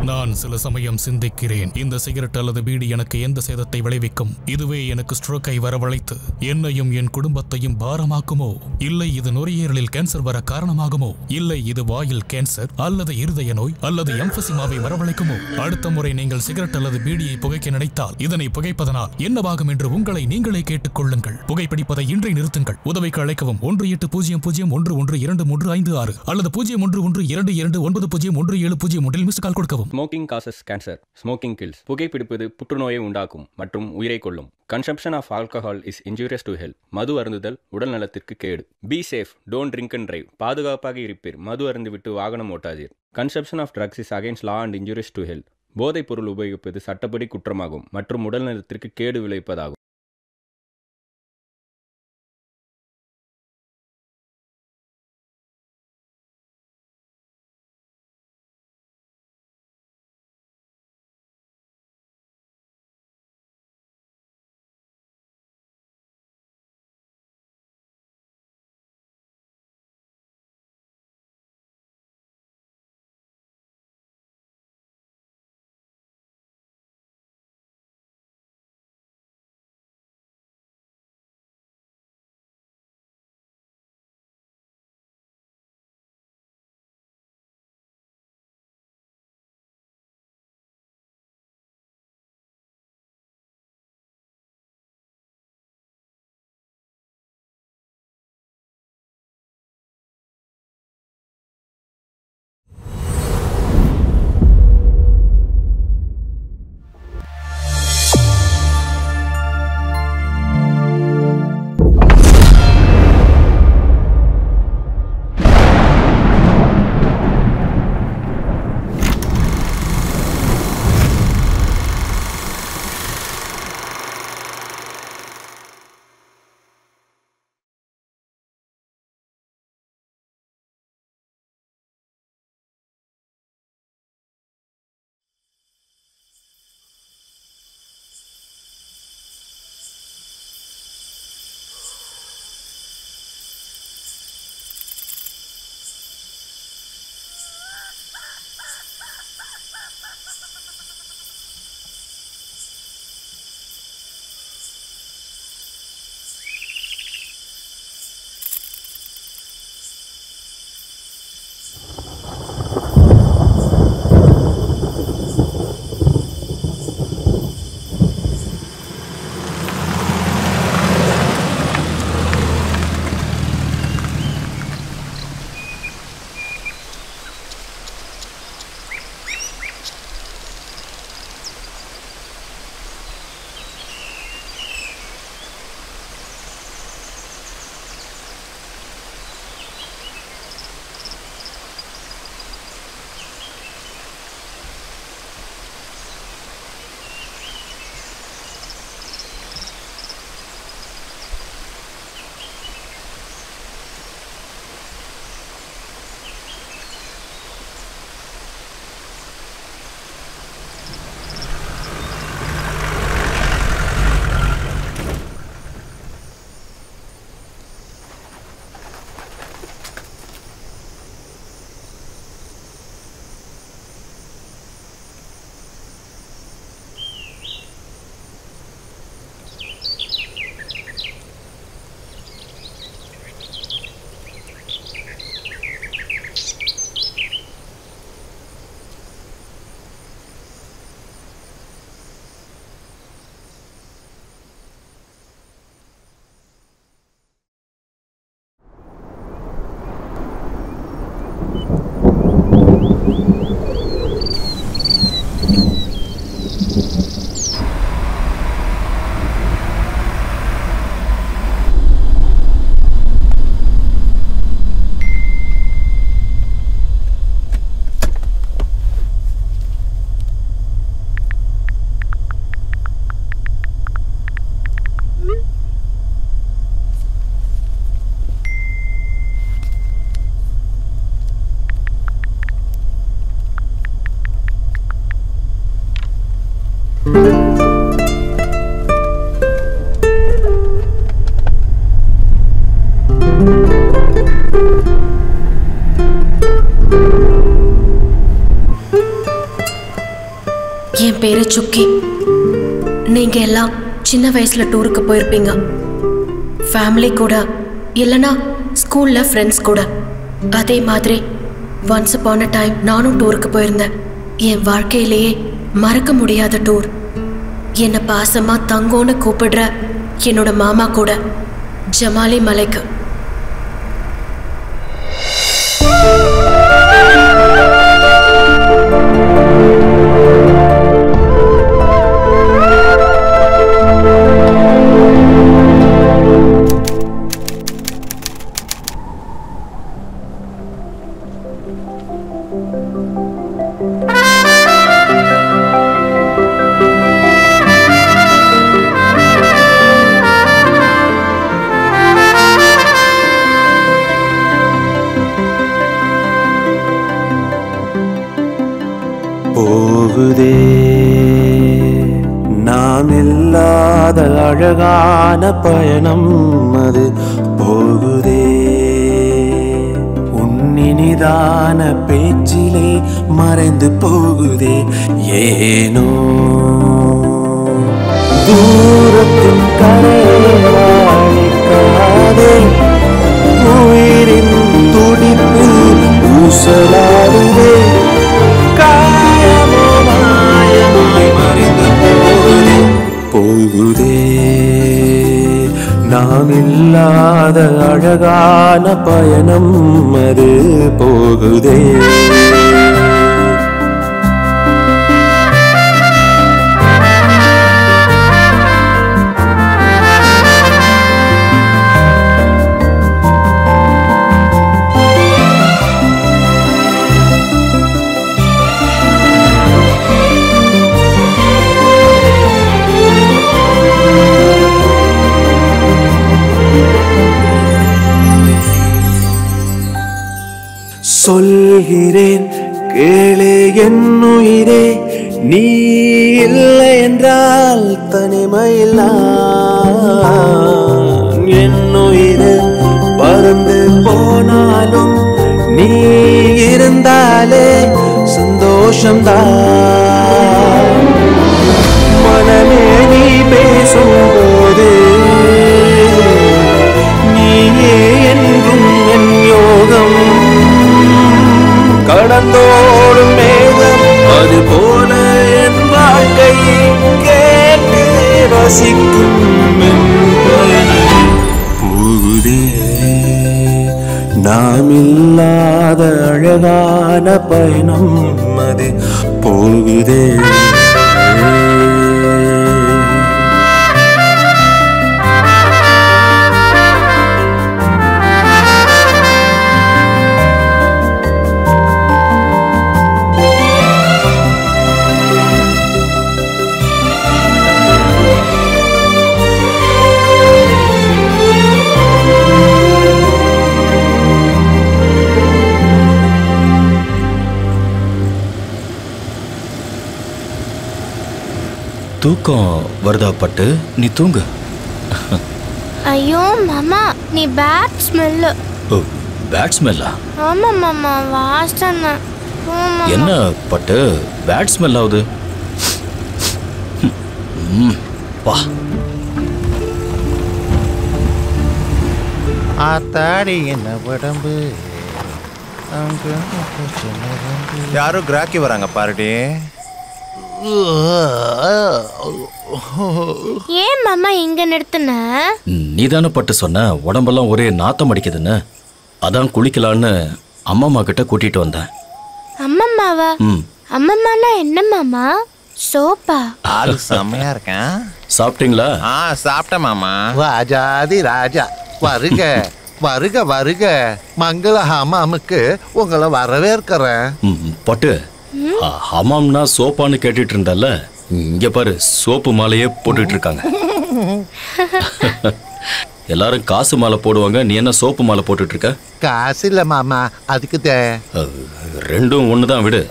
நான் சில சமயம் சிந்திக்கிறேன், இந்த சிகரெட் அல்லது பீடி எனக்கு எந்த சேதத்தை விளைவிக்கும்? இதுவே எனக்கு ஸ்ட்ரோக்கை வரவழைத்து என்னையும் என் குடும்பத்தையும் பாரமாக்குமோ? இல்லை இது நுரையீரலில் கேன்சர் வர காரணமாகுமோ? இல்லை இது வாயில் கேன்சர் அல்லது இருதய நோய் அல்லது எம்பசிமாவை வரவழைக்குமோ? அடுத்த முறை நீங்கள் சிகரெட் அல்லது பீடியை புகைக்க நினைத்தால் இதனை புகைப்பதனால் என்னவாகும் என்று உங்களை நீங்களே கேட்டுக் கொள்ளுங்கள். புகைப்பிடிப்பதை இன்றே நிறுத்துங்கள். உதவிக்கு அழைக்கவும் 1800112356 அல்லது 0112299017 மிஸ்டு கால் கொடுக்கவும். Smoking causes cancer, smoking kills. புகைப்பிடிப்பது புற்றுநோயை உண்டாக்கும் மற்றும் உயிரை கொல்லும். Consumption of alcohol is injurious to health. மது அருந்துதல் உடல் நலத்திற்கு கேடு. Be safe, don't drink and drive. பாதுகாப்பாக இருப்பீர், மது அருந்துவிட்டு வாகனம் ஓட்டாதீர். Consumption of drugs is against law and injurious to health. போதைப் பொருள் உபயோகிப்பது சட்டப்படி குற்றமாகும் மற்றும் உடல் நலத்திற்கு கேடு விளைவிப்பதாகும். என் பேரு சுக்கி. நீங்க எல்லாம் சின்ன வயசுல டூருக்கு போயிருப்பீங்க. ஃபேமிலி கூட, இல்லைன்னா ஸ்கூல்ல ஃப்ரெண்ட்ஸ் கூட. அதே மாதிரி ஒன்ஸ் அப்பான் அ டைம் நானும் டூருக்கு போயிருந்தேன். என் வாழ்க்கையிலேயே மறக்க முடியாத டூர். என்னை பாசமா தங்கோன்னு கூப்பிடுற என்னோட மாமா கூட ஜமாலி மலைக்கு. போகுதே நாம் இல்லாத அழகான பயணம் அது போகுதே. உன்னினிதான பேச்சிலே மறைந்து போகுதே. ஏனோ தூரத்தின் கரையாளிக்காதே உயிரின் துடிப்பு ஊசலாடுதே. போகுதே நாம் இல்லாத அழகான பயணம் அது போகுதே. சொல்கிறேன் கேளே என் உயிரே, நீ இல்லை என்றால் தனிமையில் என் உயிரே பறந்து போனாலும் நீ இருந்தாலே சந்தோஷம்தான். மனமே நீ பேசும்போது நீயே என்றும் என் யோகம். கடந்தோடும் மேகம் அது போல என் வாழ்க்கை கேட்டு ரசிக்கும் போகுதே நாம் இல்லாத அழகான பயணம் அது போகுதே. தூக்கம் வருதா பட்டு? நீ தூங்கு. ஐயோ மாமா, நீ பேட் ஸ்மெல்லு. ஓ, பேட் ஸ்மெல்லா? ஆமா மாமா, வாசனை. என்ன பட்டு பேட் ஸ்மெல் ஆகுது? வா. ஆத்தாடி என்ன உடம்பு. யாரும் கிராக்கி வராங்க பாருடி. ஏன் மாமா இங்க நிறுத்தின? நீதானே பட்டு சொன்ன உடம்பெல்லாம் ஒரே நாத்தம் அடிக்குதுன்னு. அதான் குளிக்கலான்னு அம்மம்மா கிட்ட கூட்டிட்டு வந்தேன். அம்மம்மாவா? அம்மம்மானா என்ன மாமா? சோப்பா? ஆளு செம்மையா இருக்கேன். சாப்பிட்டீங்களா? சாப்பிட்டேன் மாமா. ராஜாதி ராஜா வருக வருக வருக. மங்கள ஹமாமுக்கு உங்களை வரவேற்கிறேன். பட்டு, ஹமாம்னா சோப்பான்னு கேட்டுட்டு இருந்தால, இங்க பாரு சோப்பு மாலையே போட்டுட்டு இருக்காங்க. எல்லாரும் காசு மாலை போடுவாங்க, நீ என்ன சோப்பு மாலை போட்டுட்டு இருக்க? காசு இல்ல மாமா, அதுக்கு ரெண்டும் ஒண்ணுதான் விடு.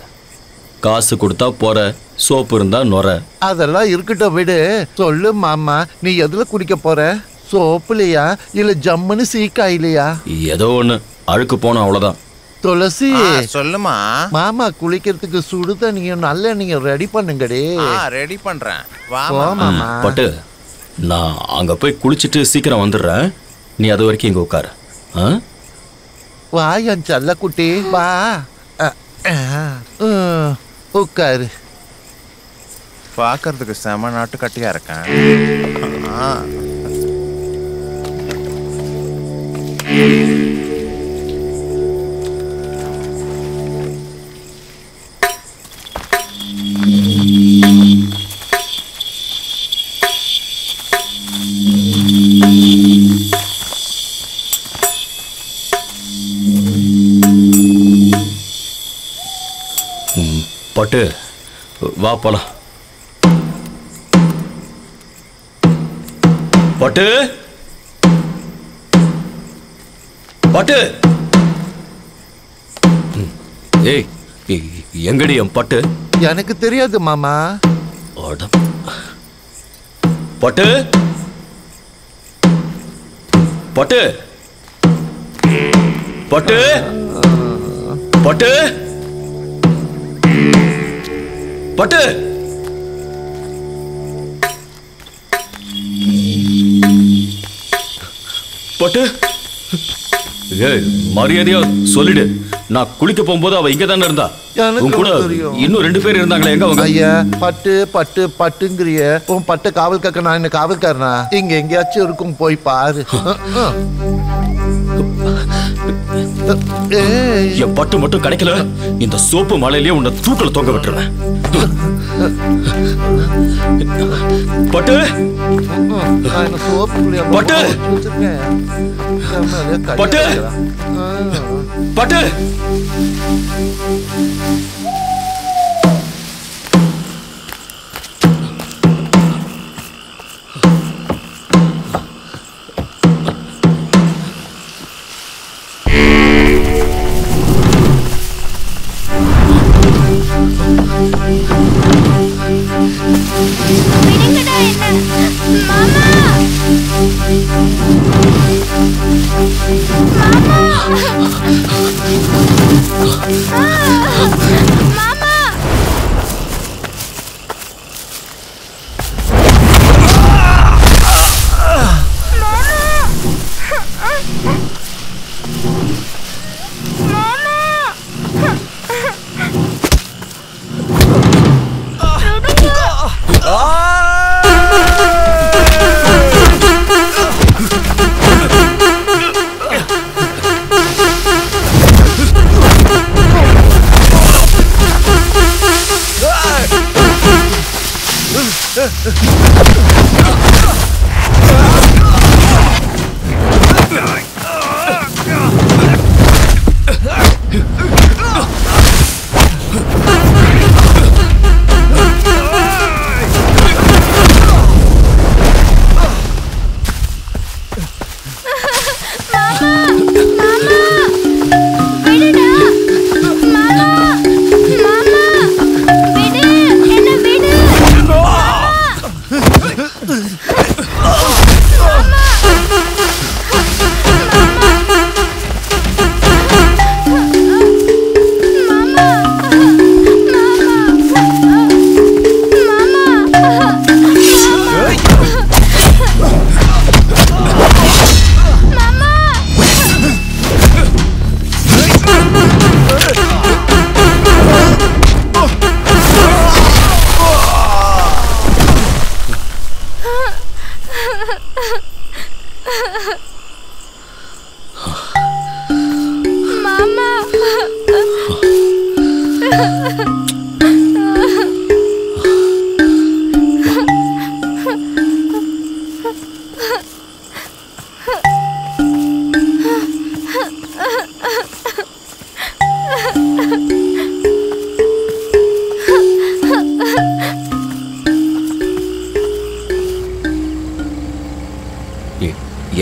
காசு கொடுத்தா போற, சோப்பு இருந்தா நொற. அதெல்லாம் இருக்கட்டும் விடு. சொல்லு மாமா, நீ எதுல குடிக்க போற? சோப்புலையா இல்ல ஜம்முன்னு சீக்காயிலையா? ஏதோ ஒண்ணு, அழுக்கு போன அவ்வளவுதான். துளசி சொல்லுமா. மாமா குளிக்கிறதுக்கு சுடு தண்ணியும் நல்ல நீங்க ரெடி பண்ணுங்கடி. ரெடி பண்றேன். வா மாமா. பட்டு நான் அங்க போய் குளிச்சுட்டு சீக்கிரம் வந்துடுறேன். நீ அது வரைக்கும் இங்க உட்காரு. வா என் செல்ல குட்டி வா. உட்காரு. பார்க்கறதுக்கு செம நாட்டு கட்டியா இருக்கேன். பட்டு வா போலாம். பட்டு பட்டு ஏய் எங்கடி என் பட்டு? எனக்கு தெரியாது மாமா. பட்டு பட்டு பட்டு பட்டு பட்டு பட்டு மரியாதையா சொல்லிடு. நான் குளிக்க போகும்போது அவ இங்க தானே இருந்தா. உன் கூட இன்னும் 2 பேர் இருந்தாங்களே, எங்க அவங்க? ஐயா பட்டு பட்டு பட்டுங்கிறிய உன் பட்டு காவல் காக்க நான் என்ன காவல்காரனா? இங்க எங்கேயாச்சும் இருக்கும், போய் பாரு. என் பட்டு மட்டும் கிடைக்கல, இந்த சோப்பு மலையிலேயே உன்னை தூக்கல தொங்க விட்டுருவேன். பட்டு பட்டு பட்டு பட்டு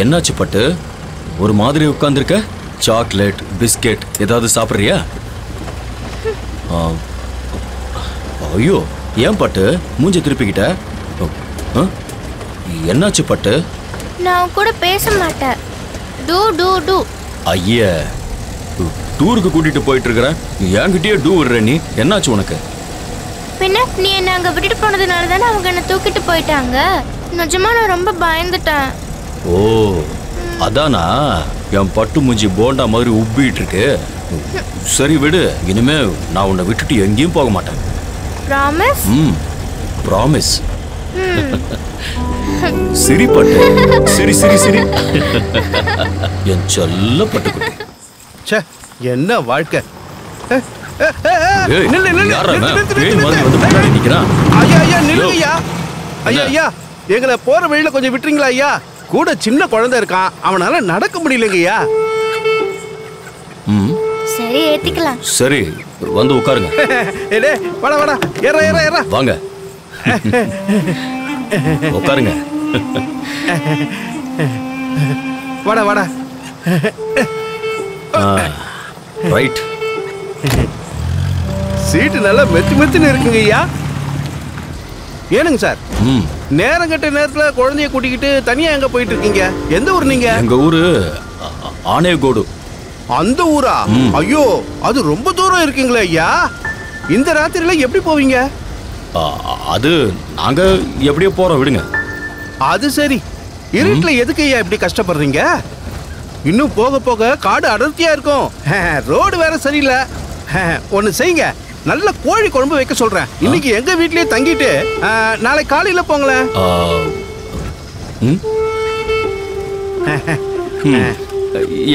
என்னாச்சு பட்டு? ஒரு மாதிரி உட்கார்ந்திருக்க. சாக்லேட் பிஸ்கெட் ஏதாவது சாப்பிட்றியா? ஐயோ ஏன் பட்டு மூஞ்சி திருப்பிக்கிட்ட? என்னாச்சு பட்டு? நான் கூட பேச மாட்டேன். To to to. ஐயா டூருக்கு கூட்டிட்டு போயிட்டு இருக்கிற என்கிட்டயே டூ விடுற நீ என்னாச்சு உனக்கு? பின்ன நீ என்ன அங்க விட்டுட்டு போனதுனால தானே அவங்க என்ன தூக்கிட்டு போயிட்டாங்க. நிஜமா நான் ரொம்ப பயந்துட்டேன். ஓ அதானா? என் பட்டு மூஞ்சி போண்டா மாதிரி உப்பிட்டு இருக்கு. சரி விடு, இனிமே நான் உன்னை விட்டுட்டு எங்கேயும் போக மாட்டேன். ப்ராமிஸ்? ப்ராமிஸ். சரி பட்டு, சரி சரி சரி. என் செல்ல பட்டுக்குட்டி. ச்சே, என்ன வாழ்க்கை. ஏய், யாரா அவன்? பேய் மாதிரி வந்து முன்னாடி நிக்கிறான். ஐயா ஐயா நில்லுங்கய்யா. ஐயா ஐயா எங்களை போற வழியில கொஞ்சம் விட்டுறீங்களா ஐயா? கூட சின்ன குழந்தை இருக்கான், அவனால நடக்க முடியலங்கய்யா. சரி ஏத்திக்கலாம். சரி வந்து உட்காருங்க. ஏடே வாடா வாடா, ஏறா ஏறா ஏறா. வாங்க உட்காருங்க. வாடா வாடா. ரைட். சீட்டு நல்லா மெத்து மெத்துன்னு இருக்குங்க ஐயா. ஏனுங்க சார், நேரம் கட்ட நேரத்துல குழந்தைய கூட்டிக்கிட்டு தனியா எங்க போயிட்டு இருக்கீங்க? எந்த ஊர் நீங்க? எங்க ஊரு ஆனேகோடு. அந்த ஊரா? ஐயோ, அது ரொம்ப தூரம் இருக்குங்களே ஐயா. இந்த ராத்திரில எப்படி போவீங்க? அது நாங்க எப்படியோ போறோம், விடுங்க. அது சரி, இருட்டுல எதுக்கு ஐயா இப்படி கஷ்டப்படுறீங்க? இன்னும் போக போக காடு அடர்த்தியா இருக்கும். ரோடு வேற சரியில்லை. ஒன்னு செய்யுங்க, நல்ல கோழி குழம்பு வைக்க சொல்றேன். இன்னைக்கு எங்க வீட்லயே தங்கிட்டு நாளை காலையில போங்களேன்.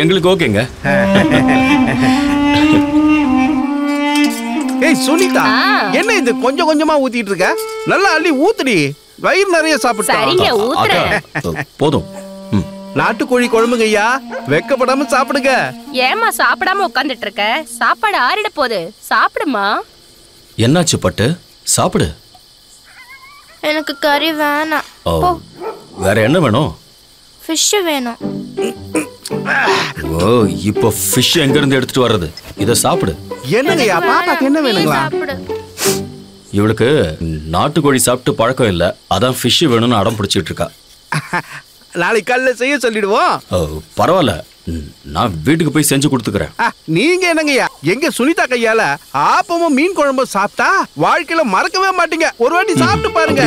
எங்களுக்கு ஓகேங்க. ஏய் சுனிதா, என்ன இது கொஞ்சம் கொஞ்சமா ஊத்திட்டு இருக்க? நல்லா அள்ளி ஊத்துடி, வயிறு நிறைய சாப்பிட்டு. போதும். நாட்டுக்கோழி குழம்புங்க ஐயா, வெக்கப்படாம சாப்பிடுங்க. ஏமா சாப்பிடாம உட்கார்ந்துட்டு இருக்க? சாப்பாடு ஆறிட போகுது, சாப்பிடுமா. என்னாச்சு பட்டு? சாப்பிடு. எனக்கு கறி வேணாம். வேற என்ன வேணும்? ஃபிஷ் வேணும். ஓ, இப்போ ஃபிஷ் எங்க இருந்து எடுத்துட்டு வர்றது? இத சாப்பிடு. என்னங்கய்யா, பாப்பாக்கு என்ன வேணுங்களா? இவளுக்கு நாட்டுக்கோழி சாப்பிட்டு பழக்கம் இல்ல, அதான் ஃபிஷ் வேணும்னு அடம் பிடிச்சிட்டு இருக்கா. நாளை காலையில செய்ய சொல்லிடுவோம். பரவாயில்ல, நான் வீட்டுக்கு போய் செஞ்சு கொடுத்துக்கிறேன். நீங்க என்னங்கய்யா, எங்க சுனிதா கையால ஆப்பமும் மீன் குழம்பும் சாப்பிட்டா வாழ்க்கையில மறக்கவே மாட்டீங்க. ஒரு வாட்டி சாப்பிட்டு பாருங்க.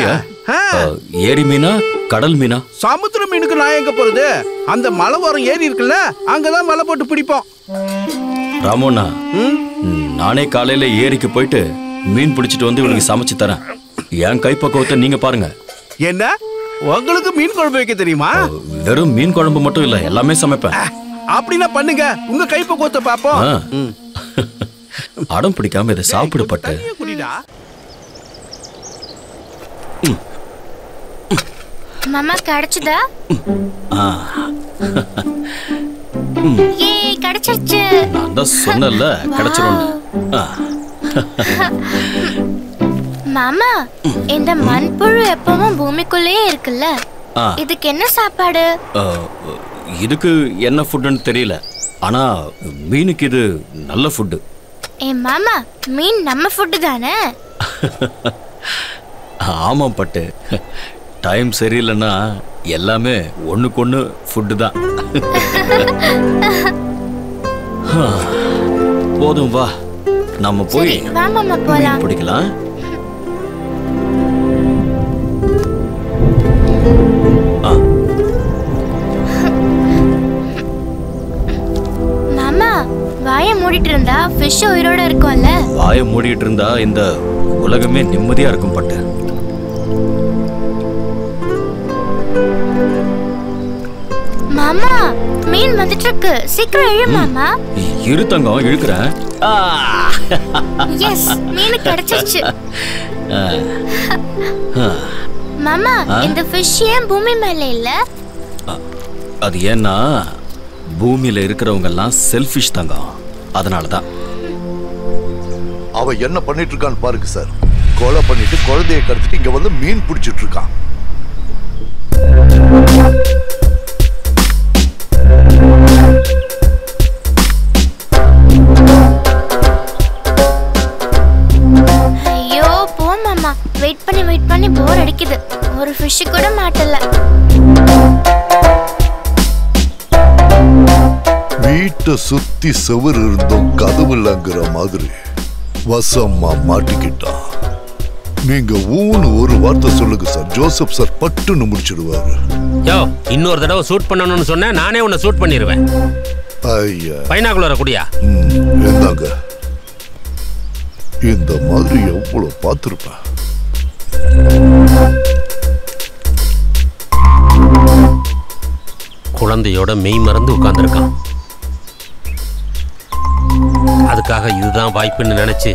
ஏரி மீனா கடல் மீனா? சமுத்திர மீனுக்கு நான் எங்க போறது? அந்த மலை ஓரம் ஏரி இருக்குல்ல, அங்கதான் மலை போட்டு பிடிப்போம். ராமோண்ணா, நானே காலையில ஏரிக்கு போயிட்டு மீன் பிடிச்சிட்டு வந்து இவளுக்கு சமைச்சு தரேன். என் கைப்பக்குவத்தை நீங்க பாருங்க. என்ன, உங்களுக்கு மீன் குழம்பு வைக்க தெரியுமா? வெறும் மீன் குழம்பு மட்டும் இல்ல, எல்லாமே சமைப்பேன். அப்படின்னா பண்ணுங்க, உங்க கைப்பக்குவத்தை பாப்போம். அடம் பிடிக்காம இதை சாப்பிடு பட்டு. மாமா கிடைச்சதா? ஏய், கிடைச்சிருச்சு. நான் தான் சொன்னேன்ல கிடைச்சிரும். மாமா, இந்த மண்புழு எப்பவும் பூமிக்குள்ளேயே இருக்குல்ல, இதுக்கு என்ன சாப்பாடு? இதுக்கு என்ன ஃபுட்னு தெரியல, ஆனா மீனுக்கு இது நல்ல ஃபுட். ஏ மாமா, மீன் நம்ம ஃபுட் தானே? ஆமா பட்டு, டைம் சரியில்லைன்னா எல்லாமே ஒண்ணுக்கு ஃபுட்டு தான். போதும் வா, நம்ம போய் மீன் பிடிக்கலாம். மாமா, வாயை மூடிட்டு இருந்தா ஃபிஷ் உயிரோட இருக்கும்ல? வாயை மூடிட்டு இருந்தா இந்த உலகமே நிம்மதியா இருக்கும் பட்டு. மாமா, மீன் வந்துட்டு இருக்கு, சீக்கிரம் இழு மாமா. இரு தங்கம், இழுக்கிறேன். எஸ், மீன் கிடைச்சிருச்சு. மாமா, இந்த ஃபிஷ் ஏன் பூமி மேல இல்ல? அது ஏன்னா பூமியில இருக்கிறவங்க எல்லாம் செல்ஃபிஷ் தங்கம், அதனாலதான். அவ என்ன பண்ணிட்டு இருக்கான்னு பாருங்க சார். கொலை பண்ணிட்டு குழந்தைய கடத்திட்டு இங்க வந்து மீன் பிடிச்சிட்டு இருக்கான். ஐயோ போ மாமா, வெயிட் பண்ணி போர் அடிக்குது. ஒரு ஃபிஷ் கூட மாட்டல. வீட்டை சுத்தி செவர் இருந்தும் கதவு இல்லைங்கிற மாதிரி வசமா மாட்டிக்கிட்டான். நீங்க ஊன்னு ஒரு வார்த்தை சொல்லுங்க சார், ஜோசப் சார் பட்டுன்னு முடிச்சிடுவாரு. யோ, இன்னொரு தடவை ஷூட் பண்ணணும்னு சொன்னேன், நானே உன்னை ஷூட் பண்ணிடுவேன். ஐயா, பைனாகுலரை குடியா? என்னங்க, இந்த மாதிரி எவ்வளவு பார்த்திருப்பேன். குழந்தையோட மெய் மறந்து உட்கார்ந்துருக்கான். அதுக்காக இதுதான் வாய்ப்புன்னு நினைச்சு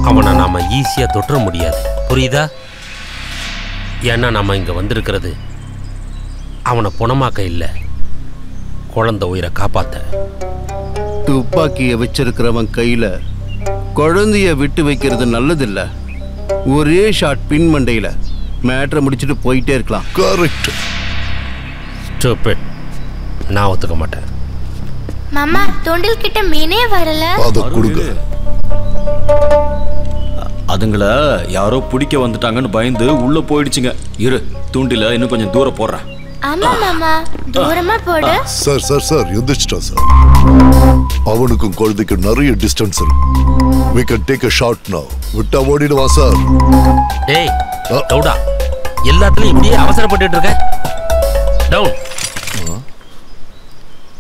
அவனை நாம ஈஸியா தொற்ற முடியாது, புரியுதா? ஏன்னா நாம இங்க வந்திருக்கிறது அவனை புணமாக்க இல்லை, குழந்தை உயிரை காப்பாத்த. துப்பாக்கிய வச்சிருக்கிறவன் கையில குழந்தைய விட்டு வைக்கிறது நல்லதில்ல. ஒரே ஷாட் பின் மண்டையில மேட்ரை முடிச்சுட்டு போயிட்டே இருக்கலாம். கரெக்ட். ஸ்டூபிட். நான் ஒத்துக்க மாட்டேன். மாமா, தூண்டில் கிட்ட மீனே வரல. அத கொடுங்க. அதுங்களை யாரோ பிடிக்க வந்துட்டாங்கன்னு பயந்து உள்ள போயிடுச்சுங்க. இரு, தூண்டில இன்னும் கொஞ்சம் தூரம் போடுறேன். ஆமா மாமா, தூரமா போடு. சார் சார் சார், எந்திரிச்சிட்டா சார். அவனுக்கும் குழந்தைக்கு நிறைய டிஸ்டன்ஸ் இருக்கு. We can take a shot now. விட்டா ஓடிடுவா சார். டேய் டவுடா, எல்லாத்துலயும் இப்படியே அவசரப்பட்டுட்டு இருக்க. டவுன்.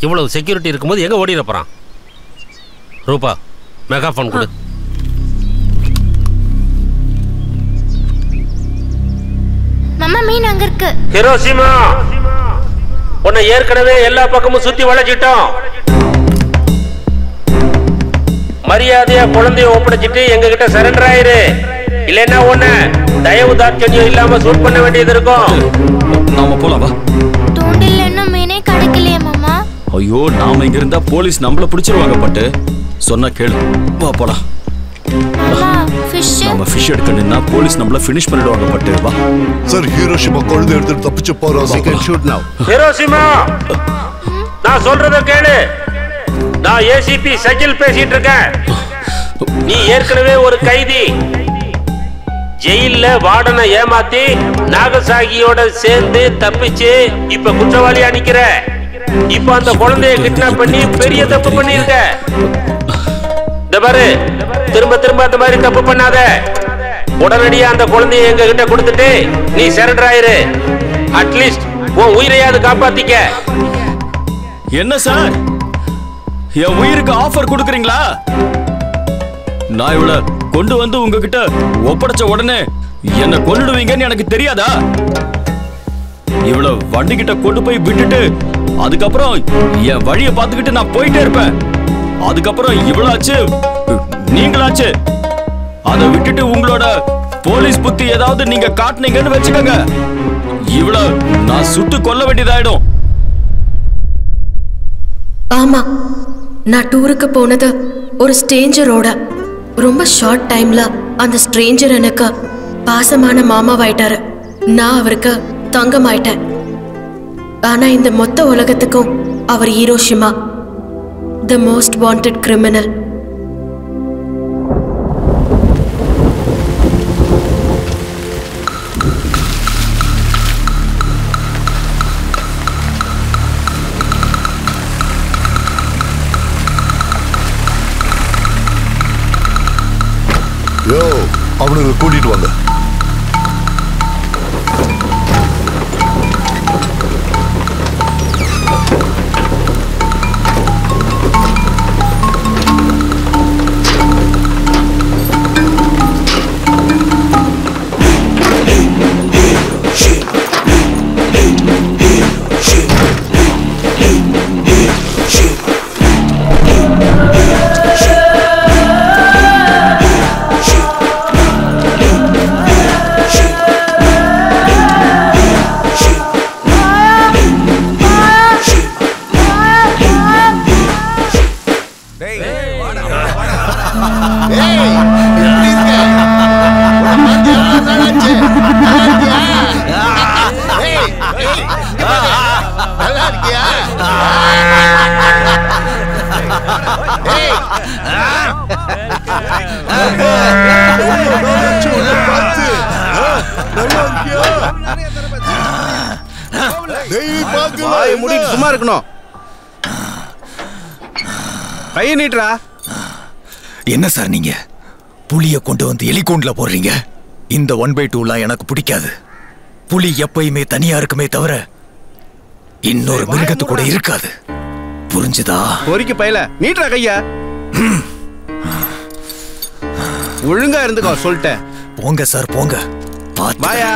இவ்வளவு செக்யூரிட்டி இருக்கும்போது எங்க ஓடிட போறான்? ரூபா, மெகாஃபோன் கொடு. மாமா, மீன் அங்க இருக்கு. ஹிரோஷிமா, உன்னை ஏற்கனவே எல்லா பக்கமும் சுத்தி வளைச்சிட்டோம். மரியாதையா குழந்தைய ஒப்படைச்சிட்டு எங்க கிட்ட சரண்டர் ஆயிரு. இல்லைன்னா உன்னை தயவு தாட்சண்யம் இல்லாம சூட் பண்ண வேண்டியது இருக்கும். நாம போலாம் வா. தூண்டில் இன்னும் மீனே கிடைக்கலையே மாமா. ஐயோ, நாம இங்க இருந்தா போலீஸ் நம்மள பிடிச்சிருவாங்க. பட்டு சொன்னா கேளு, வா போலாம். மாமா, ஃபிஷ். நாம ஃபிஷ் எடுக்கணும்னா போலீஸ் நம்மள ஃபினிஷ் பண்ணிடுவாங்க. பட்டு வா. சார், ஹிரோஷிமா குழந்தை எடுத்து தப்பிச்சு போறா. We can shoot now. Hiroshima, நான் சொல்றத கேளு. நான் ஏசிபி சகில் பேசிட்டு இருக்கேன். நீ ஏற்கனவே ஒரு கைதி. ஜெயில்ல வார்டனை ஏமாத்தி நாகசாகியோட சேர்ந்து தப்பிச்சு இப்ப குற்றவாளியா நிக்கிற. இப்ப அந்த குழந்தைய கிட்னாப் பண்ணி பெரிய தப்பு பண்ணிருக்க. இந்த பாரு, திரும்ப திரும்ப அந்த மாதிரி தப்பு பண்ணாத. உடனடியா அந்த குழந்தைய எங்க கிட்ட கொடுத்துட்டு நீ சரண்டர் ஆயிரு. அட்லீஸ்ட் உன் உயிரையாவது காப்பாத்திக்க. என்ன சார், என் உயிருக்கு ஆஃபர் கொடுக்குறீங்களா? நான் இவள கொண்டு வந்து உங்ககிட்ட ஒப்படைச்ச உடனே என்ன கொன்னுடுவீங்கன்னு எனக்கு தெரியாதா? இவள வண்டி கிட்ட கொண்டு போய் விட்டுட்டு அதுக்கப்புறம் என் வழியை பார்த்துக்கிட்டு நான் போயிட்டே இருப்பேன். அதுக்கப்புறம் இவளாச்சு நீங்களாச்சு. அதை விட்டுட்டு உங்களோட போலீஸ் புத்தி ஏதாவது நீங்க காட்டுனீங்கன்னு வச்சுக்கோங்க, இவள நான் சுட்டு கொல்ல வேண்டியதாயிடும். ஆமா, நான் டூருக்கு போனது ஒரு ஸ்ட்ரேஞ்சரோட. ரொம்ப ஷார்ட் டைம்ல அந்த ஸ்ட்ரேஞ்சர் எனக்கு பாசமான மாமாவாயிட்டாரு. நான் அவருக்கு தங்கமாயிட்டேன். ஆனா இந்த மொத்த உலகத்துக்கும் அவர் Hiroshima, the most wanted criminal. யோ, அவனுங்களை கூட்டிட்டு வாங்க. மூடிட்டு சும்மா இருக்கணும். கையை நீட்டுறா. என்ன சார் நீங்க புலியை கொண்டு வந்து எலிகூண்டுல போடுறீங்க? இந்த 1/2 எனக்கு பிடிக்காது. புலி எப்பயுமே தனியா இருக்குமே தவிர இன்னொரு மிருகத்து கூட இருக்காது. புரிஞ்சுதா? பொறிக்கு பையல நீட்டுறா கையா. ஒழுங்கா இருந்துக்கோ சொல்லிட்டேன். போங்க சார் போங்க. பாயா.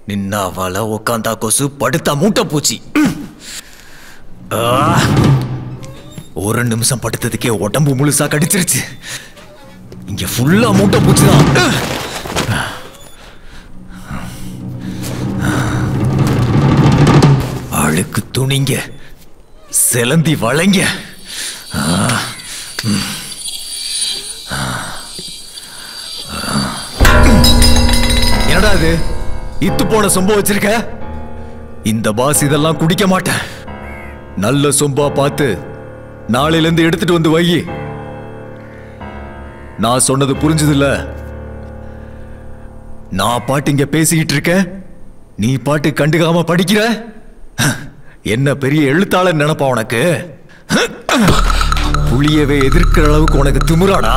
நின்னாவால உக்காந்தா கொசு, படுத்தா மூட்டை பூச்சி. ஒரு நிமிஷம் படுத்ததுக்கே உடம்பு முழுசா கடிச்சிருச்சு. இங்க ஃபுல்லா மூட்டை பூச்சிதான். அழுக்கு துணிங்க, செலந்தி வளைங்க. என்னடா இது இத்து போன சொம்ப வச்சிருக்க? இந்த பாஸ் இதெல்லாம் குடிக்க மாட்டேன். நல்ல சொம்பா பார்த்து நாளையில இருந்து எடுத்துட்டு வந்து வை. நான் சொன்னது புரிஞ்சதில்ல? நான் பாட்டு இங்க பேசிக்கிட்டு இருக்கேன், நீ பாட்டு கண்டுக்காம படிக்கிற. என்ன பெரிய எழுத்தாளர் நினைப்பா உனக்கு? புலியவே எதிர்க்கிற அளவுக்கு உனக்கு திமிராடா?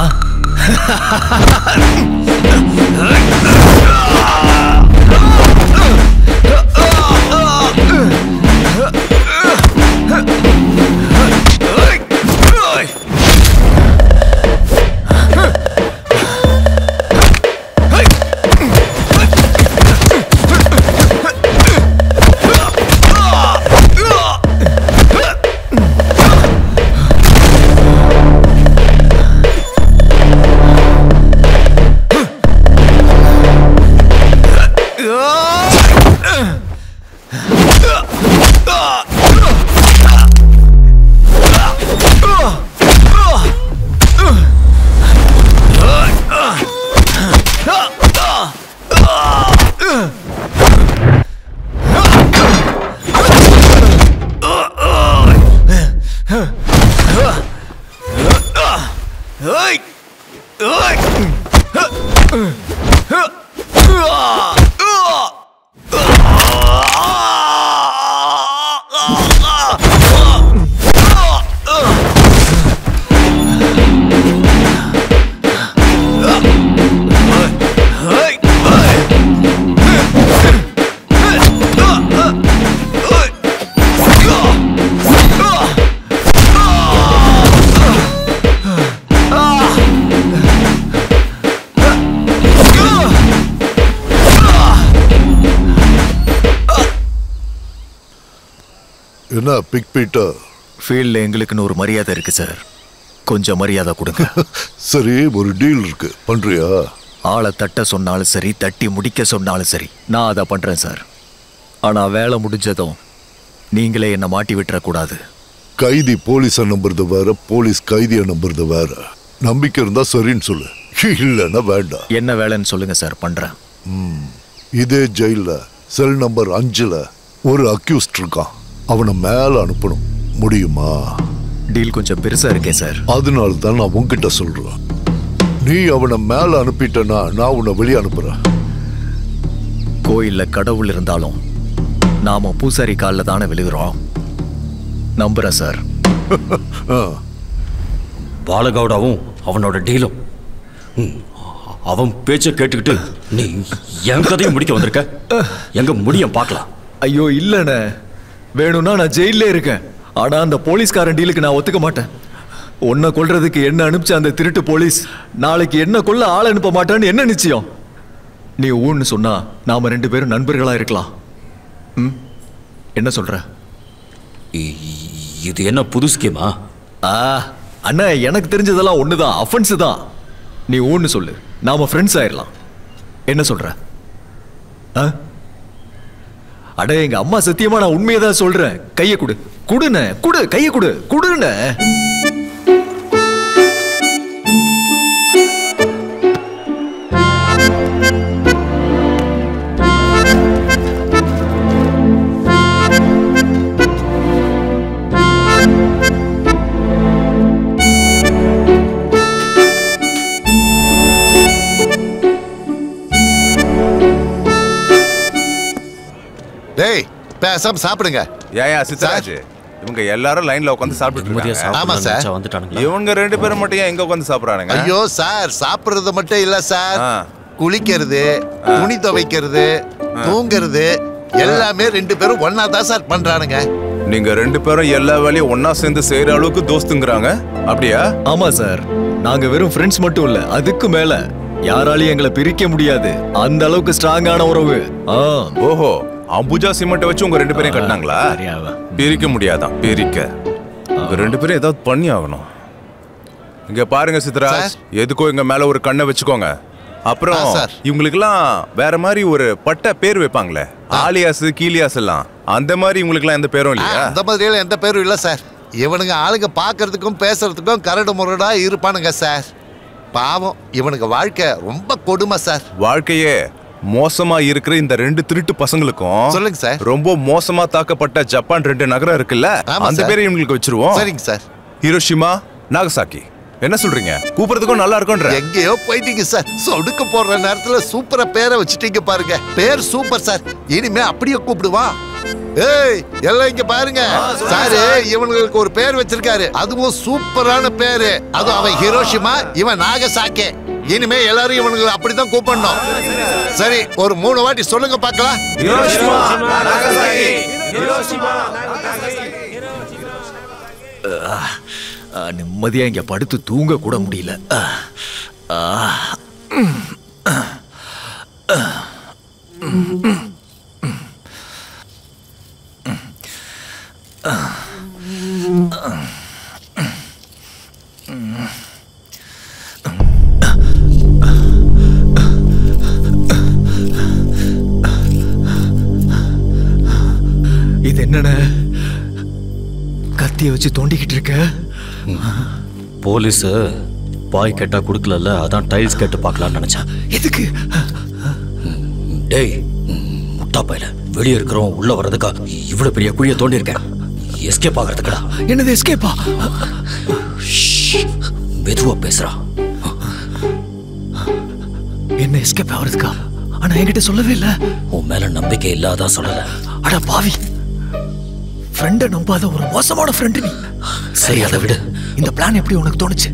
என்ன பிக் பீட்டர்? ஃபீல்ட்ல எங்களுக்குன்னு ஒரு மரியாதை இருக்கு சார், கொஞ்சம் மரியாதை கொடுங்க. சரி, ஒரு டீல் இருக்கு, பண்றியா? ஆளை தட்ட சொன்னாலும் சரி, தட்டி முடிக்க சொன்னாலும் சரி, நான் அதை பண்றேன் சார். ஆனா வேலை முடிஞ்சதும் நீங்களே என்ன மாட்டி விட்டுறக்கூடாது. கைதி போலீஸை நம்புறது வேற, போலீஸ் கைதியை நம்புறது வேற. நம்பிக்கை இருந்தா சரின்னு சொல்லு, இல்லைன்னா வேண்டாம். என்ன வேலைன்னு சொல்லுங்க சார், பண்றேன். இதே ஜெயில செல் நம்பர் 5ல ஒரு அக்யூஸ்ட் இருக்கான், அவனை மேல அனுப்பணும். முடியுமா? டீல் கொஞ்சம் பெருசா இருக்கே சார். அதனால தான் நான் உன்கிட்ட சொல்றேன். நீ அவனை மேல அனுப்பிட்டனா நான் உன்னை வெளியே அனுப்புறேன். கோயில்ல கடவுள் இருந்தாலும் நாம பூசாரி காலில் தானே விழுகிறோம். நம்புறேன் சார். பாலகவுடாவும் அவனோட டீலும் அவன் பேச்ச கேட்டுக்கிட்டு நீ என் கதையை முடிக்க வந்திருக்க. எங்க முடியும் பார்க்கலாம். ஐயோ இல்லண்ணே, வேணும்னா நான் ஜெயிலே இருக்கேன். ஆனா அந்த போலீஸ்காரன் டீலுக்கு நான் ஒத்துக்க மாட்டேன். உன்னை கொல்றதுக்கு என்ன அனுப்பிச்ச அந்த திருட்டு போலீஸ் நாளைக்கு என்ன கொல்ல ஆள் அனுப்ப மாட்டான்னு என்ன நிச்சயம்? நீ ஊன்னு சொன்னா நாம 2 பேரும் நண்பர்களா இருக்கலாம். என்ன சொல்ற? இது என்ன புது ஸ்கீமா? அண்ணா எனக்கு தெரிஞ்சதெல்லாம் ஒண்ணுதான், அஃபென்ஸ் தான். நீ ஒன்னு சொல்லு, நாம ஃப்ரெண்ட்ஸ் ஆயிடலாம். என்ன சொல்ற? அட எங்க அம்மா சத்தியமா நான் உண்மையை தான் சொல்றேன். கையை கொடு, குடுன குடு, கையை கொடு, குடுன. டேய் பேசாம சாப்பிடுங்க. ஏயா சித்தராஜ், இவங்க எல்லாரும் லைன்ல உட்கார்ந்து சாப்பிட்டுட்டு இருக்காங்க. ஆமா சார். இவங்க ரெண்டு பேரும் மட்டும் ஏன் எங்க உட்கார்ந்து சாப்பிடுறானுங்க? ஐயோ சார், சாப்பிடுறது மட்டும் இல்ல சார், குளிக்கிறது, துணி துவைக்கிறது, தூங்குறது எல்லாமே ரெண்டு பேரும் ஒன்னா தான் சார் பண்றானுங்க. நீங்க ரெண்டு பேரும் எல்லா வேலையும் ஒன்னா சேர்ந்து செய்யற அளவுக்கு தோஸ்துங்கறாங்க, அப்படியா? ஆமா சார், நாங்க வெறும் ஃப்ரெண்ட்ஸ் மட்டும் இல்ல, அதுக்கு மேல யாராலையும் எங்களை பிரிக்க முடியாது. அந்த அளவுக்கு ஸ்ட்ராங்கான உறவு. ஓஹோ, அம்புஜா சிமெண்ட் வச்சு உங்க ரெண்டு பேரையும் கட்டினாங்களா? பிரிக்க முடியாதான், பிரிக்க உங்க ரெண்டு பேரும் ஏதாவது பண்ணி ஆகணும். இங்க பாருங்க சித்ராஜ், எதுக்கோ எங்க மேல ஒரு கண்ணை வச்சுக்கோங்க. அப்புறம் இவங்களுக்கெல்லாம் வேற மாதிரி ஒரு பட்ட பேர் வைப்பாங்களே, ஆலியாஸ் கீலியாஸ் எல்லாம், அந்த மாதிரி இவங்களுக்கெல்லாம் எந்த பேரும் இல்லையா? அந்த மாதிரி எல்லாம் எந்த பேரும் இல்ல சார். இவனுங்க ஆளுங்க பாக்குறதுக்கும் பேசுறதுக்கும் கரடு முரடா இருப்பானுங்க சார். பாவம், இவனுக்கு வாழ்க்கை ரொம்ப கொடுமை சார். வாழ்க்கையே மோசமா இருக்கிற இந்த ரெண்டு திருட்டு பசங்களுக்கும் சொல்லுங்க சார், ரொம்ப மோசமா தாக்கப்பட்ட ஜப்பான் 2 நகரம் இருக்குல்ல, அந்த பேரை இவங்களுக்கு வச்சிருவோம். சரிங்க சார். Hiroshima, Nagasaki. என்ன சொல்றீங்க? கூப்பிடுறதுக்கும் நல்லா இருக்கும்ன்ற. எங்கேயோ போயிட்டீங்க சார். சொடுக்க போடுற நேரத்துல சூப்பரா பேரை வச்சுட்டீங்க பாருங்க. பேர் சூப்பர் சார், இனிமே அப்படியே கூப்பிடுவான். ஏய் எல்லாம் இங்க பாருங்க சாரு, இவனுக்கு ஒரு பேர் வச்சிருக்காரு, அதுவும் சூப்பரான பேரு. அதுவும் அவன் ஹிரோஷிமா, இவன் நாகசாக்கி. இனிமே எல்லாரும் இவனுக்கு அப்படிதான் கூப்பிடணும். சரி, ஒரு 3 வாட்டி சொல்லுங்க பார்க்கலாம். ஹிரோஷிமா, நாகசாக்கி, ஹிரோஷிமா, நிம்மதியா இங்க படுத்து தூங்க கூட முடியல. இது என்னண்ண கத்திய வச்சு தோண்டிக்கிட்டு இருக்க? போலீஸ் பாய் கேட்டா கொடுக்கல, அதான் டைல்ஸ் கேட்டு பார்க்கலாம்னு நினைச்சேன். எதுக்கு? டேய் முட்டா பையல, வெளியே இருக்கிறோம் உள்ள வர்றதுக்கா இவ்வளவு பெரிய குழிய தோண்டி இருக்கேன். எஸ்கேப் ஆகிறதுக்கடா. என்னது எஸ்கேப்பா? மெதுவா பேசுறா. என்ன எஸ்கேப் ஆகிறதுக்கா? ஆனா என்கிட்ட சொல்லவே இல்ல. உன் மேல நம்பிக்கை இல்லாதான் சொல்லல. அட பாவி, ஃப்ரெண்ட நம்பாத ஒரு மோசமான ஃப்ரெண்ட் நீ. சரி, அதை விடு. இந்த பிளான் எப்படி உனக்கு தோணுச்சு?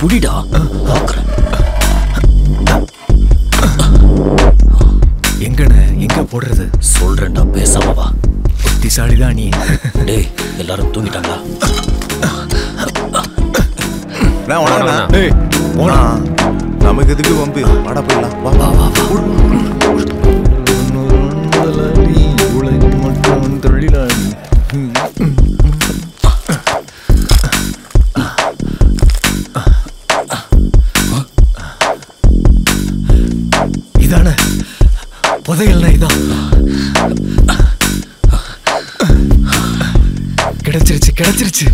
புடிடா, பாக்குறேன். எங்கண்ண, எங்க போடுறது? சொல்றேன்டா, பேசாம வா. புத்திசாலிதான் நீ. டேய், எல்லாரும் தூங்கிட்டாங்களா? நமக்கு எதுக்கு வம்பு? வாடா போயிடலாம். வா வா வா வா. கிடைச்சிருச்சு.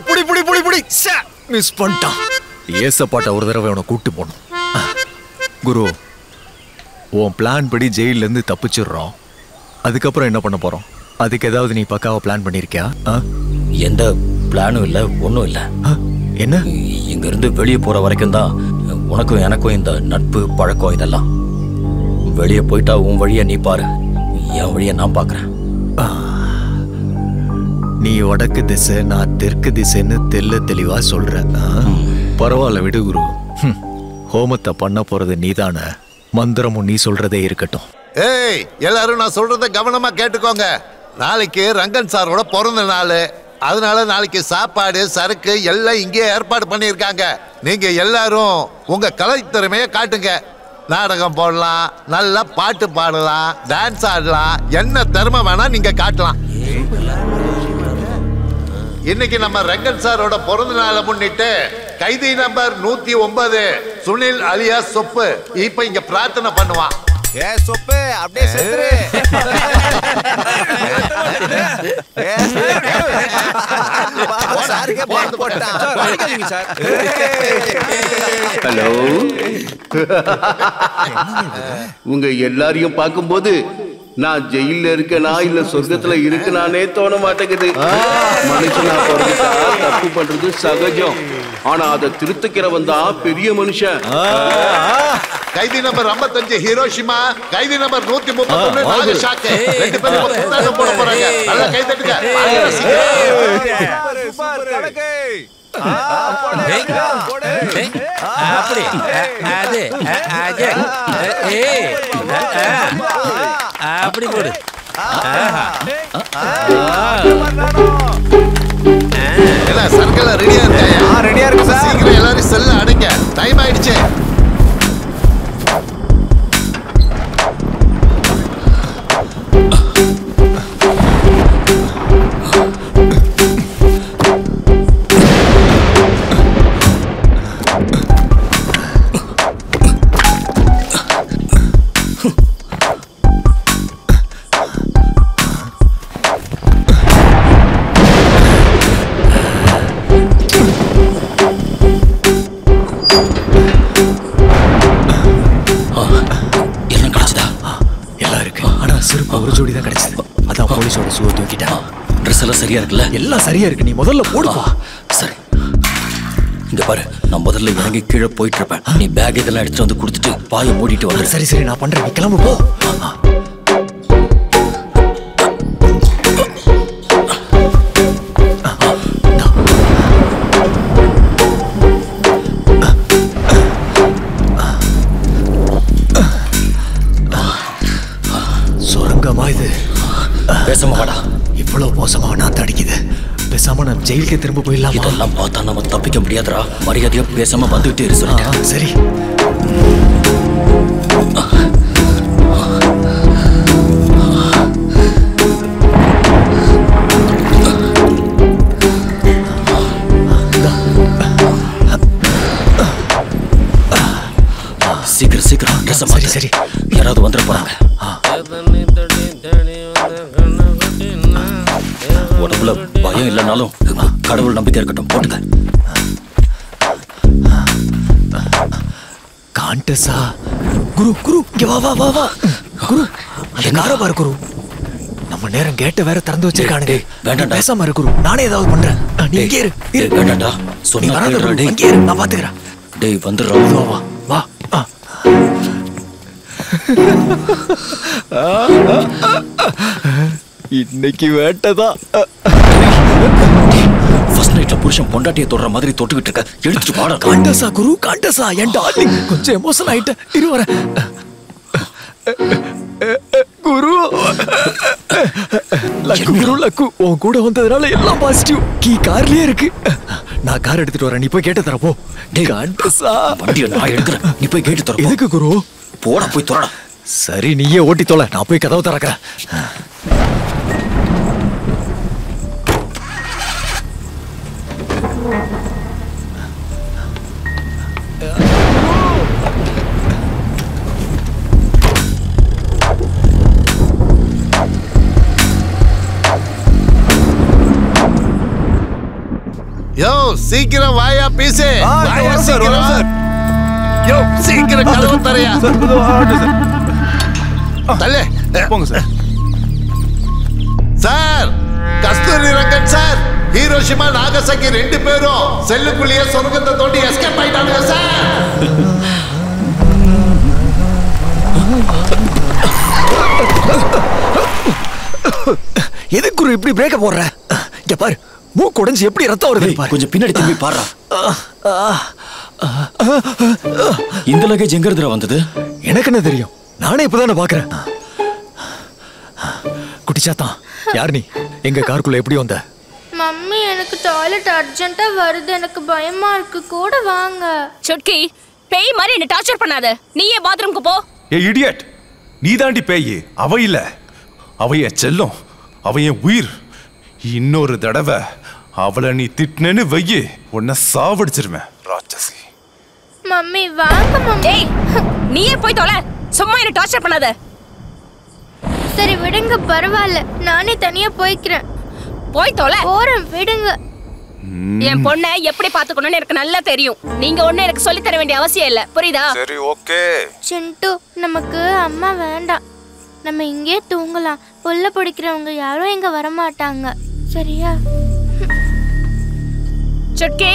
புடி புடி புடி புடி மிஸ் பண்ணிட்டான். ஏசப்பாட்ட ஒரு தடவை அவனை கூட்டு போனோம். குரு, உன் பிளான் படி ஜெயில இருந்து தப்பிச்சிடுறோம். அதுக்கப்புறம் என்ன பண்ண போறோம்? அதுக்கு ஏதாவது நீ பக்காவா பிளான் பண்ணிருக்கியா? எந்த பிளானும் இல்ல, ஒன்றும் இல்ல. என்ன? இங்க இருந்து வெளியே போற வரைக்கும் தான் உனக்கும் எனக்கும் இந்த நட்பு பழக்கம் இதெல்லாம். வெளியே போயிட்டா உன் வழிய நீ பாரு, என் வழிய நான் பாக்குறேன். நீ வடக்கு திசை, நான் தெற்கு திசைன்னு தெளிவா சொல்ற. பரவாயில்ல விடு குரு. ஹோமத்தை பண்ண போறது நீதான, மந்திரமும் நீ சொல்றதே இருக்கட்டும். ஏய், எல்லாரும் நான் சொல்றத கவனமா கேட்டுக்கோங்க. நாளைக்கு ரங்கன் சாரோட பிறந்த நாள். அதனால நாளைக்கு சாப்பாடு, சரக்கு எல்லாம் இங்கே ஏற்பாடு பண்ணியிருக்காங்க. நீங்க எல்லாரும் உங்க கலைத்திறமையை காட்டுங்க. நாடகம் போடலாம், நல்லா பாட்டு பாடலாம், டான்ஸ் ஆடலாம், என்ன திறமை வேணா நீங்க காட்டலாம். இன்னைக்கு நம்ம ரங்கன் சாரோட பிறந்த நாளை முன்னிட்டு கைதி நம்பர் 109 சுனில் அலியா சொப்பு இப்ப இங்க பிரார்த்தனை பண்ணுவான். சொப்பு அப்படியே செத்துரு. ஹலோ, உங்க எல்லாரையும் பார்க்கும்போது நான் ஜெயில இருக்கனா இல்ல சொர்க்கத்துல இருக்கனானே தோண மாட்டேங்குது. மனுஷனா பிறந்துட்டா தப்பு பண்றது சகஜம். ஆனா அதை திருத்திக்கிறவன் தான் பெரிய மனுஷன். கைதி நம்பர் 55 ஹிரோஷிமா, கைதி நம்பர் 131 நாகசாக்கி. ரெண்டு பேரும் புத்தாண்டம் போட போறாங்க. நல்லா கை தட்டுங்க. அப்படி அது அப்படி போடு. சர்க்கிள் ரெடியா இருக்காயா? ரெடியா இருக்கு சார். சீக்கிரம் எல்லாரும் செல்ல அடைங்க, டைம் ஆயிடுச்சு. ஒரு ஜோடி தான் கிடைச்சது. அதான் போலீஸோட சூவை தூக்கிட்டான். ட்ரெஸ் எல்லாம் சரியா இருக்குல்ல? எல்லாம் சரியா இருக்கு. நீ முதல்ல போடுப்பா. சரி, இங்க பாரு, நான் முதல்ல இறங்கி கீழே போயிட்டு இருப்பேன். நீ பேக் இதெல்லாம் எடுத்துட்டு வந்து கொடுத்துட்டு பாயை மூடிட்டு வந்து. சரி சரி, நான் பண்றேன். நீ கிளம்பு போ. பேசாம வாடா. இவ்வளவு மோசமா நாத்து அடிக்குது. பேசாம நான் ஜெயிலுக்கு திரும்ப போயிடலாம். இதெல்லாம் பார்த்தா நம்ம தப்பிக்க முடியாதுடா. மரியாதையா பேசாம வந்துட்டே இரு சொல்லிட்டேன். சரி. சீக்கிரம் சீக்கிரம் ட்ரெஸ் மாத்து. சரி, யாராவது வந்துட போறாங்க. உடம்புல பயம் இல்லைனாலும் கடவுள் நம்பிக்கை இருக்கட்டும். போட்டுக்க. காண்டஸா? குரு குரு இங்க வா வா வா வா. குரு, அந்த காரை பாரு குரு. நம்ம நேரம் கேட்ட வேற திறந்து வச்சிருக்கானுங்க. வேண்டாம், பேசாம இரு குரு. நானே ஏதாவது பண்றேன். நீ இங்கே இரு. வேண்டாம்டா, சொன்னா கேளுடா. இங்கே இரு, நான் பாத்துக்கிறேன். டேய் வந்துடுறா. வா வா வா. இன்னைக்கு வேட்டதான். ஃபர்ஸ்ட் நைட்ல புருஷன் பொண்டாட்டியை தொடுற மாதிரி தொட்டுக்கிட்டு இருக்க. எடுத்துட்டு பாட. காண்டஸா குரு, காண்டஸா என் டார்லிங். கொஞ்சம் எமோஷனல் ஆயிட்ட. இரு வரேன். குரு லக்கு, குரு லக்கு. உன் கூட வந்ததுனால எல்லாம் பாசிட்டிவ். கீ கார்லயே இருக்கு. நான் கார் எடுத்துட்டு வரேன். நீ போய் கேட்டு தர போ. காண்டஸா வண்டியை நான் எடுக்கிறேன். நீ போய் கேட்டு தர. எதுக்கு குரு? போட போய் தொறடா. சரி, நீயே ஓட்டி தொலை. நான் போய் கதவை திறக்கிறேன். யோ சீக்கிரம் வாயா பீசே. வாயா சீக்கிரம். யோ சீக்கிரம் கதவு தரையா. தல்லே போங்க சார். சார் கஸ்தூரி ரங்கன் சார், ஹீரோஷிமா நாகசாக்கி 2 பேரும் செல்லுக்குள்ளேயே சொர்க்கத்தை தோண்டி எஸ்கேப் ஆயிட்டாங்க சார். எதுக்கு குரு இப்படி பிரேக்க போடுற? இங்க பாரு, மூக்கு உடைஞ்சு எப்படி ரத்தம் வருது பாரு. கொஞ்சம் பின்னாடி திரும்பி பாரு. இந்த லகேஜ் எங்க இருந்துடா வந்தது? எனக்கு என்ன தெரியும், நானே இப்பதானே பாக்குறேன். குட்டிச்சாத்தான், யார் நீ? எங்க காருக்குள்ள எப்படி வந்த? மம்மி எனக்கு டாய்லெட் அர்ஜென்ட்டா வருது, எனக்கு பயமா இருக்கு, கூட வாங்க. சுட்கி, பேய் மாதிரி என்ன டார்ச்சர் பண்ணாத. நீயே பாத்ரூம்க்கு போ. ஏ இடியட், நீ தாண்டி பேய், அவ இல்ல. அவ என் செல்லம், அவ என் உயிர். இன்னொரு தடவை அவளை நீ திட்டினு வெய்யி, உன்னை சாவடிச்சிருவேன் ராட்சசி. மம்மி வாங்க மம்மி. நீயே போய் தொலை, சும்மா என்ன டார்ச்சர் பண்ணாத. சரி விடுங்க, பரவாயில்ல, நானே தனியா போய்க்கிறேன். போய் தொலை. போறேன், விடுங்க. என் பொண்ணை எப்படி பாத்துக்கணும்னு எனக்கு நல்லா தெரியும். நீங்க ஒண்ணு எனக்கு சொல்லி தர வேண்டிய அவசியம் இல்ல, புரியுதா? சரி ஓகே. சிண்டு, நமக்கு அம்மா வேண்டாம், நம்ம இங்கே தூங்கலாம். புல்ல பிடிக்கிறவங்க யாரும் இங்க வர மாட்டாங்க, சரியா? சுட்கி,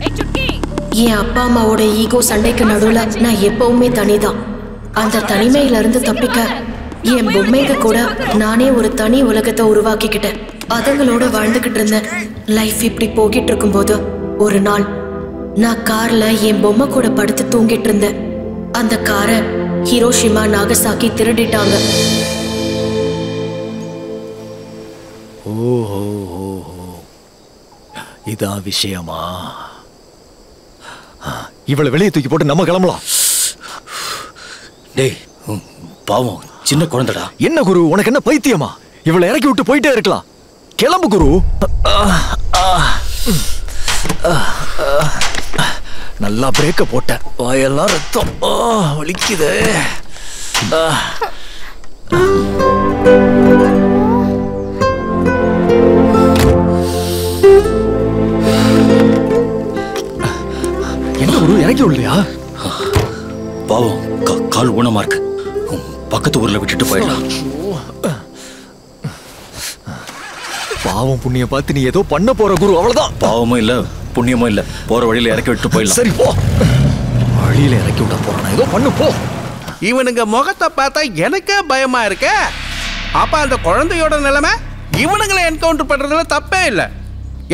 ஏய் சுட்கி. என் அப்பா அம்மாவோட ஈகோ சண்டைக்கு நடுவுல நான் எப்பவுமே தனிதான். அந்த தனிமையில இருந்து தப்பிக்க என் பொம்மைங்க கூட நானே ஒரு தனி உலகத்தை உருவாக்கிக்கிட்டேன். அதுங்களோட வாழ்ந்துகிட்டு இருந்தேன். லைஃப் இப்படி போகிட்டு இருக்கும்போது ஒரு நாள் நான் கார்ல என் பொம்மை கூட படுத்து தூங்கிட்டு இருந்தேன். அந்த காரை ஹிரோஷிமா நாகசாக்கி திருடிட்டாங்க. ஓஹோ, இதான் விஷயமா? இவளை வெளியே தூக்கி போட்டு நம்ம கிளம்பலாம். டேய் பாவம், சின்ன குழந்தைடா. என்ன குரு, உனக்கு என்ன பைத்தியமா? இவளை இறக்கி விட்டு போயிட்டே இருக்கலாம். கிளம்பு குரு. நல்லா பிரேக்க போட்ட, வாயெல்லாம் ரத்தம் வலிக்குது. என்ன குரு, இறக்கி விடலையா? பாவம், கால் ஊனமா இருக்கு. பக்கத்து ஊர்ல விட்டுட்டு போயிடலாம். பாவம் புண்ணியம் பார்த்து நீ ஏதோ பண்ண போற குரு, அவ்வளவுதான். பாவமும் இல்ல புண்ணியமும் இல்ல, போற வழியில இறக்கி விட்டு போயிடலாம். சரி போ, வழியில இறக்கி விட போறேன், ஏதோ பண்ணு போ. இவனுங்க முகத்தை பார்த்தா எனக்கே பயமா இருக்க. அப்ப அந்த குழந்தையோட நிலைமை, இவனுங்களை என்கவுண்டர் பண்றதுல தப்பே இல்லை.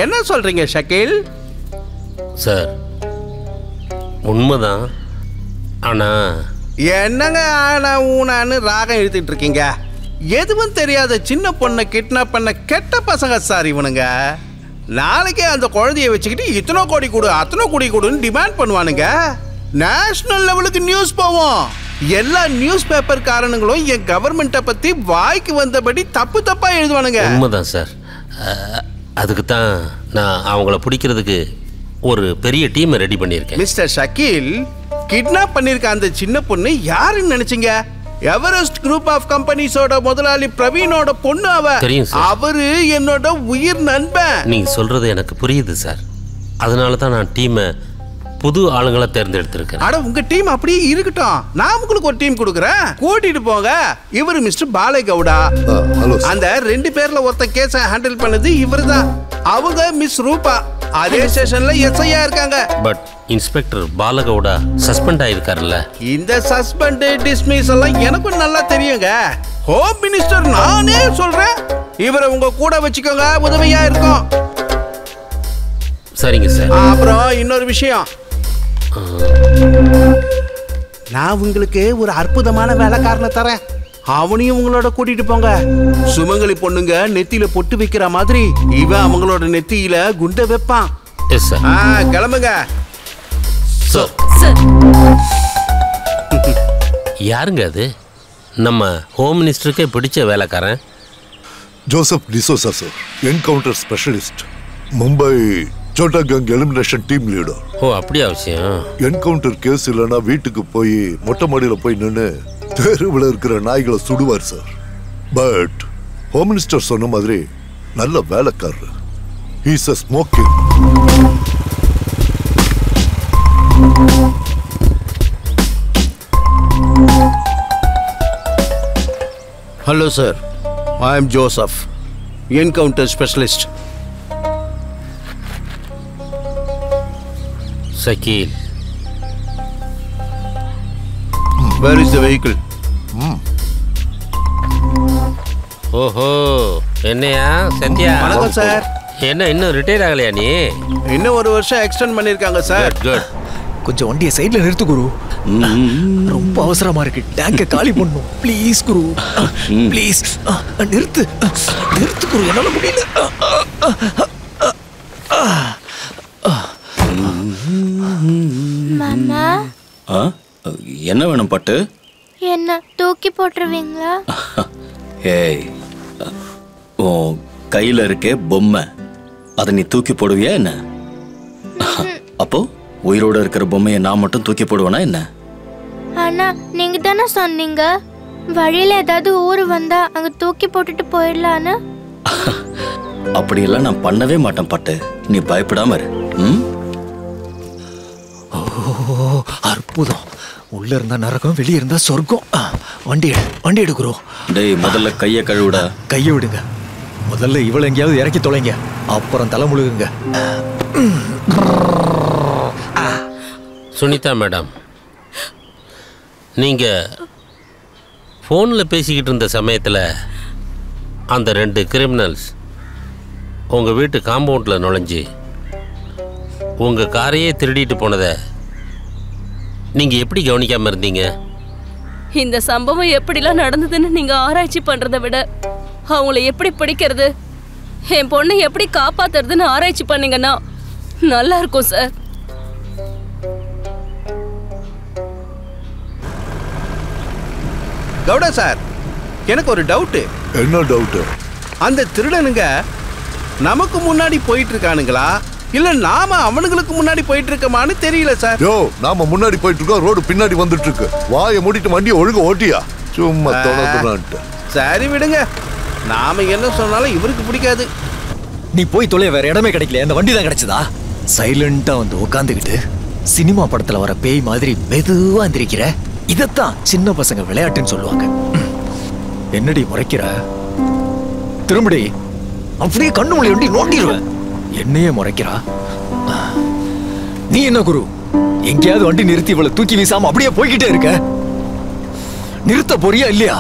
என்ன சொல்றீங்க ஷக்கீல்? சார் உண்மைதான், ஆனா என்னங்க ஆனா ஊனான்னு ராகம் இழுத்துட்டு இருக்கீங்க? எதுவும் தெரியாத சின்ன பொண்ணை கிட்னாப் பண்ண கெட்ட பசங்க சார் இவனுங்க. நாளைக்கே அந்த குழந்தைய வச்சுக்கிட்டு இத்தனை கோடி கொடு அத்தனை கோடி கொடுன்னு டிமாண்ட் பண்ணுவானுங்க. நேஷனல் லெவலுக்கு நியூஸ் போவோம். எல்லா நியூஸ் பேப்பர் காரணங்களும் என் கவர்மெண்ட்டை பத்தி வாய்க்கு வந்தபடி தப்பு தப்பா எழுதுவானுங்க. உண்மைதான் சார். அதுக்கு தான் நான் அவங்கள பிடிக்கிறதுக்கு ஒரு பெரிய டீமை ரெடி பண்ணியிருக்கேன். மிஸ்டர் ஷக்கீல், கிட்னாப் பண்ணிருக்க அந்த சின்ன பொண்ணு யாருன்னு நினைச்சீங்க? எவரெஸ்ட் குரூப் ஆஃப் கம்பெனிஸோட முதலாளி பிரவீனோட பொண்ணு அவ. தெரியும் சார். அவரு என்னோட உயிர் நண்பன். நீங்க சொல்றது எனக்கு புரியுது சார். அதனால தான் நான் டீமை புது ஆளுங்களை தேர்ந்தெடுத்திருக்கேன். அட உங்க டீம் அப்படியே இருக்கட்டும், நான் உங்களுக்கு ஒரு டீம் கொடுக்குறேன், கூட்டிட்டு போங்க. இவர் மிஸ்டர் பாலேகவுடா. அந்த 2 பேர்ல ஒருத்த கேஸை ஹேண்டில் பண்ணது இவர்தான். அவங்க மிஸ் ரூபா, அதே ஸ்டேஷன்ல எஸ்ஐயா இருக்காங்க. பட் இன்ஸ்பெக்டர் பாலகவுடா சஸ்பெண்ட் ஆயிருக்காருல்ல. இந்த சஸ்பெண்ட் டிஸ்மிஸ் எல்லாம் எனக்கும் நல்லா தெரியுங்க. ஹோம் மினிஸ்டர் நானே சொல்றேன், இவரை உங்க கூட வச்சுக்கோங்க, உதவியா இருக்கும். சரிங்க சார். அப்புறம் இன்னொரு விஷயம், நான் உங்களுக்கு ஒரு அற்புதமான வேலைக்காரனை தரேன். அவனையும் உங்களோட கூட்டிட்டு போங்க. சுமங்கலி பொண்ணுங்க நெத்தியில பொட்டு வைக்கிற மாதிரி இவன் அவங்களோட நெத்தியில குண்டை வைப்பான். Yes sir. கிளம்புங்க. யாருங்க அது? நம்ம ஹோம் மினிஸ்டருக்கே பிடிச்ச வேலைக்காரன். Joseph D'Souza sir, encounter specialist, Mumbai Chhota gang elimination team leader. ஓ அப்படியா விஷயம்? என்கவுண்டர் கேஸ் இல்லைன்னா வீட்டுக்கு போய் மொட்டை மாடியில போய் நின்று தெருவில் இருக்கிற நாய்களை சுடுவார் சார். பட் ஹோம் மினிஸ்டர் சொன்ன மாதிரி நல்ல வேலைக்காரர். He's a smoking. Hello, sir. I am Joseph, encounter specialist. Sakil. Where is the vehicle? ஓஹோ, என்னையா சத்யா? வணக்கம் சார். என்ன இன்னும் ரிட்டையர் ஆகலையா நீ? இன்னும் ஒரு வருஷம் எக்ஸ்டெண்ட் பண்ணிருக்காங்க சார். குட். கொஞ்சம் வண்டியை சைடுல நிறுத்து குரு. ரொம்ப அவசரமா இருக்கு. டேங்க காலி பண்ணணும். Please Guru. ப்ளீஸ் நிறுத்து. நிறுத்து குரு. என்னால முடியல. மாமா என்ன வேணும் பட்டு? என்ன தூக்கி போட்டுருவீங்களா? ஏய், உன் கையில இருக்கே பொம்மை, அதை நீ தூக்கி போடுவியா என்ன? அப்போ உயிரோட இருக்கிற பொம்மையை நான் மட்டும் தூக்கி போடுவேனா என்ன? ஆனா நீங்க தானே சொன்னீங்க வழியில ஏதாவது ஊர் வந்தா அங்க தூக்கி போட்டுட்டு போயிடலான்னு. அப்படியெல்லாம் நான் பண்ணவே மாட்டேன் பட்டு. நீ பயப்படாம இரு. அற்புதம். உள்ள இருந்தா நரகம், வெளியே இருந்தா சொர்க்கம். வண்டி எடுக்கிறோம். டேய், முதல்ல கையை கழுவுடா. கையை விடுங்க. முதல்ல இவளை எங்கேயாவது இறக்கி தொலைங்க, அப்புறம் தலை முழுகுங்க. சுனிதா மேடம், நீங்க ஃபோனில் பேசிக்கிட்டு இருந்த சமயத்தில் அந்த 2 கிரிமினல்ஸ் உங்கள் வீட்டு காம்பவுண்டில் நுழைஞ்சி உங்கள் காரையே திருடிட்டு போனதை நீங்கள் எப்படி கவனிக்காமல் இருந்தீங்க? இந்த சம்பவம் எப்படிலாம் நடந்ததுன்னு நீங்க ஆராய்ச்சி பண்றதை விட அவங்கள எப்படி பிடிக்கிறது, என் பொண்ணை எப்படி காப்பாத்துறதுன்னு ஆராய்ச்சி பண்ணீங்கன்னா நல்லா இருக்கும் சார். கவுடா சார், எனக்கு ஒரு டவுட். என்ன டவுட்? அந்த திருடனுங்க நமக்கு முன்னாடி போயிட்டு இருக்கானுங்களா இல்ல நாம அவனுங்களுக்கு முன்னாடி போயிட்டு இருக்கமான்னு தெரியல சார். யோ, நாம முன்னாடி போயிட்டு இருக்கோம், ரோடு பின்னாடி வந்துட்டு இருக்கு. வாயை மூடிட்டு வண்டியை ஒழுங்க ஓட்டியா? சும்மா தொடர்ந்து. சரி விடுங்க, நாம என்ன சொன்னாலும் இவருக்கு பிடிக்காது. நீ போய் தொலைய, வேற இடமே கிடைக்கல. அந்த வண்டி தான் கிடைச்சதா? சைலண்டா வந்து உட்காந்துக்கிட்டு சினிமா படத்துல வர பேய் மாதிரி மெதுவா எந்திரிக்கிற. இதத்தான் சின்ன பசங்க விளையாட்டுன்னு சொல்லுவாங்க. என்னடி முறைக்கிற? திரும்படி. அப்படியே கண்ணு மொழி வண்டி நோண்டிடுவேன். என்னையே முறைக்கிறா. நீ என்ன குரு, எங்கேயாவது வண்டி நிறுத்தி இவளை தூக்கி வீசாம அப்படியே போய்கிட்டே இருக்க? நிறுத்த போறியா இல்லையா?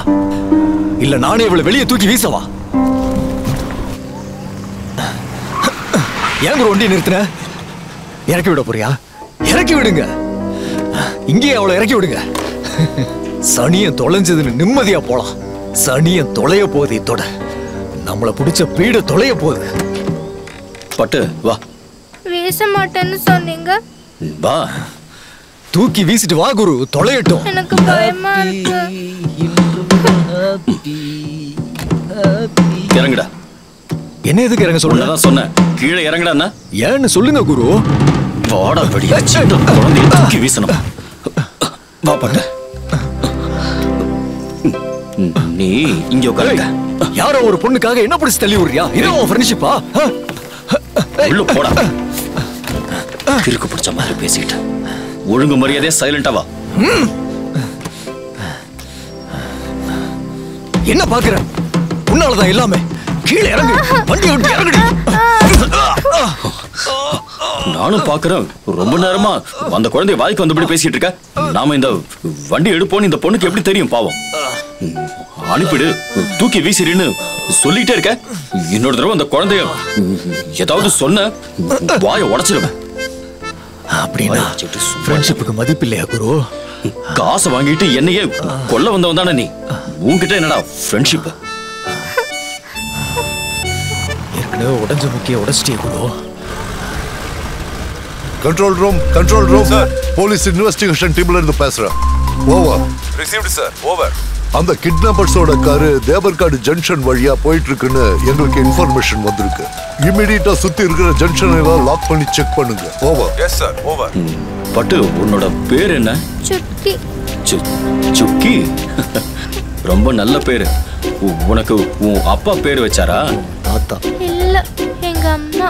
இல்ல நானே இவளை வெளியே தூக்கி வீசவா? ஏன் குரு வண்டி நிறுத்துற? இறக்கி விட போறியா? இறக்கி விடுங்க. இங்கேயே அவளை இறக்கி விடுங்க. சனியன் தொலைஞ்சதுன்னு நிம்மதியா போலாம். சனியன் தொலைய போகுது. இத்தோட நம்மள பிடிச்ச பீட தொலைய போகுது. பட்டு வா. வீச மாட்டேன்னு சொன்னீங்க. வா, தூக்கி வீசிட்டு வா குரு, தொலையட்டும். எனக்கு பயமா இருக்கு. இறங்குடா. என்ன எதுக்கு இறங்க சொல்லுங்க? சொன்னேன் கீழே இறங்குடா. ஏன்னு சொல்லுங்க குரு. வாடா படியா, குழந்தைய தூக்கி வீசணும். வா பட்டு. நீ இங்க உட்காருங்க. யாரோ ஒரு பொண்ணுக்காக என்ன பிடிச்சு தள்ளி விடுறியா? இது உன் ஃப்ரெண்ட்ஷிப்பா? உள்ள போடா. கிறுக்கு பிடிச்ச மாதிரி பேசிட்டு ஒழுங்கு மரியாதையா சைலண்டா வா. என்ன பாக்குற? உன்னாலதான் எல்லாமே. கீழே இறங்கு, வண்டி விட்டு இறங்குடி. நானும் பாக்குறேன், ரொம்ப நேரமா அந்த குழந்தைய வாய்க்கு வந்தபடி பேசிட்டு இருக்க. நாம இந்த வண்டி எடுப்போன்னு இந்த பொண்ணுக்கு எப்படி தெரியும்? பாவம். அனுப்பிடு, தூக்கி வீசிடுன்னு சொல்லிட்டே இருக்க. இன்னொரு தடவை அந்த குழந்தைய ஏதாவது சொன்ன வாயை உடைச்சிருவேன். அப்படின்னா ஃப்ரெண்ட்ஷிப்புக்கு மதிப்பு இல்லையா குரு? காசை வாங்கிட்டு என்னையே கொல்ல வந்தவன் தானே நீ. உன்கிட்ட என்னடா ஃப்ரெண்ட்ஷிப்? ஏற்கனவே உடஞ்ச முக்கிய உடைச்சிட்டே Guru. Control room sir, police investigation டீம்ல இருந்து பேசுறேன். ஓவர். Received sir. ஓவர். அந்த கிட்னாப்பர்ஸோட காரு தேவர்காடு ஜங்ஷன் வழியா போயிட்டு இருக்குன்னு எங்களுக்கு இன்ஃபர்மேஷன் வந்திருக்கு. இமிடியேட்டா சுத்தி இருக்கிற ஜங்ஷன் எல்லாம் லாக் பண்ணி செக் பண்ணுங்க. ஓவர். Yes sir. ஓவர். பட்டு, உன்னோட பேர் என்ன? சுக்கி. சுக்கி? ரொம்ப நல்ல பேரு. உனக்கு உன் அப்பா பேர் வச்சாரா? தாத்தா இல்ல, எங்க அம்மா.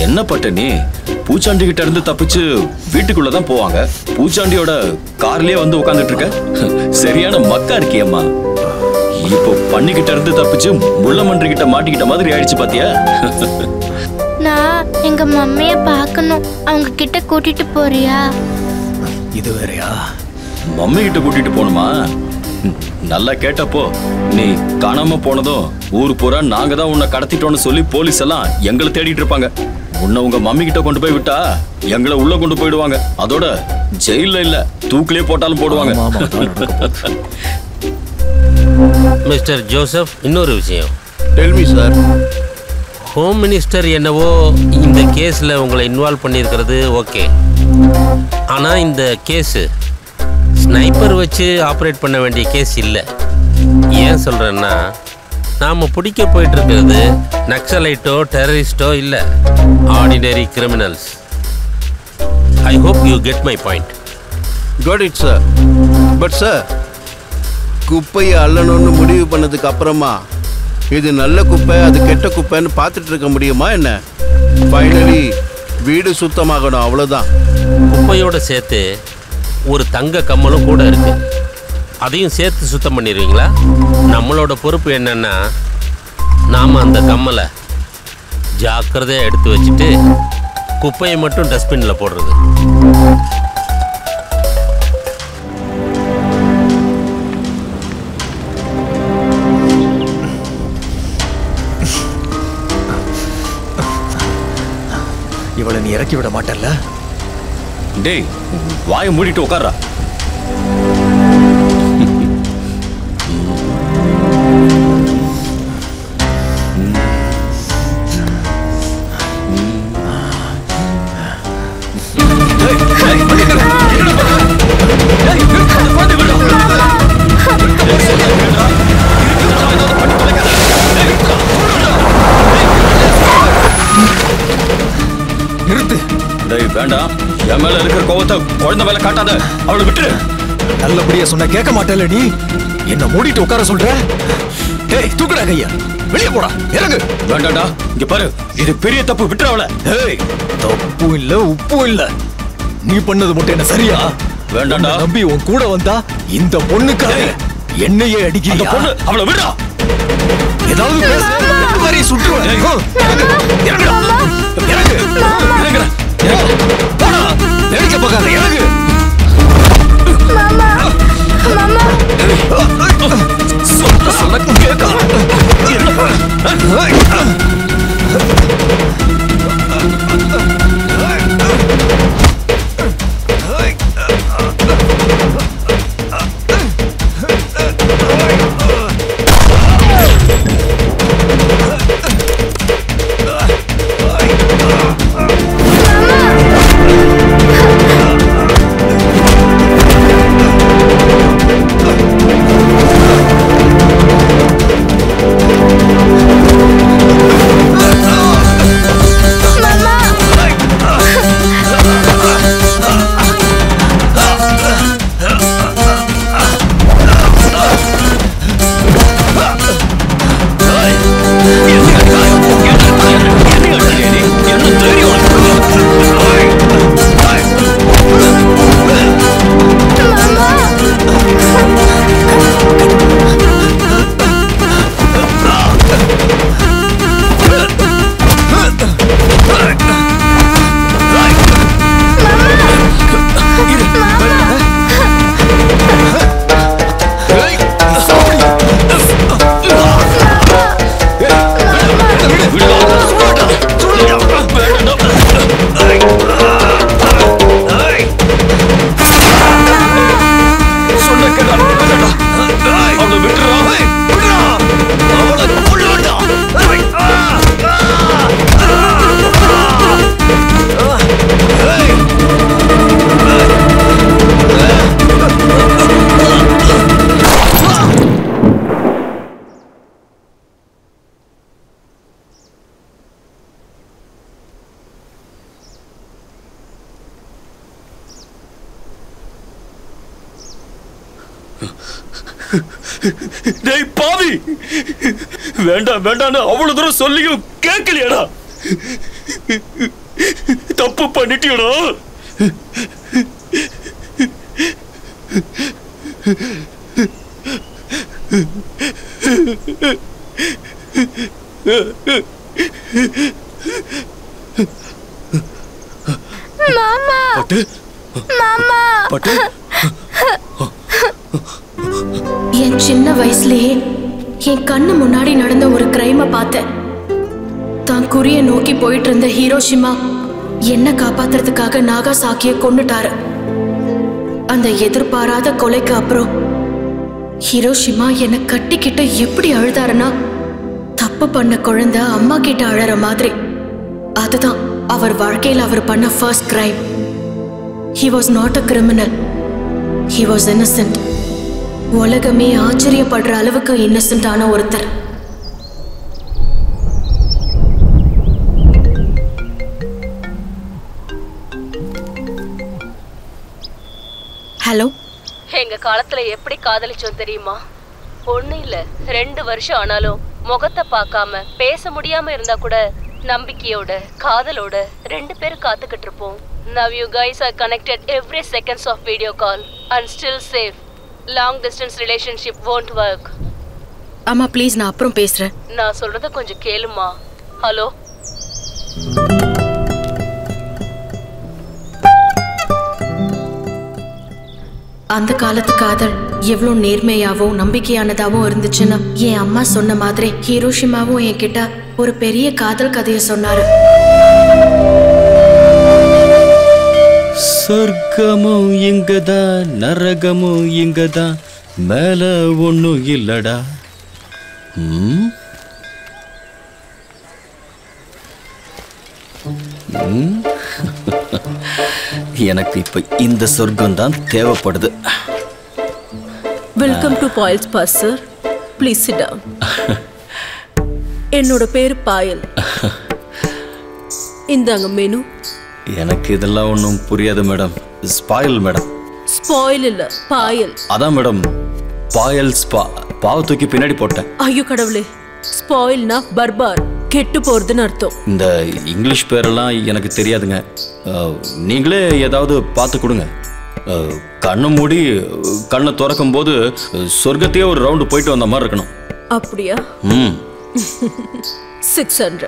என்ன பட்டனி, பூச்சாண்டி கிட்ட இருந்து தப்பிச்சு வீட்டுக்குள்ளதான் போவாங்க. பூச்சாண்டியோட கார்லயே வந்து உட்கார்ந்துட்டு இருக்க. சரியான மக்கா இருக்கியம்மா. இப்போ பண்ணிக்கிட்ட இருந்து தப்பிச்சு முள்ளமன்றி கிட்ட மாட்டிக்கிட்ட மாதிரி ஆயிடுச்சு பாத்தியா? நான் எங்க மம்மிய பார்க்கணும். அவங்க கிட்ட கூட்டிட்டு போறியா? இது வேறயா? மம்மி கிட்ட கூட்டிட்டு போணுமா? நல்லா கேட்டப்போ நீ காணாம போனதும் ஊரு பூரா நாங்க தான் உன்னை கடத்திட்டோம்னு சொல்லி போலீஸ் எல்லாம் எங்களை தேடிட்டு இருப்பாங்க. உன்னை உங்க மம்மி கிட்ட கொண்டு போய் விட்டா எங்களை உள்ள கொண்டு போயிடுவாங்க. அதோட ஜெயில இல்ல, தூக்கிலே போட்டாலும் போடுவாங்க. மிஸ்டர் ஜோசப், இன்னொரு விஷயம். Tell me sir. Home minister என்னவோ இந்த கேஸில் உங்களை இன்வால்வ் பண்ணியிருக்கிறது ஓகே. ஆனால் இந்த கேஸு ஸ்னைப்பர் வச்சு ஆப்ரேட் பண்ண வேண்டிய கேஸ் இல்லை. ஏன் சொல்கிறேன்னா, நாம் பிடிக்க போயிட்டுருக்கிறது நக்சலைட்டோ டெரரிஸ்டோ இல்லை, ordinary criminals. I hope you get my point. Got it sir. But sir, குப்பையை அள்ளணும்னு முடிவு பண்ணதுக்கு அப்புறமா இது நல்ல குப்பை அது கெட்ட குப்பைன்னு பார்த்துட்டு இருக்க முடியுமா என்ன? ஃபைனலி வீடு சுத்தமாகணும், அவ்வளோதான். குப்பையோடு சேர்த்து ஒரு தங்க கம்மலும் கூட இருக்கு. அதையும் சேர்த்து சுத்தம் பண்ணிடுவீங்களா? நம்மளோட பொறுப்பு என்னன்னா, நாம் அந்த கம்மலை ஜாக்கிரதையாக எடுத்து வச்சுட்டு குப்பையை மட்டும் டஸ்ட்பினில் போடுறது. இவளை நீ இறக்கி விட மாட்டல்ல? டேய், வாயை மூடிட்டு உட்கார்றா. நிறுத்து. டேய் வேண்டாம், என் மேல இருக்கிற கோவத்தை குழந்தை மேல காட்டாத. அவளை விட்டுரு. நல்லபடியா சொன்ன கேட்க மாட்டேல நீ. என்ன மூடிட்டு உட்கார சொல்ற? டேய் தூக்குடா கையா, வெளியே போடா, இறங்கு. வேண்டாம்டா, இங்க பாரு, இது பெரிய தப்பு, விட்டுற அவளை. டேய், தப்பும் இல்ல உப்பும் இல்ல. நீ பண்ணது மட்டும் என்ன சரியா? வேண்டாம்டா. நம்பி உன் கூட வந்தா இந்த பொண்ணுக்காக என்னையே அடிக்கிறியா? பொண்ணு அவளை விடுறா. ஏதாவது பேச மாதிரி சுட்டுருவேன். இறங்குடா, இறங்கு, இறங்குடா. போடா, நினைக்க பார்க்காத, இறங்கு. சொல்ல கேட்கா. டேய் பாவி, வேண்டாம் வேண்டாம்னு அவ்வளவு தூரம் சொல்லியும் கேட்கலையாடா? தப்பு பண்ணிட்டியடா. மாமா பட்டு மாமா பட்டு என் சின்ன வயசுலயே என் கண்ணு முன்னாடி நடந்த ஒரு கிரைமை பார்த்தேன். தான் குறிய நோக்கி போயிட்டு இருந்த ஹீரோஷிமா என்ன காப்பாத்துறதுக்காக நாகாசாக்கிய கொன்னுட்டாரு. அந்த எதிர்பாராத கொலைக்கு அப்புறம் ஹீரோஷிமா என்னை கட்டிக்கிட்டு எப்படி அழுதாருன்னா, தப்பு பண்ண குழந்தை அம்மா கிட்ட அழற மாதிரி. அதுதான் அவர் வாழ்க்கையில் அவர் பண்ண first crime. He was not a criminal. He was innocent. உலகமே ஆச்சரியப்படுற அளவுக்கு இன்னசென்டான ஒருத்தர். ஹலோ. எங்க காலத்துல எப்படி காதலிச்சோம் தெரியுமா? ஒண்ணு இல்ல 2 வருஷம் ஆனாலும் முகத்தை பார்க்காம பேச முடியாம இருந்தா கூட நம்பிக்கையோட காதலோட 2 பேரும் காத்துக்கிட்டு இருப்போம். Now you guys are connected every seconds of video call and still safe. Long distance relationship won't work. அம்மா ப்ளீஸ், நான் அப்புறம் பேசுறேன். நான் சொல்றத கொஞ்சம் கேளுமா. ஹலோ. அந்த காலத்து காதல் எவ்வளோ நேர்மையாவும் நம்பிக்கையானதாவும் இருந்துச்சுன்னா, என் அம்மா சொன்ன மாதிரி ஹீரோஷிமாவும் என்கிட்ட ஒரு பெரிய காதல் கதையை சொன்னாரு. சொர்க்கமும் இங்கதான், நரகமும் இங்கதான், மேல ஒண்ணும் இல்லடா. எனக்கு இப்ப இந்த சொர்க்கம் தான் தேவைப்படுது. வெல்கம் டு பாயல்ஸ் boss sir. Please sit down. என்னோட பேர் பாயல். இந்தாங்க மெனு. எனக்கு இதெல்லாம் ஒன்றும் புரியாது மேடம். Spoil madam. ஸ்பாயில் இல்ல, பாயல். அதான் மேடம், பாயல் ஸ்பா. பாவ தூக்கி பின்னாடி போட்டேன். ஐயோ கடவுளே, ஸ்பாயில்னா பர்பார், கெட்டு போறதுன்னு அர்த்தம். இந்த இங்கிலீஷ் பேரெல்லாம் எனக்கு தெரியாதுங்க. நீங்களே ஏதாவது பார்த்து கொடுங்க. கண்ணை மூடி கண்ணை திறக்கும் போது சொர்க்கத்தையே ஒரு ரவுண்டு போயிட்டு வந்த மாதிரி இருக்கணும். அப்படியா? 600.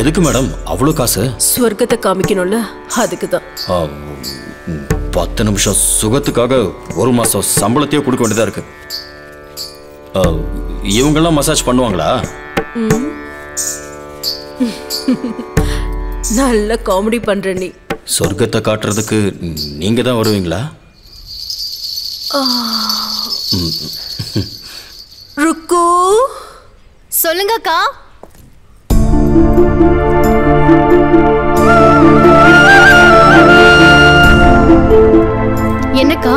எதுக்கு மேடம் அவ்வளோ காசு? சொர்க்கத்தை காமிக்கணும்ல, அதுக்கு தான். 10 நிமிஷம் சுகத்துக்காக 1 மாசம் சம்பளத்தையே கொடுக்க வேண்டியதா இருக்கு. இவங்கெல்லாம் மசாஜ் பண்ணுவாங்களா? நல்ல காமெடி பண்ற நீ. சொர்க்கத்தை காட்டுறதுக்கு நீங்க தான் வருவீங்களா? ருக்கு, சொல்லுங்கக்கா. என்னக்கா?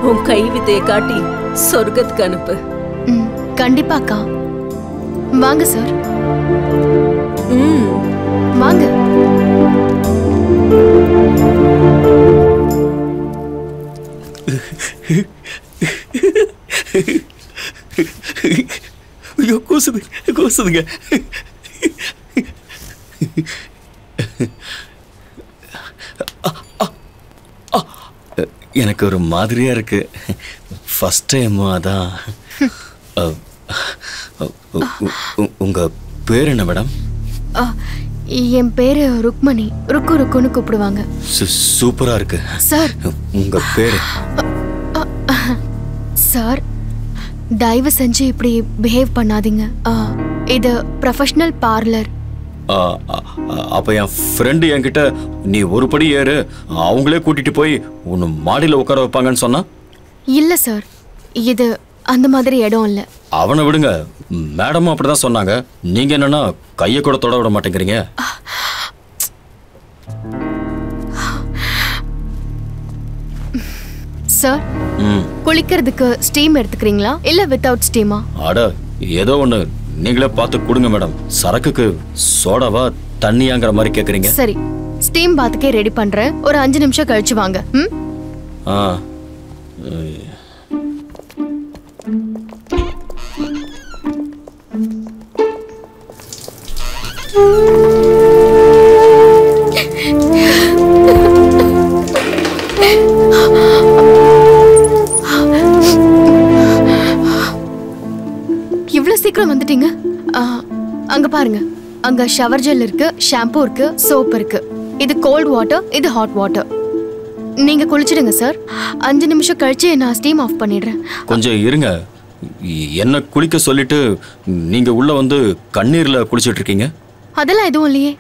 உன் கை வித்தையை காட்டி சொர்க்கத்துக்கு அனுப்பு. கண்டிப்பாக்கா. வாங்க சார். வாங்க. ஐயோ, கூசுதுங்க. எனக்கு ஒரு மாதிரியா இருக்கு. ஃபர்ஸ்ட் டைமா தான். உங்க பேர் என்ன மேடம்? என் பேரு ருக்மணி. ருக்குன்னு கூப்பிடுவாங்க. சூப்பரா இருக்கு சார். உங்க பேரு? சார், தயவு செஞ்சு இப்படி பிஹேவ் பண்ணாதீங்க. இது ப்ரொஃபஷனல் பார்லர். அப்ப என் ஃப்ரெண்டு என்கிட்ட நீ ஒரு படி ஏறு, அவங்களே கூட்டிட்டு போய் உன்னை மாடியில் உட்கார வைப்பாங்கன்னு சொன்னா? இல்ல சார், இது அந்த மாதிரி இடம் இல்ல. அவனை விடுங்க, மேடமும் அப்படிதான் சொன்னாங்க. நீங்க என்னன்னா கையை கூட தொட விட மாட்டேங்கிறீங்க. சார், குளிக்கிறதுக்கு ஸ்டீம் எடுத்துக்கிறீங்களா இல்ல வித்தவுட் ஸ்டீமா? அட, ஏதோ ஒண்ணு நீங்களே பார்த்து கொடுங்க மேடம். சரக்குக்கு சோடாவா தண்ணியாங்கிற மாதிரி கேக்குறீங்க. சரி, ஸ்டீம் பாத்துக்கே ரெடி பண்றேன். ஒரு 5 நிமிஷம் கழிச்சு வாங்க. பாருங்க, அங்க ஷவர் ஜெல் இருக்கு, ஷாம்பு இருக்கு, சோப் இருக்கு. இது கோல்ட் வாட்டர், இது ஹாட் வாட்டர். நீங்க குளிச்சிடுங்க சார். 5 நிமிஷம் கழிச்சு நான் ஸ்டீம் ஆஃப் பண்ணிடுறேன். கொஞ்சம் இருங்க. என்ன குளிக்க சொல்லிட்டு நீங்க உள்ள வந்து கண்ணீர்ல குளிச்சிட்டு இருக்கீங்க? அதெல்லாம் எதுவும் இல்லையே.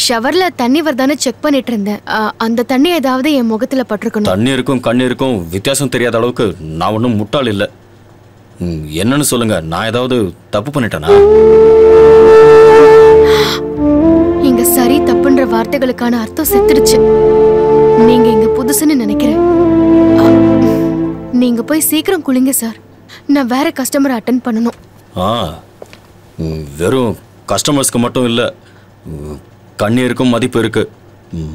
ஷவர்ல தண்ணி வருதானு செக் பண்ணிட்டு இருந்தேன். அந்த தண்ணி ஏதாவது என் முகத்துல பட்டிருக்கணும். தண்ணீருக்கும் கண்ணீருக்கும் வித்தியாசம் தெரியாத அளவுக்கு நான் ஒன்றும் முட்டாள் இல்லை. என்னன்னு சொல்லுங்க, நான் ஏதாவது தப்பு பண்ணிட்டேனா? இங்க சரி தப்புன்ற வார்த்தைகளுக்கான அர்த்தம் செத்துடுச்சு. நீங்க இங்க புதுசுன்னு நினைக்கிறேன். நீங்க போய் சீக்கிரம் குளிங்க சார். நான் வேற கஸ்டமர் அட்டெண்ட் பண்ணணும். வெறும் கஸ்டமர்ஸ்க்கு மட்டும் இல்லை, கண்ணீருக்கும் மதிப்பு இருக்கு,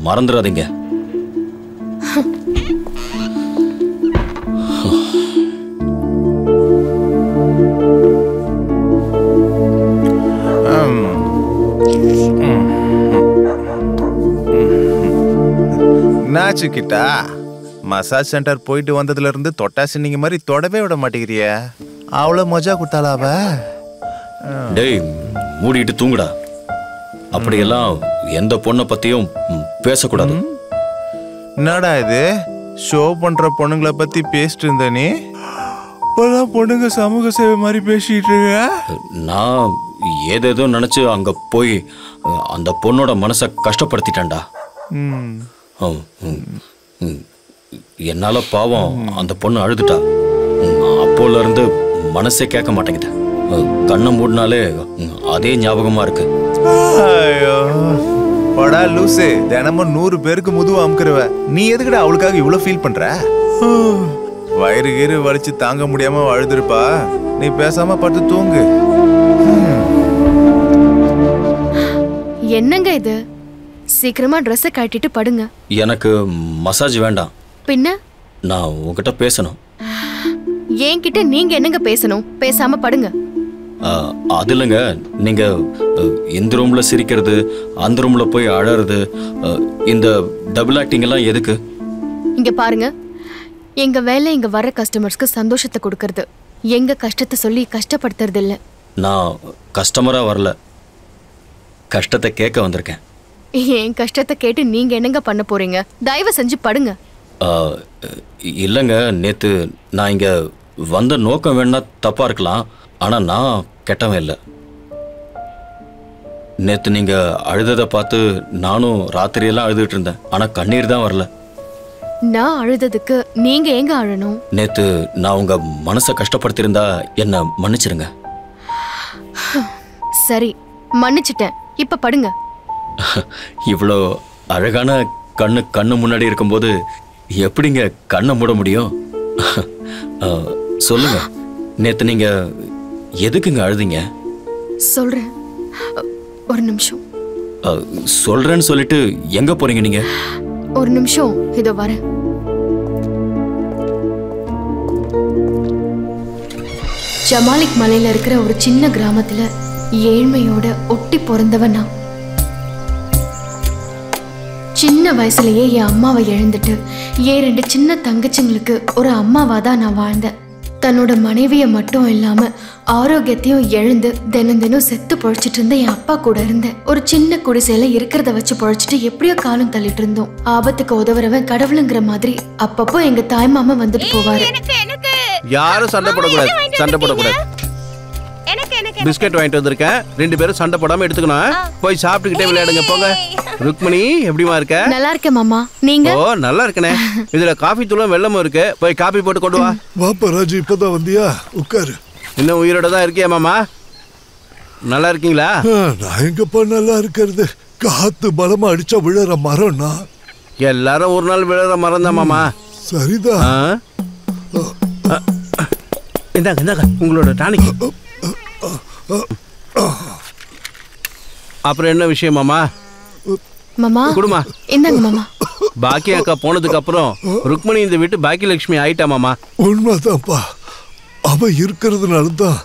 மறந்துடாதீங்க. நாச்சுக்கிட்டா மசாஜ் சென்டர் போயிட்டு வந்ததுல இருந்து தொட்டாசி நீங்க மாதிரி தொடவே விட மாட்டேங்கிறிய. அவ்வளவு மஜா கொடுத்தாளாவ. டேய் மூடிட்டு தூங்குடா. அப்படியெல்லாம் எந்த பொண்ணை பத்தியும் பேசக்கூடாது. என்னடா இது, ஷோ பண்ற பொண்ணுங்களை பத்தி பேசிட்டு இருந்த நீ இப்பதான் பொண்ணுங்க சமூக சேவை மாதிரி பேசிட்டு இருக்க. நான் ஏதேதோ நினைச்சு அங்க போய் அந்த பொண்ணோட மனசை கஷ்டப்படுத்திட்டேன்டா. என்னால பாவம் அந்த பொண்ணு அழுதுட்டா. அப்போல இருந்து மனசே கேட்க மாட்டேங்குது. கண்ணை மூடினாலே அதே ஞாபகமா இருக்கு. ஐயோ படா லூசு, தினமும் 100 பேருக்கு முதுவா அமுக்குறவ நீ எதுக்குடா அவளுக்காக இவ்வளவு ஃபீல் பண்ற? வயிறு கீறு வலிச்சு தாங்க முடியாம அழுதுருப்பா. நீ பேசாம படுத்து தூங்கு. என்னங்க இது, சீக்கிரமா ட்ரெஸ்ஸை கட்டிட்டு படுங்க. எனக்கு மசாஜ் வேண்டாம். பின்ன நான் உங்ககிட்ட பேசணும். என்கிட்ட நீங்க என்னங்க பேசணும்? பேசாம படுங்க. அது இல்லைங்க, நீங்க இந்த ரூம்ல சிரிக்கிறது, அந்த ரூம்ல போய் அழறது, இந்த டபுள் ஆக்டிங் எல்லாம் எதுக்கு? இங்க பாருங்க, எங்க வேலை இங்க வர கஸ்டமர்ஸ்க்கு சந்தோஷத்தை கொடுக்கறது, எங்க கஷ்டத்தை சொல்லி கஷ்டப்படுத்துறது இல்ல. நான் கஸ்டமரா வரல, கஷ்டத்தை கேட்க வந்திருக்கேன். என் கஷ்டத்தை கேட்டு நீங்க என்னங்க பண்ண போறீங்க? தயவு செஞ்சு படுங்க. இல்லைங்க, நேத்து நான் இங்க வந்த நோக்கம் வேணா தப்பா இருக்கலாம், ஆனா நான் கெட்டவன் இல்லை. நேத்து நீங்க அழுததை பார்த்து நானும் ராத்திரியெல்லாம் அழுதுட்டு இருந்தேன். ஆனா கண்ணீர் தான் வரல. நான் அழுததுக்கு நீங்க எங்க அழணும்? நேத்து நான் உங்க மனசை கஷ்டப்படுத்திருந்தா என்ன மன்னிச்சிருங்க. சரி, மன்னிச்சிட்டேன். இப்ப படுங்க. இவ்வளோ அழகான கண்ணு முன்னாடி இருக்கும்போது எப்படிங்க கண்ணை மூட முடியும்? சொல்லுங்க, நேத்து நீங்க எதுக்குங்க அழுதீங்க? சொல்றேன், ஒரு நிமிஷம். சொல்றேன்னு சொல்லிட்டு எங்க போறீங்க நீங்க? ஒரு நிமிஷம், இதோ வரேன். ஜமாலிக் மலையில இருக்கிற ஒரு சின்ன கிராமத்துல ஏழ்மையோட ஒட்டி பிறந்தவன் நான். சின்ன வயசுலயே என் அம்மாவை இழந்துட்டு என் 2 சின்ன தங்கச்சிங்களுக்கு ஒரு அம்மாவா தான் நான் வாழ்ந்தேன். தன்னோட மனைவியை மட்டும் இல்லாம ஆரோக்கியத்தையும் இழந்து தினம் தினம் செத்து பொழைச்சிட்டு இருந்த என் அப்பா கூட இருந்தேன். ஒரு சின்ன குடிசையில இருக்கிறத வச்சு பொழைச்சிட்டு எப்படியோ காலம் தள்ளிட்டு இருந்தோம். ஆபத்துக்கு உதவுறவன் கடவுளுங்கிற மாதிரி அப்பப்போ எங்க தாய் மாமா வந்துட்டு போவாரு. யாரும் சண்டை போடக்கூடாது, சண்டை போடக்கூடாது. பிஸ்கட் வாங்கிட்டு வந்திருக்கேன், 2 பேரும் சண்டை போடாம எடுத்துக்கணும். போய் சாப்பிட்டுக்கிட்டே விளையாடுங்க, போங்க. ருக்மணி, எப்படிமா இருக்க? நல்லா இருக்கேன் மாமா, நீங்க? ஓ, நல்லா இருக்கனே. இதுல காஃபி தூளும் வெல்லமும் இருக்கு, போய் காபி போட்டு கொண்டு வா. வாப்பா ராஜு, இப்பதான் வந்தியா? உட்காரு. இன்னும் உயிரோட தான் இருக்கியா மாமா? நல்லா இருக்கீங்களா? நான் எங்கப்பா நல்லா இருக்கிறது, காத்து பலமா அடிச்சா விழற மரம்னா. எல்லாரும் ஒரு நாள் விழற மரம் தான் மாமா. சரிதான். இந்தாங்க இந்தாங்க உங்களோட டானிக். அப்புறம் என்ன விஷயம் மாமா? மாமா குடுமா, இந்தாங்க மாமா. பாக்கி அக்கா போனதுக்கு அப்புறம் ருக்மணி இந்த வீட்டு பாக்கியலட்சுமி ஆயிட்டா மாமா. உண்மைதான்ப்பா, அவ இருக்கிறதுனால தான்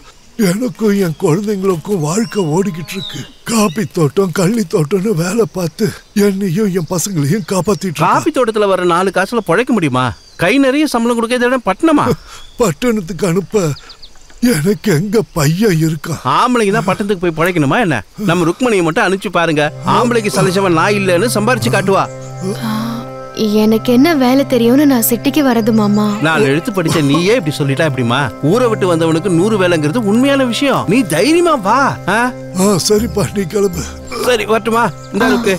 எனக்கும் என் குழந்தைங்களுக்கும் வாழ்க்கை ஓடிக்கிட்டு இருக்கு. காபி தோட்டம், கள்ளி தோட்டம்னு வேலை பார்த்து என்னையும் என் பசங்களையும் காப்பாத்திட்டு. காபி தோட்டத்துல வர 4 காசுல பழைக்க முடியுமா? கை நிறைய சம்பளம் கொடுக்க பட்டணமா? பட்டணத்துக்கு அனுப்ப எனக்கு எங்க பையன் இருக்கான்? ஆம்பளைங்க தான் பட்டத்துக்கு போய் பழைக்கணுமா என்ன? நம்ம ருக்மணியை மட்டும் அனுப்பிச்சு பாருங்க. ஆம்பளைக்கு சலிச்சவன் நான் இல்லைன்னு சம்பாரிச்சு காட்டுவா. எனக்கு என்ன வேலை தெரியும்னு நான் சிட்டிக்கு வரது மாமா. நான் எழுத்து படிச்ச நீயே இப்படி சொல்லிட்டா எப்படிமா? ஊரை விட்டு வந்தவனுக்கு 100 வேலைங்கிறது உண்மையான விஷயம். நீ தைரியமா வா. சரிப்பா, நீ கிளம்பு. சரி வரட்டுமா? இந்த இருக்கு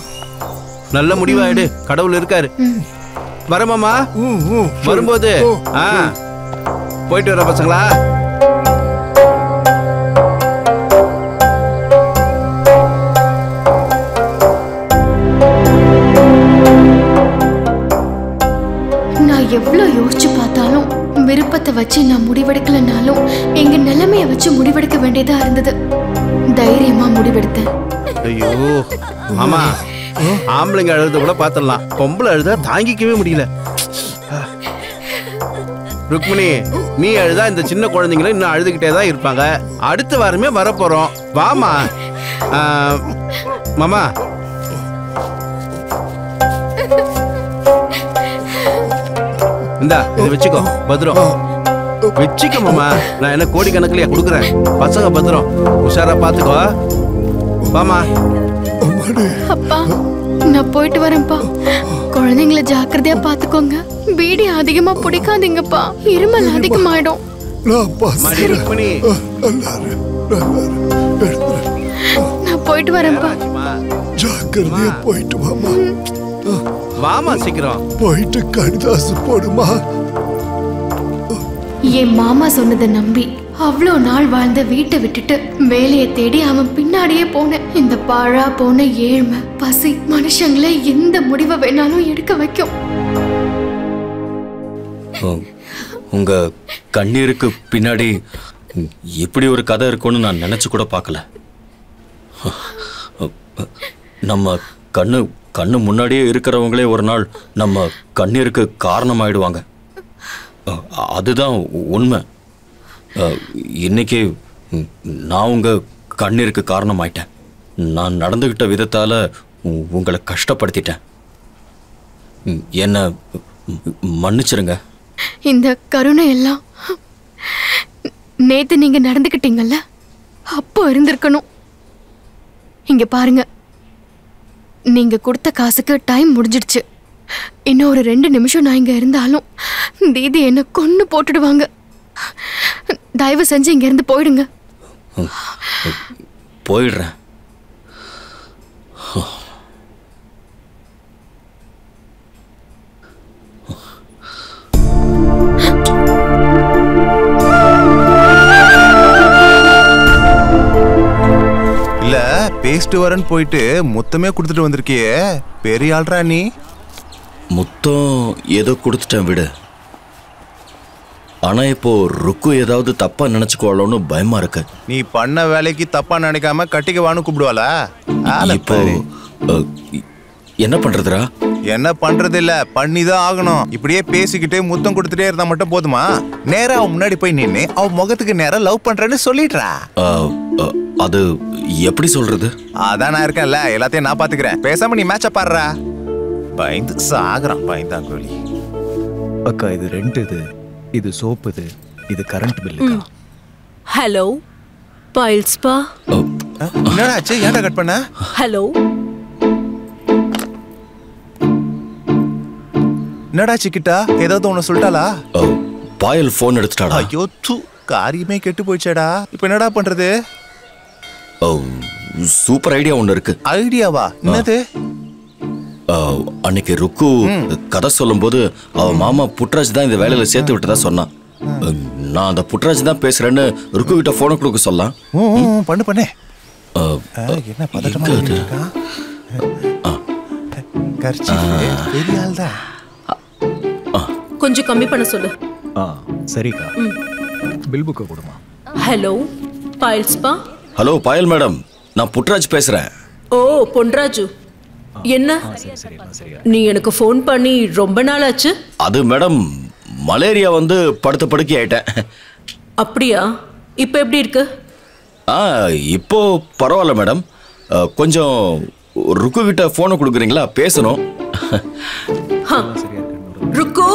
நல்ல முடிவாயிடு. கடவுள் இருக்காரு. வரமாமா? வரும்போது போயிட்டு வர பசங்களா. நான் எவ்வளவு யோசிச்சு பார்த்தாலும் விருப்பத்தை வச்சு நான் முடிவெடுக்கலனாலும் எங்க நிலைமைய வச்சு முடிவெடுக்க வேண்டியதா இருந்தது. தைரியமா முடிவெடுத்தேன். ஐயோ மாமா, ஆம்பளைங்க அழுத கூட பாத்திரலாம், பொம்பளை அழுதா தாங்கிக்கவே முடியல. ருக்மிணி, நீ அழுதா இந்த சின்ன குழந்தைங்களும் இன்னும் அழுதுகிட்டே தான் இருப்பாங்க. அடுத்த வாரமே வரப்போறோம். வாமா. மாமா இந்தா இதை வச்சுக்கோ, பத்திரம் வச்சுக்க மாமா. நான் என்ன கோடி கணக்குலயா கொடுக்குறேன்? பசங்க பத்திரம், உஷாரா பாத்துக்கோ. வாமா. அப்பா நான் போயிட்டு வரேன்ப்பா. குழந்தைங்களை ஜாக்கிரதையா பாத்துக்கோங்க. பீடி அதிகமா பிடிக்காதீங்கப்பா, இருமல் அதிகமாயிடும். நான் போயிட்டு வரேன்ப்பா. ஜாக்கிரதையா போயிட்டு வாமா. வாமா சீக்கிரம் போயிட்டு கடிதாசு போடுமா. என் மாமா சொன்னதை நம்பி அவ்வளோ நாள் வாழ்ந்த வீட்டை விட்டுட்டு வேலையை தேடி அவன் பின்னாடியே போனேன். இந்த பாழா போன ஏழ்மை பசி மனுஷங்களை எந்த முடிவை வேணாலும் எடுக்க வைக்கும். உங்க கண்ணீருக்கு பின்னாடி இப்படி ஒரு கதை இருக்கும்னு நான் நினைச்சு கூட பார்க்கல. நம்ம கண்ணு முன்னாடியே இருக்கிறவங்களே ஒரு நாள் நம்ம கண்ணீருக்கு காரணமாயிடுவாங்க. அதுதான் உண்மை. இன்னைக்கு நான் உங்க கண்ணீருக்கு காரணமாயிட்டேன். நான் நடந்துகிட்ட விதத்தால உங்களை கஷ்டப்படுத்திட்டேன். என்ன மன்னிச்சிருங்க. இந்த கருணை எல்லாம் நேத்து நீங்க நடந்துக்கிட்டீங்கல்ல, அப்போ இருந்திருக்கணும். இங்க பாருங்க, நீங்க கொடுத்த காசுக்கு டைம் முடிஞ்சிடுச்சு. இன்னும் ஒரு 2 நிமிஷம் நான் இங்க இருந்தாலும் தீதி என்ன கொன்னு போட்டுடுவாங்க. தயவு செஞ்சு இங்க இருந்து போயிடுங்க. போயிடுறேன். இல்ல பேசிட்டு வரேன்னு போயிட்டு மொத்தமே கொடுத்துட்டு வந்திருக்கியே, பெரிய ஆள்ரா நீ. மொத்தம் ஏதோ கொடுத்துட்டேன் விடு. ஆனா இப்போ ருக்கு ஏதாவது தப்பா நினைச்சுக்குவாளோன்னு பயமா இருக்கு. நீ பண்ண வேலைக்கு தப்பா நினைக்காம கட்டிக்கவான்னு கூப்பிடுவாள. இப்போ என்ன பண்றதுடா? என்ன பண்றது இல்ல, பண்ணிதான் ஆகணும். இப்படியே பேசிக்கிட்டு முத்தம் கொடுத்துட்டே இருந்தா மட்டும் போதுமா? நேரா அவன் முன்னாடி போய் நின்னு அவன் முகத்துக்கு நேரா லவ் பண்றேன்னு சொல்லிடுறா. அது எப்படி சொல்றது? அதான் நான் இருக்கேன்ல, எல்லாத்தையும் நான் பாத்துக்கிறேன். பேசாம நீ மேட்ச பாடுறா. பயந்து சாகுறான் பயந்தாங்கோலி. அக்கா இது ரெண்ட், இது சோப்பு, இது கரண்ட் பில்லுக்கா. ஹலோ பைல்ஸ்பா. என்னடா ஆச்சு? ஏன்டா கட் பண்ண? ஹலோ என்னடா சிக்கிட்டா? ஏதாவது ஒண்ணு சொல்லிட்டாளா? பாயல் போன் எடுத்துட்டாடா. ஐயோ தூ, காரியமே கெட்டு போயிச்சேடா. இப்போ என்னடா பண்றது? சூப்பர் ஐடியா ஒண்ணு இருக்கு. ஐடியாவா? என்னது? அன்னைக்கு ருக்கு கதை சொல்லும் போது அவ மாமா புட்ராஜ் தான் இந்த வேலையில சேர்த்து விட்டதா சொன்னான். நான் அந்த புட்ராஜ் தான் பேசுறேன்னு ருக்கு கிட்ட போனை கொடுக்க சொல்லலாம். பண்ணு பண்ணு. என்ன பதட்டமா இருக்கா? பெரிய ஆள் தான். கொஞ்சம் கம்மி பண்ண சொல்லு. சரிக்கா. பில் புக்க கொடுமா. ஹலோ பாயல்ஸ்பா. ஹலோ பாயல் மேடம், நான் புட்ராஜ் பேசுறேன். ஓ பொன்ராஜு, என்ன நீ எனக்கு ஃபோன் பண்ணி ரொம்ப நாள் ஆச்சு? அது மேடம், மலேரியா வந்து படுத்த படுக்கை ஆயிட்டேன். அப்படியா? இப்போ எப்படி இருக்கு? இப்போ பரவாயில்ல மேடம். கொஞ்சம் ருக்கு கிட்ட போனை கொடுக்குறீங்களா? பேசணும். ருக்கு.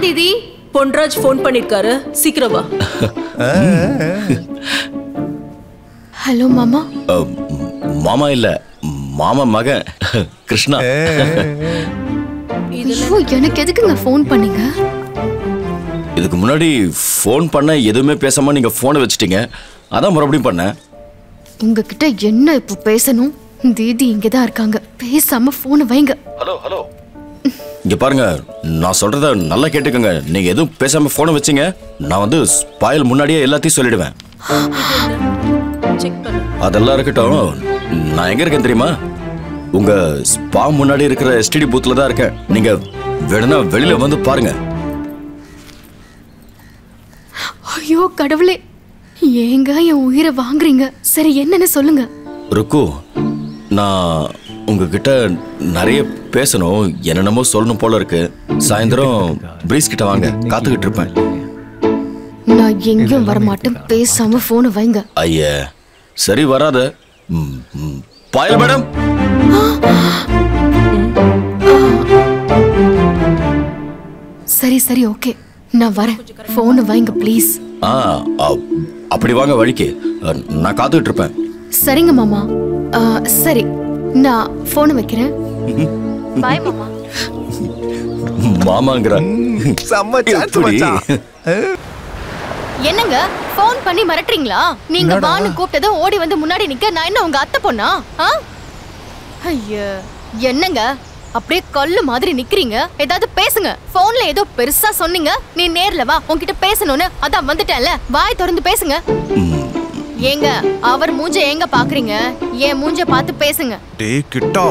தீதி, பொன்ராஜ் ஃபோன் பண்ணிருக்காரு, சீக்கிரம் வா. ஹலோ மாமா. மாமா இல்ல, மாமா மகன் கிருஷ்ணா. ஐயோ, எனக்கு எதுக்குங்க ஃபோன் பண்ணீங்க? இதுக்கு முன்னாடி ஃபோன் பண்ண எதுவுமே பேசாம நீங்க போனை வச்சிட்டீங்க, அதான் மறுபடியும் பண்ணேன். உங்ககிட்ட என்ன இப்போ பேசணும்? தீதி இங்கதான் இருக்காங்க, பேசாம போனை வைங்க. ஹலோ ஹலோ, இங்க பாருங்க, நான் சொல்றத நல்லா கேட்டுக்கோங்க. நீங்க எதுவும் பேசாம போனை வச்சீங்க, நான் வந்து ஸ்பாயில் முன்னாடியே எல்லாத்தையும் சொல்லிடுவேன். அதெல்லாம் இருக்கட்டும், நான் எங்க இருக்கேன் தெரியுமா? உங்க ஸ்பா முன்னாடி இருக்கிற எஸ்டிடி பூத்ல தான் இருக்கேன். நீங்க வேணும்னா வெளியில வந்து பாருங்க. ஐயோ கடவுளே, ஏங்க என் உயிரை வாங்குறீங்க? சரி, என்னன்னு சொல்லுங்க. ருக்கு, நான் உங்ககிட்ட நிறைய பேசணும், என்னென்னமோ சொல்லணும் போல இருக்கு. சாயந்தரம் பிரீஸ் கிட்ட வாங்க, காத்துக்கிட்டு இருப்பேன். நான் எங்கேயும் வரமாட்டேன், பேசாம போனை வைங்க. ஐயா, சரி வராத. பாயல் மேடம், சரி சரி ஓகே, நான் வரேன். போனை வைங்க ப்ளீஸ். அப்படி வாங்க வழிக்கு, நான் காத்துக்கிட்டு இருப்பேன். சரிங்க மாமா. சரி, நான் போனை வைக்கிறேன். பாய் மாமா. மாமாங்கற என்னங்க போன் பண்ணி மிரட்டுறீங்களா? நீங்க வான்னு கூப்பிட்டதும் ஓடி வந்து முன்னாடி நிக்க நான் என்ன உங்க அத்தை பொண்ணா? ஐயா, என்னங்க அப்படியே கல்லு மாதிரி நிக்கிறீங்க? ஏதாவது பேசுங்க. போன்ல ஏதோ பெருசா சொன்னீங்க, நீ நேர்ல வா, உன்கிட்ட பேசணும்னு அதான் வந்துட்டேன்ல. வாய் திறந்து பேசுங்க. ஏங்க அவர் மூஞ்ச ஏங்க பாக்குறீங்க? என் மூஞ்ச பார்த்து பேசுங்க. டேய் கிட்டா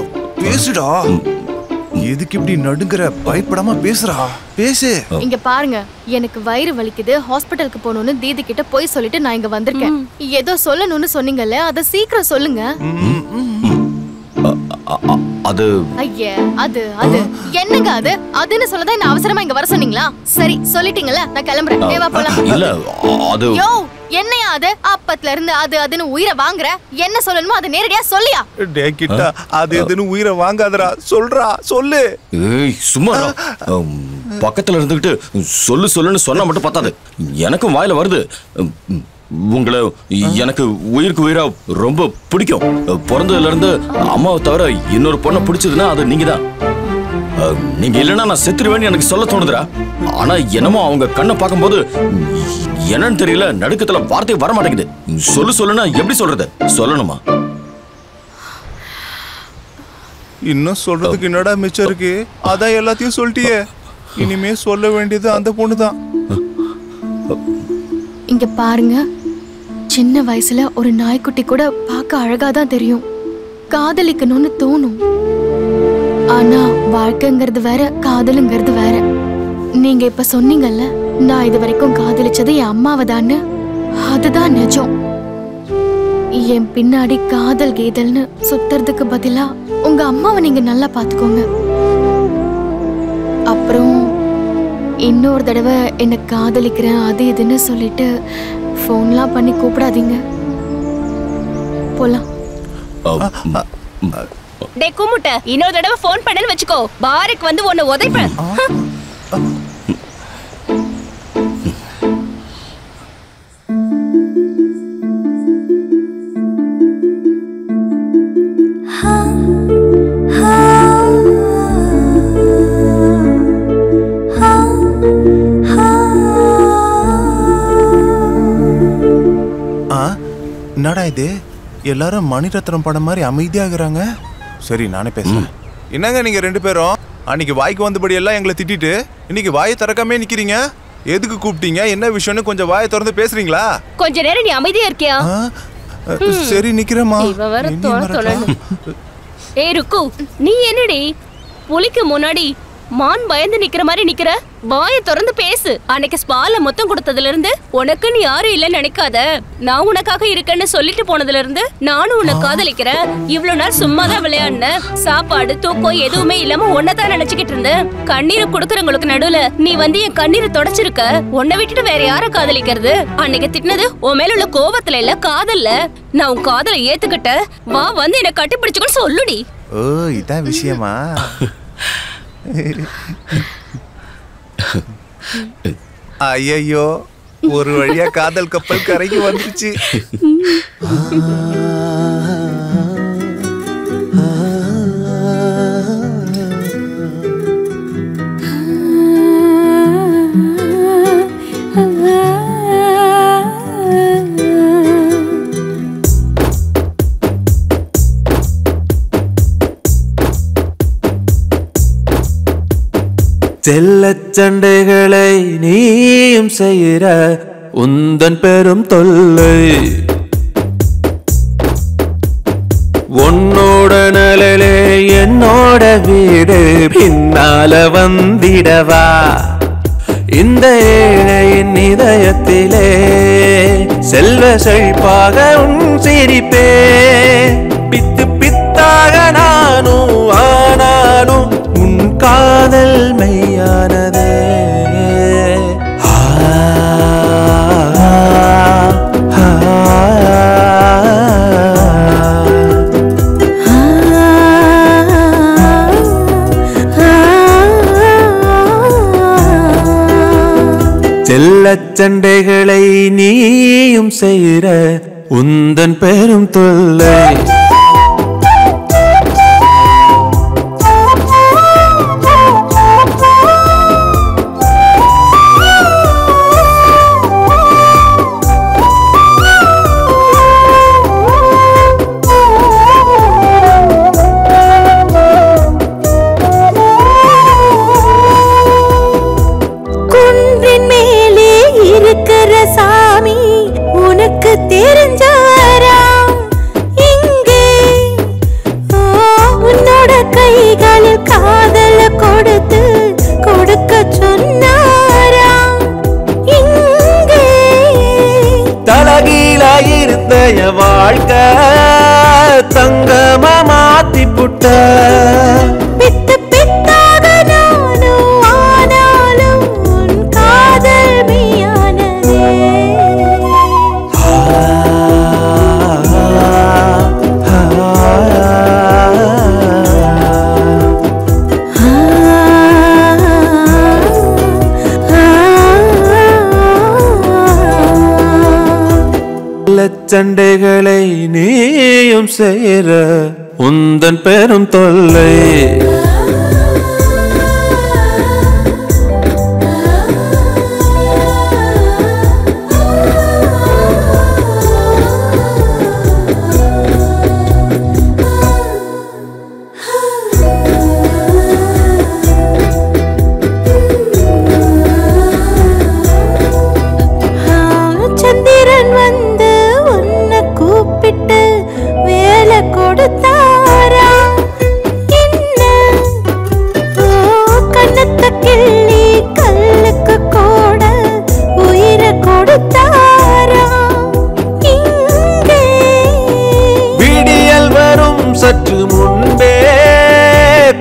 பேசுடா. எதுக்கு இப்படி நடுங்கற? பயப்படாம பேசுடா, பேசு. இங்க பாருங்க, எனக்கு வயிறு வலிக்குது, ஹாஸ்பிடலுக்கு போகணும்னு தீதி கிட்ட போய் சொல்லிட்டு நான் இங்க வந்திருக்கேன். ஏதோ சொல்லணும்னு சொன்னீங்கல்ல, அத சீக்கிரம் சொல்லுங்க. அது ஐயா, அது அது என்னங்க? அதுன்னு சொல்லதான் என்ன அவசரமா இங்க வர சொன்னீங்களா? சரி சொல்லிட்டீங்கல்ல, நான் கிளம்புறேன். வா போலாம். இல்ல அது யோ, என்னையா அது? அப்பத்துல இருந்து அதுன்னு உயிரை வாங்குற. என்ன சொல்லணுமோ அது நேரடியா சொல்லியா? டேய் கிட்டா, அது எதுன்னு உயிரை வாங்காதடா, சொல்றா, சொல்லு. ஏய் சும்மா பக்கத்துல இருந்துகிட்டு சொல்லு சொல்லுன்னு சொன்னா மட்டும் பத்தாது, எனக்கும் வாயில வருது. உங்களை எனக்கு உயிருக்கு உயிரா ரொம்ப பிடிக்கும். பிறந்ததுல இருந்து அம்மாவை தவிர இன்னொரு பொண்ணை பிடிச்சதுன்னா அது நீங்க தான். நீங்க இல்லைன்னா நான் செத்துருவேன்னு எனக்கு சொல்ல தோணுதுடா. ஆனா என்னமோ அவங்க கண்ணை பார்க்கும்போது என்னன்னு தெரியல, நடுக்கத்துல வார்த்தை வர மாட்டேங்குது. சொல்லு சொல்லுன்னா எப்படி சொல்றது? சொல்லணுமா? இன்னும் சொல்றதுக்கு என்னடா மிச்சம் இருக்கு? அதான் எல்லாத்தையும் சொல்லிட்டியே. இனிமே சொல்ல வேண்டியது அந்த பொண்ணுதான். இங்க பாருங்க, சின்ன வயசுல ஒரு நாய்க்குட்டி கூட பார்க்க அழகாதான் தெரியும், காதலிக்கணும்னு தோணும். ஆனா வாழ்க்கைங்கிறது வேற, காதலுங்கிறது வேற. நீங்க இப்ப சொன்னீங்கல்ல, நான் இது வரைக்கும் காதலிச்சது என் அம்மாவை தான்னு, அதுதான் நிஜம். என் பின்னாடி காதல் கீதல்னு சுத்துறதுக்கு பதிலா உங்க அம்மாவை நீங்க நல்லா பாத்துக்கோங்க. அப்புறம் இன்னொரு தடவை என்ன காதலிக்கிறேன் அது இதுன்னு சொல்லிட்டு போன்லாம் பண்ணி கூப்பிடாதீங்க. போலாம். டே குமுட்ட, இன்னொரு தடவை போன் பண்ணன்னு வச்சுக்கோ, பாருக்கு வந்து உன்னை உதைப்பேன். என்னடா இது, எல்லாரும் மணிரத்னம் படம் மாதிரி அமைதியாகிறாங்க. சரி நானே பேசுறேன். என்னங்க நீங்க ரெண்டு பேரும் அன்னைக்கு வாய்க்கு வந்தபடி எல்லாம் எங்களை திட்டிட்டு இன்னைக்கு வாயை திறக்காம நிக்கிறீங்க? எதுக்கு கூப்பிட்டீங்க, என்ன விஷயம்னு கொஞ்சம் வாயை திறந்து பேசுறீங்களா? கொஞ்ச நேரம் நீ அமைதியா இருக்கியா? சரி நிக்கிறேமா. ஏய் ருக்கு, நீ என்னடி புலிக்கு முன்னாடி மான் பயந்து நிக்கிற மாதிரி நிக்கிற? வாயை திறந்து பேசு. அன்னைக்கு ஸ்பால மொத்தம் கொடுத்ததுல இருந்து உனக்குன்னு யாரும் இல்லைன்னு நினைக்காத. நான் உனக்காக இருக்கேன்னு சொல்லிட்டு போனதுல இருந்து நானும் உன்னை காதலிக்கிறேன். இவ்வளவு நாள் சும்மாதான் விளையாடுன, சாப்பாடு தூக்கம் எதுவுமே இல்லாம உன்னதான் நினைச்சுக்கிட்டு இருந்தேன். கண்ணீரை கொடுக்கறவங்களுக்கு நடுவுல நீ வந்து என் கண்ணீரை தொடச்சிருக்க. உன்னை விட்டுட்டு வேற யார காதலிக்கிறது? அன்னைக்கு திட்டினது உன் மேல உள்ள கோபத்துல இல்ல, காதல்ல. நான் உன் காதலை ஏத்துக்கிட்ட, வா வந்து என்ன கட்டி பிடிச்சுக்கன்னு சொல்லுடி. ஓ இதான் விஷயமா? ஐயோ, ஒரு வழியா காதல் கப்பல் கரைக்கு வந்துருச்சு. செல்லச் சண்டைகளை நீயும் செய்கிற உந்தன் பெரும் தொல்லை, உன்னோட நலலே என்னோட வீடு பின்னால வந்திடவா, இந்த ஏழையின் இதயத்திலே செல்வ செழிப்பாக உன் சிரிப்பே, பித்து பித்தாக நானும் ஆனாலும் உன் காதல் மெய்யானதே. செல்லச் சண்டைகளை நீயும் செய்கிற உந்தன் பெரும் தொல்லை, சாமி உனக்கு தெரிஞ்சாரா இங்கே, உன்னோட கைகளில் காதல கொடுத்து கொடுக்க சொன்னாரா இங்கே, தலகீழாயிருந்த வாழ்க்கை தங்கமா மாத்தி புட்ட, பித்து பித்தாக நானும் ஆனாலும் உன் காதல் மெய்யானதே. சண்டைகளை நீயும் செய்கிற உந்தன் பெரும் தொல்லை, சந்திரன் வந்து உன்னை கூப்பிட்டு வேலை கொடுத்தாரா என்ன, கண்ணத்தை கிள்ளி கல்லுக்கு கூட உயிரை கொடுத்தாரா இங்கே, விடியல் வரும் சற்று முன்பே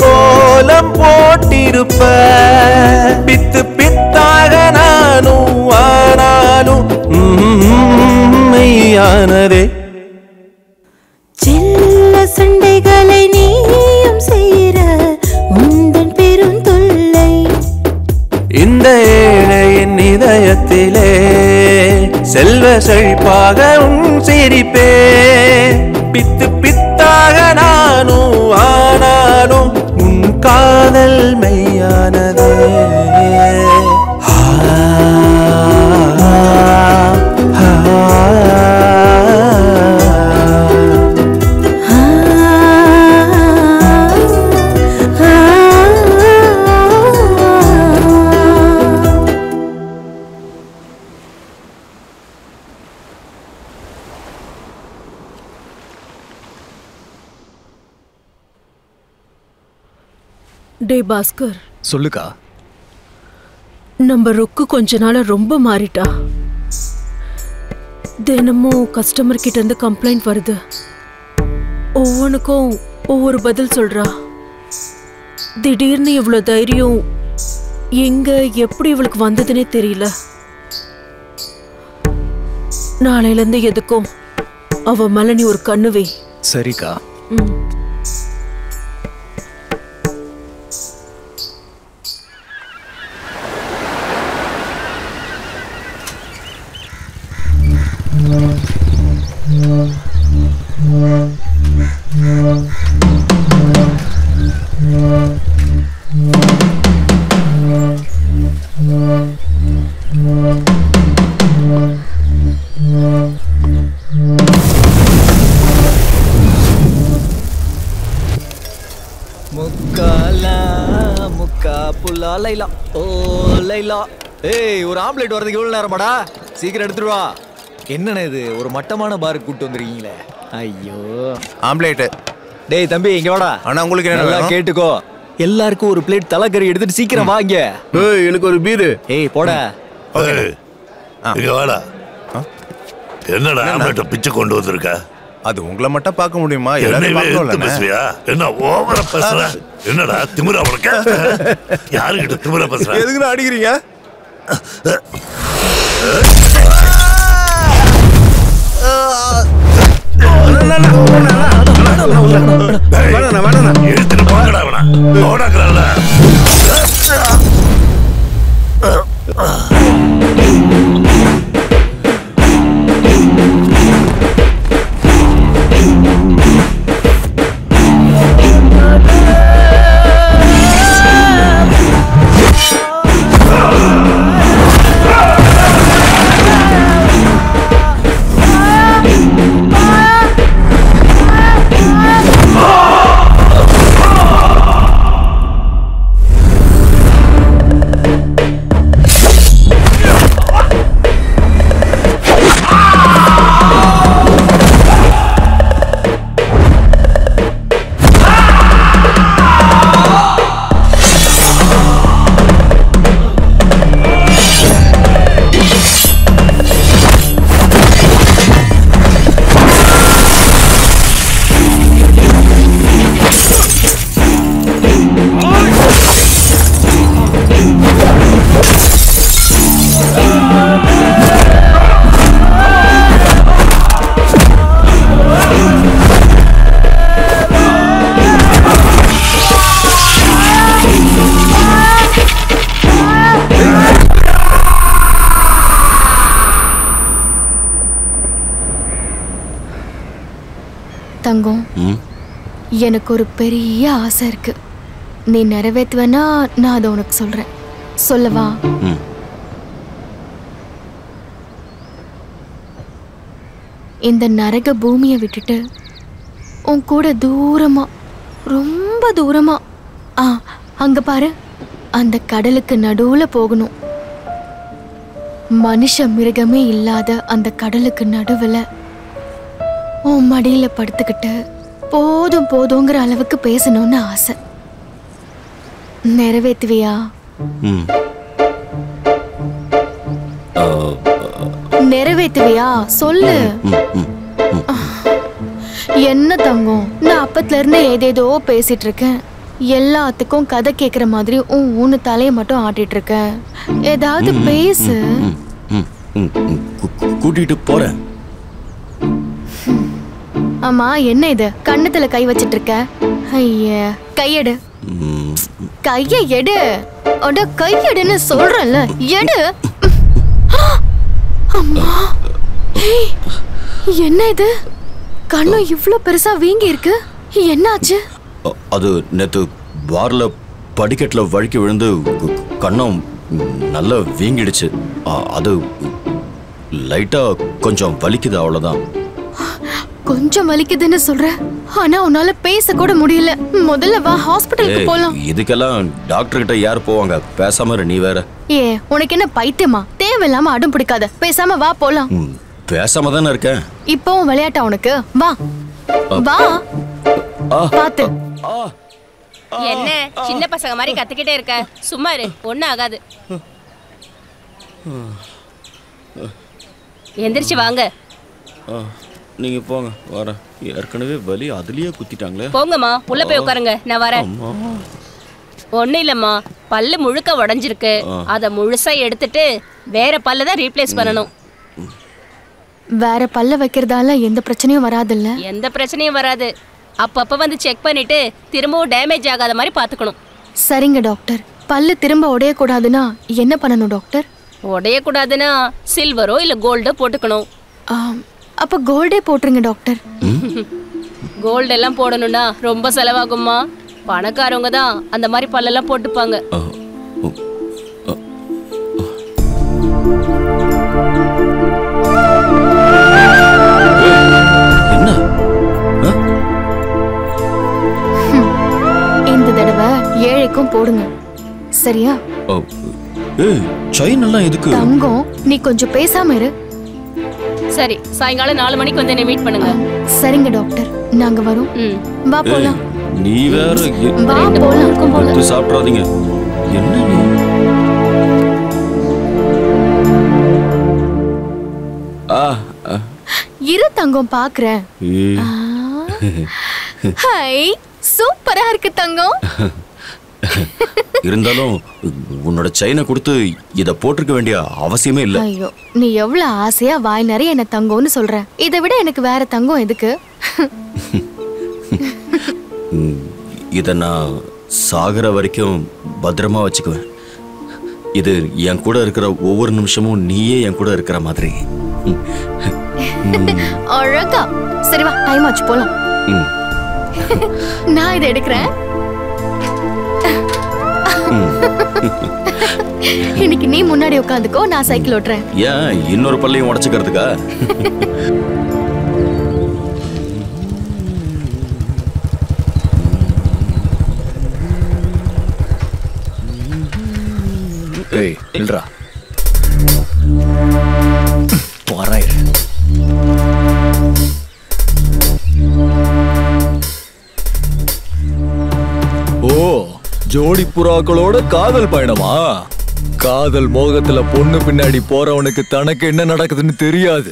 கோலம் போட்டிருப்ப, பித்து பித்தாக நானும் ஆனாலும் மெய்யானதே. செல்ல சண்டைகளை நீயும் செய்கிற உந்தன் பெரும் தொல்லை, இந்த ஏழையின் இதயத்திலே செல்வ செழிப்பாக உன் சிரிப்பே, பித்து பித்தாக நானும் ஆனாலும் உன் காதல் மெய்யானதே. டே பாஸ்கர், சொல்லுக்கா. நம்ம ரொக்கு கொஞ்ச நாள ரொம்ப மாறிட்டா. தினமும் கஸ்டமர் கிட்ட இருந்து கம்ப்ளைண்ட் வருது, ஒவ்வொன்றுக்கும் ஒவ்வொரு பதில் சொல்றா. திடீர்னு இவ்வளோ தைரியம் எங்க எப்படி இவளுக்கு வந்ததுன்னே தெரியல. நாளையில இருந்து எதுக்கும் அவ மேல நீ ஒரு கண்ணு வை. சரிக்கா. புல்லா லைலா ஓ லைலா. ஏய், ஒரு ஆம்லெட் வரதுக்கு எவ்வளவு நேரமாடா? சீக்கிரம் எடுத்துட்டு வா. என்னண்ணே இது, ஒரு மட்டமான பாருக்கு கூட்டு வந்திருக்கீங்களே. ஐயோ, ஆம்லெட். டேய் தம்பி, இங்க வாடா. அண்ணா, உங்களுக்கு என்ன நல்லா வேணும்? கேட்டுக்கோ. எல்லாருக்கும் ஒரு பிளேட் தலைக்கறி எடுத்துட்டு சீக்கிரம் வாங்க. ஏய், எனக்கு ஒரு பீரு. ஏய் போடா. இங்க வாடா. என்னடா ஆம்லெட் பிச்சை கொண்டு வந்திருக்க? அது உங்களை மட்டும் பார்க்க முடியுமா? பேசுவியா? என்ன ஓவரா பேசுற? என்னடா திமிரா உனக்கு? யாருக்கிட்ட திமிரா பேசுற? எதுக்கு அடிக்கிறீங்க? எடுத்துட்டு போங்கடா அவனா. ஓடாக்குறல்ல. தங்கம், எனக்கு ஒரு பெரிய ஆசை இருக்கு. நீ நிறைவேற்றுவேனா நான் அதை உனக்கு சொல்றேன். சொல்லவா? இந்த நரக பூமியை விட்டுட்டு உன் கூட தூரமா, ரொம்ப தூரமா, அங்க பாரு, அந்த கடலுக்கு நடுவுல போகணும். மனுஷ மிருகமே இல்லாத அந்த கடலுக்கு நடுவுல உன் மடியில படுத்துக்கிட்டு போதும் போதுங்கிற அளவுக்கு பேசணும்னு ஆசை. நிறைவேற்றுவியா? நிறைவேற்றுவியா? சொல்லு. என்ன தங்கம், நான் அப்பத்துல இருந்து ஏதேதோ பேசிட்டு இருக்கேன். எல்லாத்துக்கும் கதை கேக்குற மாதிரி ஊன்னு தலையை மட்டும் ஆட்டிட்டு இருக்க. ஏதாவது பேசு. கூட்டிட்டு போறேன். ஆமா, என்ன இது கண்ணத்துல கை வச்சிட்டு இருக்க? ஐய, கையெடு. கைய எடு. அட கையெடுன்னு சொல்றேன்ல, எடு. அம்மா, என்ன இது? கண்ணு இவ்ளோ பெருசா வீங்கி இருக்கு. என்னாச்சு? அது நேத்து பார்ல படிக்கட்டுல வழுக்கி விழுந்து கண்ணம் நல்லா வீங்கிடுச்சு. அது லைட்டா கொஞ்சம் வலிக்குது, அவ்வளவுதான். கொஞ்சம் வலிக்குதுன்னு சொல்ற, ஆனா உன்னால பேச கூட முடியல. முதல்ல வா, ஹாஸ்பிடலுக்கு போலாம். இதுக்கெல்லாம் டாக்டர் கிட்ட யார் போவாங்க? பேசாம நீ வேற. உனக்கு என்ன பைத்தியமா? தேவையில்லாம அடம் பிடிக்காத, பேசாம வா போலாம். பேசாம தானே இருக்கேன். இப்பவும் விளையாட்டா உனக்கு? வா வா, பாத்து. என்ன சின்ன பசங்க மாதிரி கத்துக்கிட்டே இருக்க? சும்மா இரு, ஒண்ணும் ஆகாது. எந்திரிச்சு வாங்க. நீங்க போங்க, வரேன். ஏற்கனவே வலி அதுலயே குத்திட்டாங்களே. போங்கம்மா, உள்ள போய் உட்காருங்க, நான் வரேன். ஒண்ணும் இல்லம்மா, பல்லு முழுக்க உடைஞ்சிருக்கு. அத முழுசா எடுத்துட்டு வேற பல்ல தான் ரீப்ளேஸ் பண்ணணும். வேற பல்ல வைக்கிறதால எந்த பிரச்சனையும் வராதுல்ல? எந்த பிரச்சனையும் வராது. அப்பப்ப வந்து செக் பண்ணிட்டு திரும்பவும் டேமேஜ் ஆகாத மாதிரி பாத்துக்கணும். சரிங்க டாக்டர். பல்லு திரும்ப உடையக்கூடாதுன்னா என்ன பண்ணணும் டாக்டர்? உடையக்கூடாதுன்னா சில்வரோ இல்ல கோல்டோ போட்டுக்கணும். அப்ப கோல்டே போட்டுருங்க டாக்டர். கோல்டு எல்லாம் போடணும்னா ரொம்ப செலவாகும்மா. பணக்காரவங்க தான் அந்த மாதிரி பல்லெல்லாம் போட்டுப்பாங்க. இந்த தடவை ஏழைக்கும் போடுங்க, சரியா? ஏய் செயின் எல்லாம் எதுக்கு? தங்கம், நீ கொஞ்சம் பேசாம இரு. சரி, சாயங்காலம் 4 மணிக்கு வந்து என்ன மீட் பண்ணுங்க. சரிங்க டாக்டர், நாங்க வரோம். வா போலாம். நீ வேற வா போலாம். சாப்பிடாதீங்க. என்ன நீ? இரு தங்கம், பாக்குறேன். ஹாய், சூப்பரா இருக்கு தங்கம். இருந்தாலும் உன்னோட செயினை கொடுத்து இத போட்டிருக்க வேண்டிய அவசியமே இல்ல. ஐயோ, நீ எவ்வளவு ஆசையா வாய் நிறைய என்ன தங்கம்னு சொல்ற. இதை விட எனக்கு வேற தங்கம் எதுக்கு? இத நான் சாகர வரைக்கும் பத்திரமா வச்சுக்குவேன். இது என் கூட இருக்கிற ஒவ்வொரு நிமிஷமும் நீயே என் கூட இருக்கிற மாதிரி. அழகா. சரி வா, டைம் ஆச்சு, போலாம். நான் இதை எடுக்கிறேன். இன்னைக்கு நீ முன்னாடி உட்காந்துக்கோ, நான் சைக்கிள் ஓட்டுறேன். ஏன் இன்னொரு பல்லையும் உடைச்சுக்கிறதுக்கா? ஏய் இல்லடா, போறாய். ஓ, ஜோடி புறாக்களோட காதல் பயணமா? காதல் மோகத்துல பொண்ணு பின்னாடி போறவனுக்கு தனக்கு என்ன நடக்குதுன்னு தெரியாது.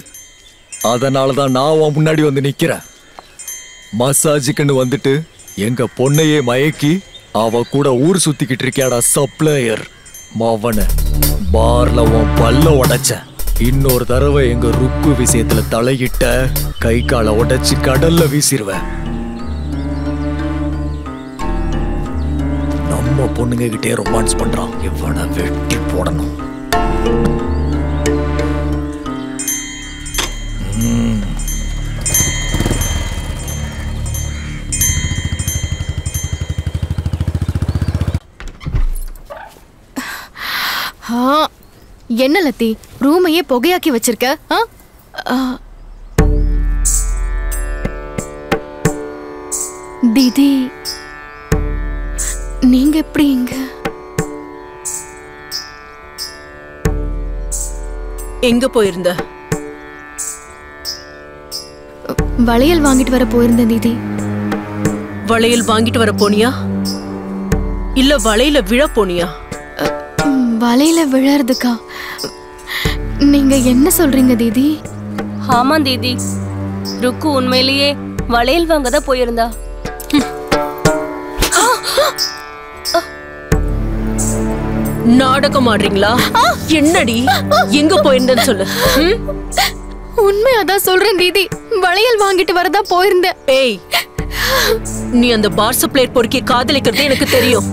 அதனாலதான் நான் உன் முன்னாடி வந்து நிக்கிறேன். மசாஜுக்குன்னு வந்துட்டு எங்க பொண்ணையே மயக்கி அவ கூட ஊர் சுத்திக்கிட்டு இருக்கியாடா சப்ளையர் மவன. பார்ல உன் பல்ல உடைச்ச. இன்னொரு தடவை எங்க ருக்கு விஷயத்துல தலையிட்ட கை காலை உடைச்சு கடல்ல வீசிடுவேன். நம்ம பொண்ணுங்க கிட்டே ரொமான்ஸ் பண்றான், இவனை வெட்டி போடணும். என்ன லத்தி, ரூமையே புகையாக்கி வச்சிருக்க? தீதி, நீங்க எப்படி இங்க? எங்க போயிருந்த? வளையல் வாங்கிட்டு வர போயிருந்தேன் தீதி. வளையல் வாங்கிட்டு வர போனியா இல்ல வளையல விழ போனியா? வளையல விழறதுக்கா? நீங்க என்ன சொல்றீங்க தீதி? ஆமா தீதி, ருக்கு உண்மையிலேயே வளையல் வாங்க தான் போயிருந்தா. நாடகம் ஆடுறீங்களா? என்னடி, எங்க போயிருந்தேன்னு சொல்லு. உண்மையாதான் சொல்றேன் தீதி, வளையல் வாங்கிட்டு வரதா போயிருந்தேன். ஏய், நீ அந்த பார் சப்ளையர் பொறுக்கி காதலிக்கிறது எனக்கு தெரியும்.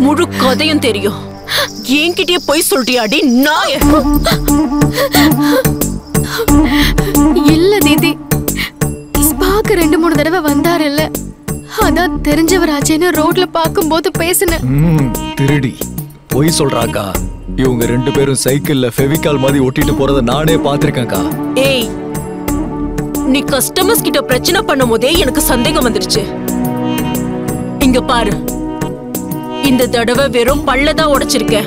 முழு கதையும் தெரியும். என்கிட்டயே போய் சொல்றியாடி நாய? இல்ல தீதி, ஸ்பாக்கு 2-3 தடவை வந்தாரு இல்ல, அதான் தெரிஞ்சவராச்சேன்னு ரோட்ல பாக்கும்போது பேசினேன். திருடி போய் சொல்றாக்கா. இவங்க 2 பேரும் சைக்கிள்ல ஃபெவிகால் மாதிரி ஒட்டிட்டு போறத நானே பாத்திருக்கேன்க்கா. ஏய், நீ கஸ்டமர்ஸ் கிட்ட பிரச்சனை பண்ணும் போதே எனக்கு சந்தேகம் வந்துருச்சு. இங்க பாரு, இந்த தடவை வெறும் பல்லதான் உடைச்சிருக்க.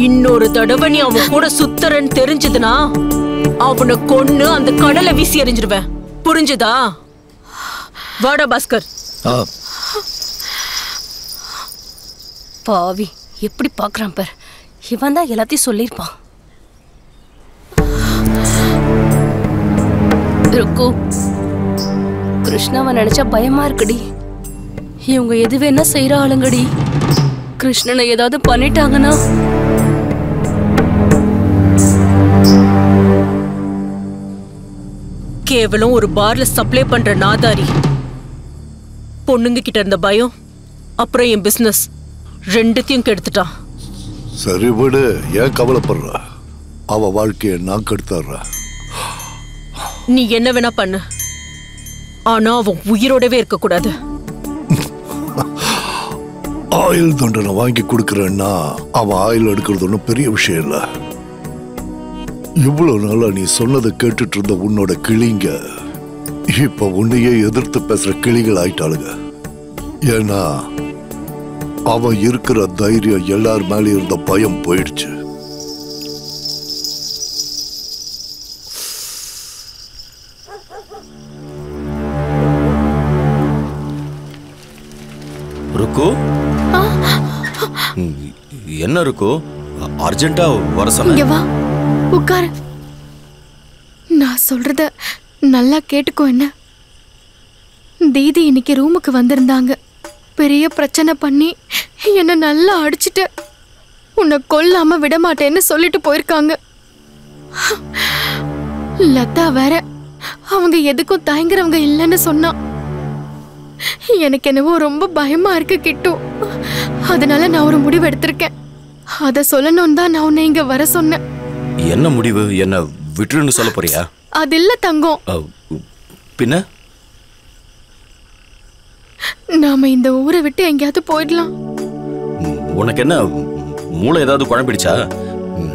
இன்னொரு தடவை நீ அவன் கூட சுத்தரன்னு தெரிஞ்சதுன்னா அவனை கொன்னு அந்த கடலை வீசி எறிஞ்சிருவேன். புரிஞ்சுதா? வாடா பாஸ்கர். பாவி, எப்படி பாக்குறான் பார். இவன் தான் எல்லாத்தையும் சொல்லிருப்பான். ருக்கு, கிருஷ்ணாவை நினைச்சா பயமா இருக்குடி. இவங்க எது வேணா செய்யற ஆளுங்கடி. கிருஷ்ணனை ஏதாவது பண்ணிட்டாங்கன்னா கேவலம் ஒரு பார்ல சப்ளை பண்ற நாதாரி. பொண்ணுங்க கிட்ட இருந்த பயம், அப்புறம் என் பிசினஸ் ரெண்டுத்தையும் கெடுத்துட்டான். சரி விடு, ஏன் கவலைப்படுற? அவ வாழ்க்கையை நான் கெடுத்துறேன். நீ என்ன வேணா பண்ணு, ஆனா அவன் உயிரோடவே இருக்க கூடாது. ஆயில் தண்டனை வாங்கி கொடுக்கறேன்னா அவன் ஆயில் எடுக்கிறது ஒன்றும் பெரிய விஷயம் இல்லை. இவ்வளவு நாளா நீ சொன்னதை கேட்டுட்டு இருந்த உன்னோட கிளிங்க இப்ப உன்னையே எதிர்த்து பேசுற கிளிகள் ஆயிட்டாளுங்க. ஏன்னா அவன் இருக்கிற தைரியம் எல்லார் மேலே இருந்த பயம் போயிடுச்சு. ருக்கு என்ன ருக்கு அர்ஜென்ட்டா வர இங்க சொன்ன? வா, உட்காரு. நான் சொல்றத நல்லா கேட்டுக்கோ. என்ன, தீதி இன்னைக்கு ரூமுக்கு வந்திருந்தாங்க. பெரிய பிரச்சனை பண்ணி என்ன நல்லா அடிச்சிட்டு உன்னை கொல்லாம விட மாட்டேன்னு சொல்லிட்டு போயிருக்காங்க. லதா வேற அவங்க எதுக்கும் தயங்குறவங்க இல்லைன்னு சொன்னா. எனக்கு என்னவோ ரொம்ப பயமா இருக்கு கிட்டு. அதனால நான் ஒரு முடிவு எடுத்திருக்கேன். அத சொல்லணும் தான் நான் உன்னை இங்க வர சொன்னேன். என்ன முடிவு? என்ன விட்டுருன்னு சொல்ல போறியா? அது இல்ல தங்கம். பின்ன நாம இந்த ஊரை விட்டு எங்கேயாவது போயிடலாம். உனக்கு என்ன மூளை ஏதாவது குழம்பிடுச்சா?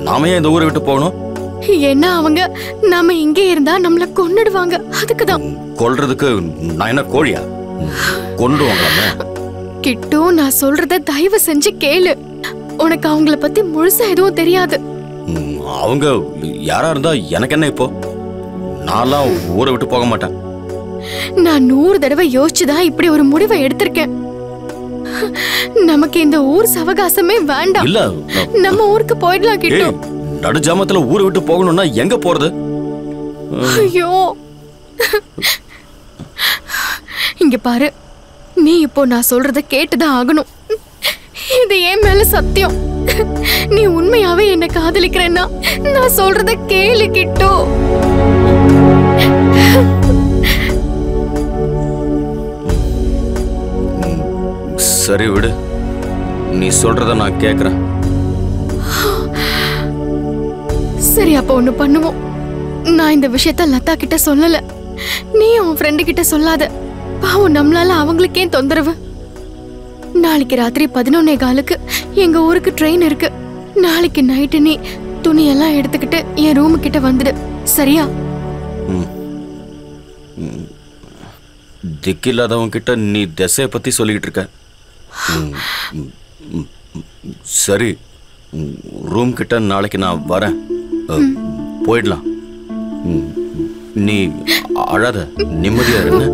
நாம ஏன் இந்த ஊரை விட்டு போகணும்? ஏன்னா அவங்க நாம இங்கே இருந்தா நம்மள கொன்னுடுவாங்க. அதுக்குதான். கொல்றதுக்கு நான் என்ன கோழியா? கொன்றுவாங்களாமே. கிட்டு, நான் சொல்றத தயவு செஞ்சு கேளு. உனக்கு அவங்கள பத்தி முழுசா எதுவும் தெரியாது. அவங்க யாரா இருந்தா எனக்கு என்ன இப்போ? நான்லாம் ஊரை விட்டு போக மாட்டேன். நான் 100 தடவை யோசிச்சுதான் இப்படி ஒரு முடிவை எடுத்திருக்கேன். நமக்கு இந்த ஊர் சவகாசமே வேண்டாம். இல்ல, நம்ம ஊருக்கு போயிடலாம் கிட்டு. நடு ஜாமத்துல ஊரை விட்டு போகணும்னா எங்க போறது? ஐயோ, இங்க பாரு, நீ இப்போ நான் சொல்றத கேட்டுதான் ஆகணும். இது என் மேல சத்தியம். நீ உண்மையாவே என்ன காதலிக்கிறேன்னா நான் சொல்றத கேளு கிட்டு. சரி விடு, நீ சொல்றத நான் கேக்குறேன். சரி, அப்ப ஒண்ணு பண்ணுவோம். நான் இந்த விஷயத்த லதா கிட்ட சொல்லல. நீ உன் ஃப்ரெண்டு கிட்ட சொல்லாத. பாவம், நம்மளால அவங்களுக்கே தொந்தரவு. நாளைக்கு ராத்திரி 11:15 எங்க ஊருக்கு ட்ரெயின் இருக்கு. நாளைக்கு நைட்டு நீ துணியெல்லாம் எடுத்துக்கிட்டு என் ரூமு கிட்ட வந்துடு, சரியா? திக்கில்லாதவங்க கிட்ட நீ திசைய பத்தி சொல்லிக்கிட்டு இருக்க. சரி, ரூம் கிட்ட நாளைக்கு நான் வரேன். போயிடலாம். நீ அழாத, நிம்மதியா இருங்க.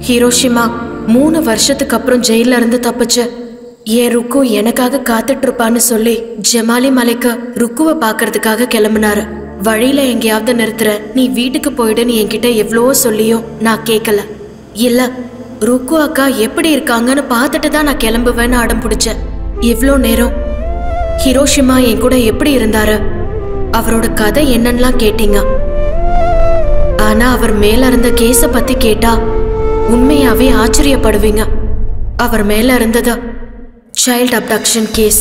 ஹிரோஷிமா 3 வருஷத்துக்கு அப்புறம் ஜெயில இருந்து தப்பிச்ச என் ருக்கு எனக்காக காத்துட்டு இருப்பான்னு சொல்லி ஜமாலி மலைக்கு ருக்குவை பாக்குறதுக்காக கிளம்புனாரு. வழியில எங்கேயாவது நிறுத்துற, நீ வீட்டுக்கு போயிடுன்னு என்கிட்ட எவ்வளவோ சொல்லியும் நான் கேட்கல. இல்ல, ருக்கு அக்கா எப்படி இருக்காங்கன்னு பார்த்துட்டு தான் நான் கிளம்புவேன்னு அடம் பிடிச்சேன். இவ்வளோ நேரம் ஹிரோஷிமா என் கூட எப்படி இருந்தாரு, அவரோட கதை என்னன்னுலாம் கேட்டீங்க. ஆனா அவர் மேல இருந்த கேஸ பத்தி கேட்டா உண்மையாவே ஆச்சரியப்படுவீங்க. அவர் மேல இருந்தது சைல்ட் அப்டக்ஷன் கேஸ்.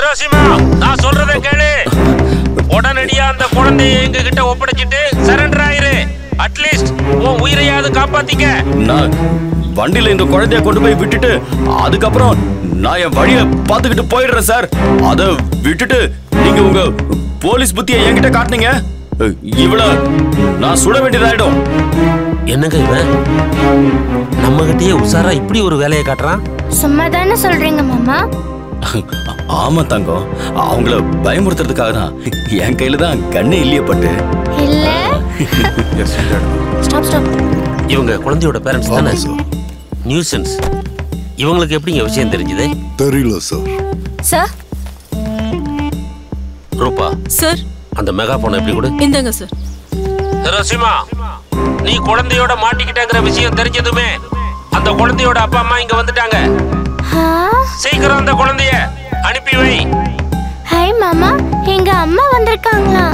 ஹிரோஷிமா, நான் சொல்றதை கேளு. உடனடியா அந்த குழந்தையை எங்க கிட்ட ஒப்படைச்சிட்டு சரண்டர் ஆயிரு. அட்லீஸ்ட் உன் உயிரையாவது காப்பாத்திக்க. நான் வண்டியில இந்த குழந்தைய கொண்டு போய் விட்டுட்டு அதுக்கப்புறம் நான் என் வழிய பாத்துக்கிட்டு போயிடுறேன் சார். அத விட்டுட்டு நீங்க உங்க போலீஸ் புத்தியை என்கிட்ட காட்டுனீங்க, இவ்வளவு நான் சுட வேண்டியதாயிடும். என்னங்க இவன் நம்ம கிட்டயே உசாரா இப்படி ஒரு வேலையை காட்டுறான்? சும்மா தானே சொல்றீங்க மாமா? ஆமா தங்கம், அவங்கள பயமுறுத்துறதுக்காக தான். என் கையில தான் கண்ணே இல்லையே பட்டு. இல்ல ஸ்டாப் ஸ்டாப். இவங்க குழந்தையோட பேரண்ட்ஸ் தானே? நியூசன்ஸ். இவங்களுக்கு எப்படிங்க விஷயம் தெரிஞ்சது? தெரியல சார். சார். ரூபா சார், அந்த மெகா போனை எப்படி கொடு? இந்தாங்க சார். ஹிரோஷிமா, நீ குழந்தையோட மாட்டிக்கிட்டங்கிற விஷயம் தெரிஞ்சதுமே அந்த குழந்தையோட அப்பா அம்மா இங்க வந்துட்டாங்க. சீக்கிரம் அந்த குழந்தைய அனுப்பி வை. ஹாய் மாமா, எங்க அம்மா வந்திருக்காங்களா?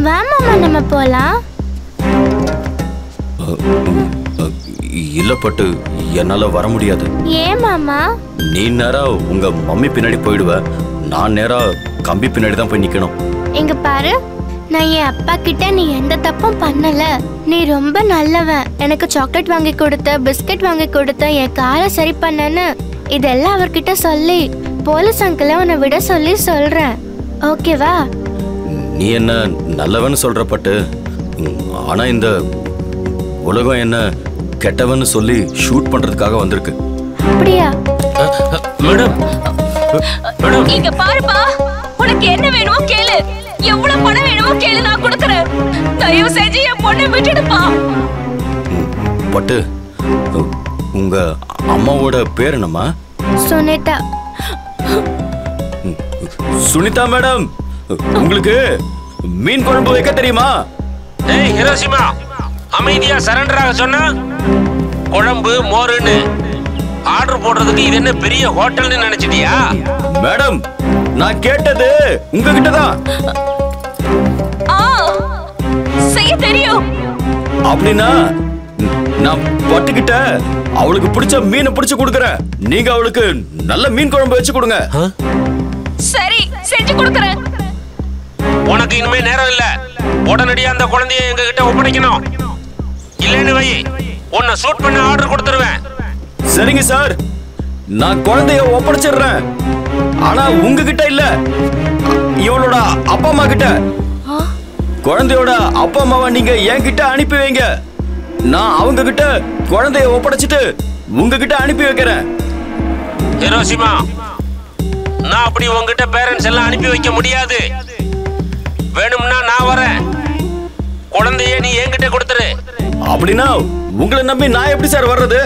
வா மாமா, நம்ம போலாம். இல்ல பட்டு, என்னால வர முடியாது. ஏன் மாமா? நீ நேரா உங்க மம்மி பின்னாடி போயிடுவ, நான் நேரா கம்பி பின்னாடி தான் போய் நிக்கணும். எங்க பாரு, நான் என் அப்பா கிட்ட நீ எந்த தப்பும் பண்ணல, நீ ரொம்ப நல்லவன், எனக்கு சாக்லேட் வாங்கி கொடுத்த, பிஸ்கட் வாங்கி கொடுத்த, என் காரை சரி பண்ணன்னு இதெல்லாம் அவர்கிட்ட சொல்லி போலீஸ் அங்கிள உன்னை விட சொல்லி சொல்றேன். ஓகேவா? நீ என்ன நல்லவன்னு சொல்ற பட்டு, ஆனா இந்த உலகம் என்ன கெட்டவன்னு சொல்லி ஷூட் பண்றதுக்காக வந்திருக்கு. அப்படியா? மேடம், மேடம் இங்க பாருப்பா, உனக்கு என்ன வேணுமோ கேளு, எவ்வளவு பணம் வேணுமோ கேளு, நான் கொடுக்கறேன். தயவு செஞ்சு என் பொண்ணை விட்டுடுப்பா. பட்டு, உங்க அம்மாவோட பேர் என்னம்மா? சுனிதா. சுனிதா மேடம், உங்களுக்கு மீன் குழம்பு வைக்க தெரியுமா? ஏய் ஹிரோஷிமா, அமைதியா சரண்டர் ஆக சொன்னா குழம்பு மோருன்னு ஆர்டர் போடுறதுக்கு இது என்ன பெரிய ஹோட்டல்னு நினைச்சிட்டியா? மேடம், நான் கேட்டது உங்ககிட்ட தான். செய்ய தெரியும் அப்படின்னா நான் பட்டுக்கிட்ட அவளுக்கு பிடிச்ச மீனை பிடிச்சு கொடுக்கறேன், நீங்க அவளுக்கு நல்ல மீன் குழம்பு வச்சு கொடுங்க. சரி, செஞ்சு கொடுக்கறேன். உனக்கு இனிமே நேரம் இல்ல, உடனடியா அந்த குழந்தையை எங்க கிட்ட ஒப்படைக்கணும். இல்லன்னு வை, உன்னை ஷூட் பண்ண ஆர்டர் கொடுத்துருவேன். சரிங்க சார், நான் குழந்தைய ஒப்படைச்சிடுறேன். ஆனா உங்ககிட்ட இல்ல, இவளோட அப்பா அம்மா கிட்ட. குழந்தையோட அப்பா அம்மாவை நீங்க என்கிட்ட அனுப்பி வைங்க, நான் அவங்க கிட்ட குழந்தைய ஒப்படைச்சிட்டு உங்ககிட்ட அனுப்பி வைக்கிறேன். ஹிரோஷிமா, நான் அப்படி உங்ககிட்ட பேரண்ட்ஸ் எல்லாம் அனுப்பி வைக்க முடியாது. வேணும்னா நான் வரேன், குழந்தைய நீ என்கிட்ட கொடுத்துரு. அப்படின்னா உங்களை நம்பி நான் எப்படி சார் வர்றது?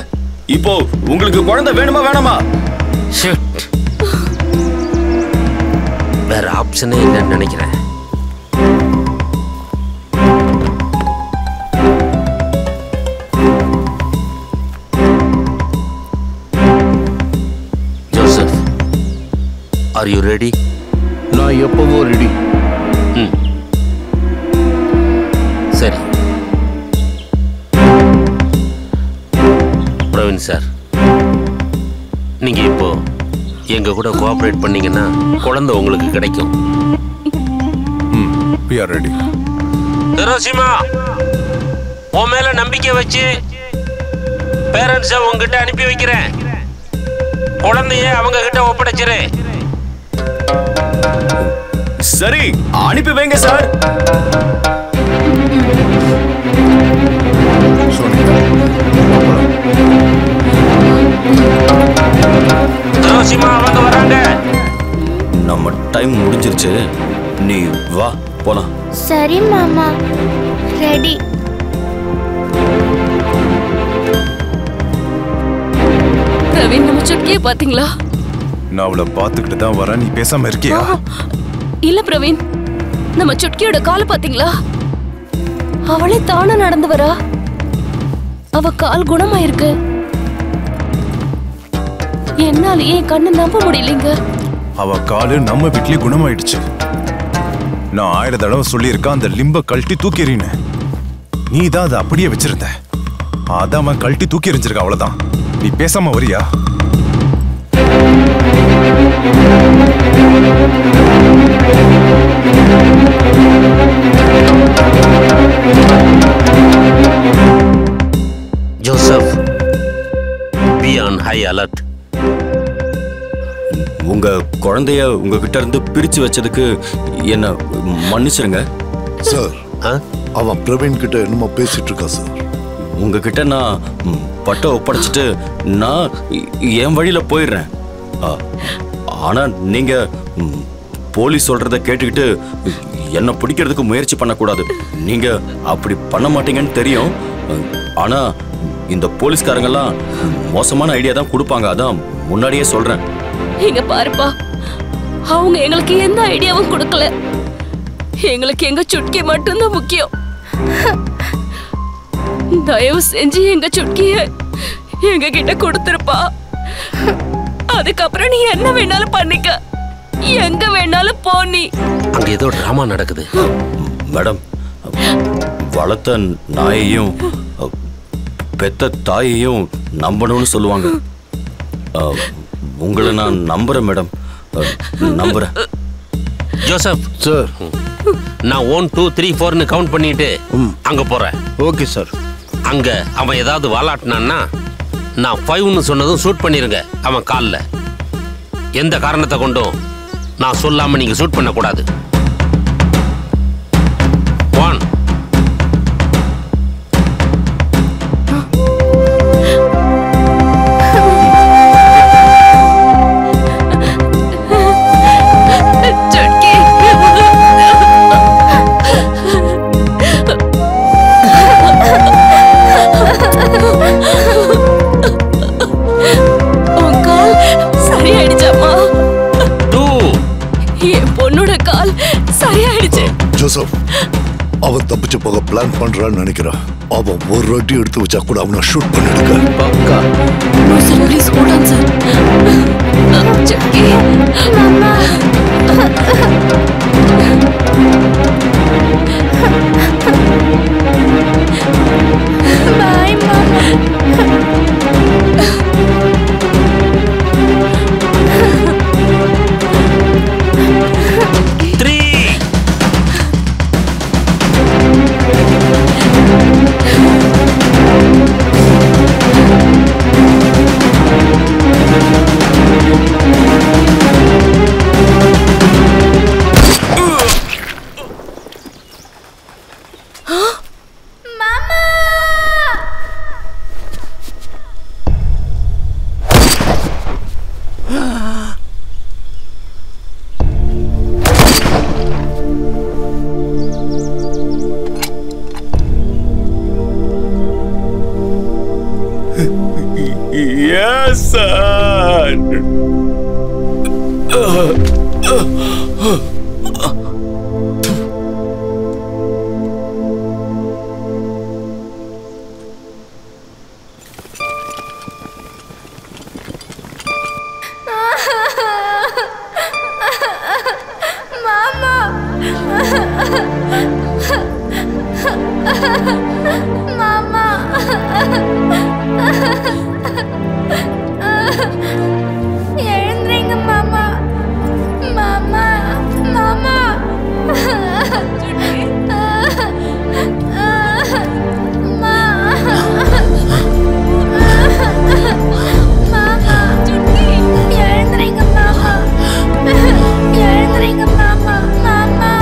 இப்போ உங்களுக்கு குழந்தை வேணுமா வேணாமா? வேற ஆப்ஷனே இல்லைன்னு நினைக்கிறேன். Joseph, are you ready? நான் எப்பவோ ரெடி. சரி. பிரவீன் சார், நீங்க இப்போ எங்க கூட கோஆபரேட் பண்ணீங்கன்னா குழந்தை உங்களுக்கு கிடைக்கும். we are ready. ஹிரோஷிமா, உன் மேல நம்பிக்கை வச்சு பேரண்ட்ஸை உங்ககிட்ட அனுப்பி வைக்கிறேன். குழந்தைய அவங்க கிட்ட ஒப்படைச்சிரு. சரி, அனுப்பி வைங்க சார். ஹிரோஷிமா, அவங்க வராங்க. நம்ம டைம் முடிஞ்சிருச்சு, நீ வா போலாம். சரி மாமா, ரெடி. பிரவீன், நம்ம சுட்கியை பாத்தீங்களா? நான் அவளை பார்த்துக்கிட்டு தான் வரேன், நீ பேசாம இருக்கியா? இல்ல பிரவீன், நம்ம சுட்கியோட கால பாத்தீங்களா? அவளே தானா நடந்து வரா. அவ கால் குணமாயிருக்கு. என்னாலேயே என் கண்ணு நம்ப முடியலைங்க. அவ காலு நம்ம வீட்லயே குணமாயிடுச்சு. நான் 1000 தடவை சொல்லியிருக்கேன், அந்த லிம்ப கழட்டி தூக்கி எறின்னு. நீ தான் அதை அப்படியே வச்சிருந்த, அதான் அவன் கழட்டி தூக்கி எறிஞ்சிருக்க. அவ்வளவுதான். நீ பேசாம வரியா? Joseph, be on high alert. உங்க குழந்தைய உங்ககிட்ட இருந்து பிரிச்சு வச்சதுக்கு என்ன மன்னிச்சிருங்க சார். அவன் பிரவீன் கிட்ட என்னமோ பேசிட்டு இருக்கா சார். உங்ககிட்ட நான் பட்டை ஒப்படைச்சிட்டு நான் என் வழியில போயிடுறேன். ஆனா நீங்க போலீஸ் சொல்றத கேட்டுக்கிட்டு என்ன பிடிக்கிறதுக்கு முயற்சி பண்ணக்கூடாது. நீங்க அப்படி பண்ண மாட்டீங்கன்னு தெரியும். ஆனா இந்த போலீஸ்காரங்கெல்லாம் மோசமான ஐடியா தான் கொடுப்பாங்க. அதான் முன்னாடியே சொல்றேன். இங்க பாருப்பா, அவங்க எங்களுக்கு எந்த ஐடியாவும் கொடுக்கல. எங்களுக்கு எங்க சுட்கி மட்டும்தான் முக்கியம். தயவு செஞ்சு எங்க சுட்கிய எங்க கிட்ட கொடுத்துருப்பா. அதுக்கப்புறம் நீ என்ன வேணாலும் பண்ணிக்க, எங்க வேணாலும் போ. நீ அங்க ஏதோ டிராமா நடக்குது மேடம். வளர்த்த நாயையும் பெத்த தாயையும் நம்பணும்னு சொல்லுவாங்க. உங்களை நான் நம்புறேன் மேடம், நம்புறேன். ஜோசப் சார், நான் 1 2 3 4ன்னு கவுண்ட் பண்ணிட்டு அங்க போறேன். Okay sir. அங்க அவன் ஏதாவது வாலாட்டினான்னா நான் 5ன்னு சொன்னதும் ஷூட் பண்ணிருங்க அவன் காலில். எந்த காரணத்தை கொண்டும் நான் சொல்லாம நீங்க ஷூட் பண்ணக்கூடாது. 1 ஜோசப், அவன் தப்பிச்சு போக பிளான் பண்றான்னு நினைக்கிறான். அவன் ஒரு அடி எடுத்து வச்சா கூட அவனை ஷூட் பண்ணிடுங்க. பக்கா. No sir, please hold on sir. Chucky, mama. Bye mama. 3 Yes, son. எழுந்திரீங்க மாமா. மாமா மாமா. எழுந்திரீங்க மாமா. எழுந்திரீங்க மாமா. மாமா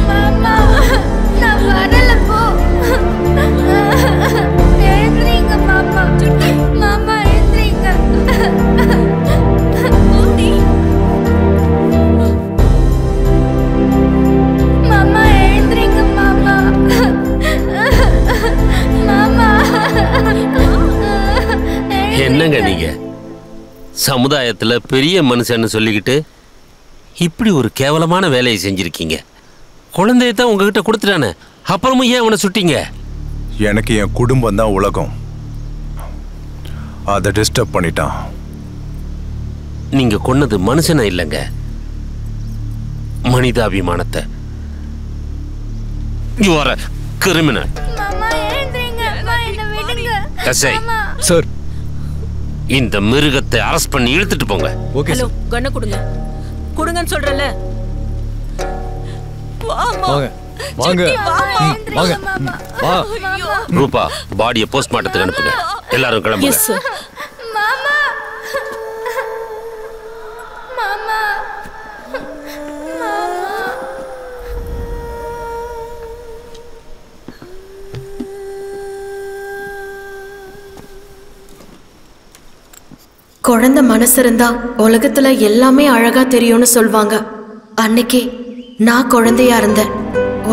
மாமா, நான் வரல போ. எழுந்திரீங்க மாமா. மாமா எழுந்திரீங்க. மாமா எழுந்திரீங்க மாமா. மாமா. என்னங்க நீங்க சமுதாயத்துல பெரிய மனுஷன்னு சொல்லிக்கிட்டு இப்படி ஒரு கேவலமான வேலையை செஞ்சிருக்கீங்க. குழந்தையத்தான் உங்ககிட்ட கொடுத்துட்டானே, அப்புறமும் ஏன் அவனை சுட்டீங்க? எனக்கு என் குடும்பம் தான் உலகம். அதை டிஸ்டர்ப் பண்ணிட்டான். நீங்க கொன்னது மனுஷனா இல்லைங்க, மனிதாபிமானத்தை. You are a criminal. மாமா எழுந்திரீங்க. அம்மா என்ன விடுங்க. கசை சார், இந்த மிருகத்தை அரெஸ்ட் பண்ணி இழுத்துட்டு போங்க. ஓகே ஹலோ கண்ணை கொடுங்க. கொடுங்கன்னு சொல்றல. வாங்க வாங்க வாங்க வா. ரூபா பாடியை போஸ்ட்மார்ட்டத்துக்கு அனுப்புங்க. எல்லாரும் கிளம்புங்க. Yes sir. மாமா மாமா குழந்தை மனசு இருந்தா உலகத்துல எல்லாமே அழகா தெரியும்னு சொல்வாங்க. அன்னைக்கு நான் குழந்தையா இருந்தேன்.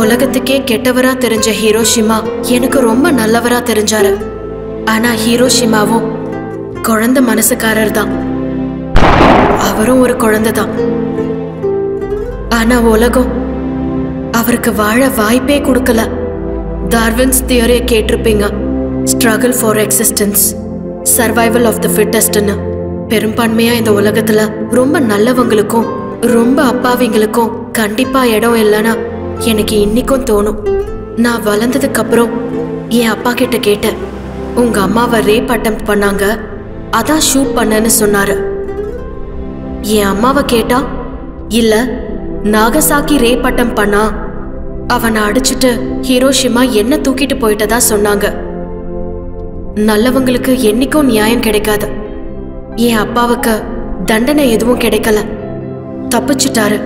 உலகத்துக்கே கெட்டவரா தெரிஞ்ச ஹிரோஷிமா எனக்கு ரொம்ப நல்லவரா தெரிஞ்சாரு. ஆனா ஹிரோஷிமாவும் குழந்தை மனசுக்காரர் தான். அவரும் ஒரு குழந்தை தான். ஆனா உலகம் அவருக்கு வாழ வாய்ப்பே கொடுக்கல. டார்வின்ஸ் தியரியை கேட்டிருப்பீங்க. Struggle for existence, survival of the ஃபிட்டஸ்ட்னு. பெரும்பான்மையா இந்த உலகத்துல ரொம்ப நல்லவங்களுக்கும் ரொம்ப அப்பாவிங்களுக்கும் கண்டிப்பா இடம் இல்லைன்னா எனக்கு இன்னைக்கும் தோணும். நான் வளர்ந்ததுக்கு அப்புறம் என் அப்பா கிட்ட கேட்டேன், உங்க அம்மாவை ரேப் அட்டெம்ப்ட் பண்ணாங்க, அதான் ஷூட் பண்ணேன்னு சொன்னாரு. என் அம்மாவை கேட்டா, இல்ல நாகசாக்கி ரேப் அட்டெம்ப்ட் பண்ணா, அவனை அடிச்சுட்டு ஹிரோஷிமா என்ன தூக்கிட்டு போயிட்டதா சொன்னாங்க. நல்லவங்களுக்கு என்னைக்கும் நியாயம் கிடைக்காது. என் அப்பாவுக்கு தண்டனை எதுவும் கிடைக்கல, தப்பிச்சிட்டாரு.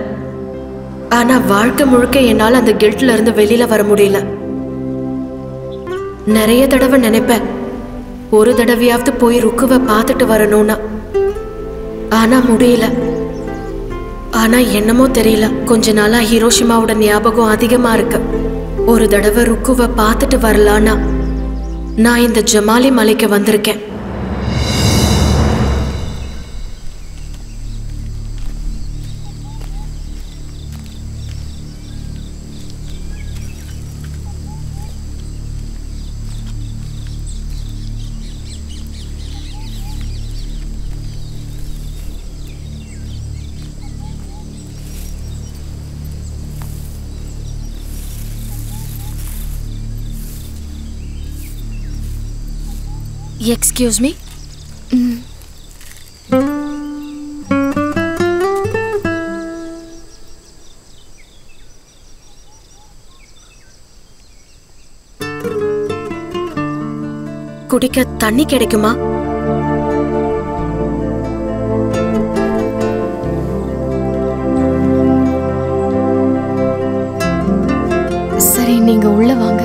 ஆனா வாழ்க்கை முழுக்க என்னால அந்த கில்ட்ல இருந்து வெளியில வர முடியல. நிறைய தடவை நினைப்பேன், ஒரு தடவையாவது போய் ருக்குவை பார்த்துட்டு வரணும்னு. ஆனா முடியல. ஆனா என்னமோ தெரியல, கொஞ்ச நாளா ஹிரோஷிமாவோட ஞாபகம் அதிகமா இருக்கு. ஒரு தடவை ருக்குவை பார்த்துட்டு வரலான்னா நான் இந்த ஜமாலி மலைக்கு வந்திருக்கேன். Excuse me? குடிக்க தண்ணி கிடைக்குமா? சரி, நீங்க உள்ள வாங்க.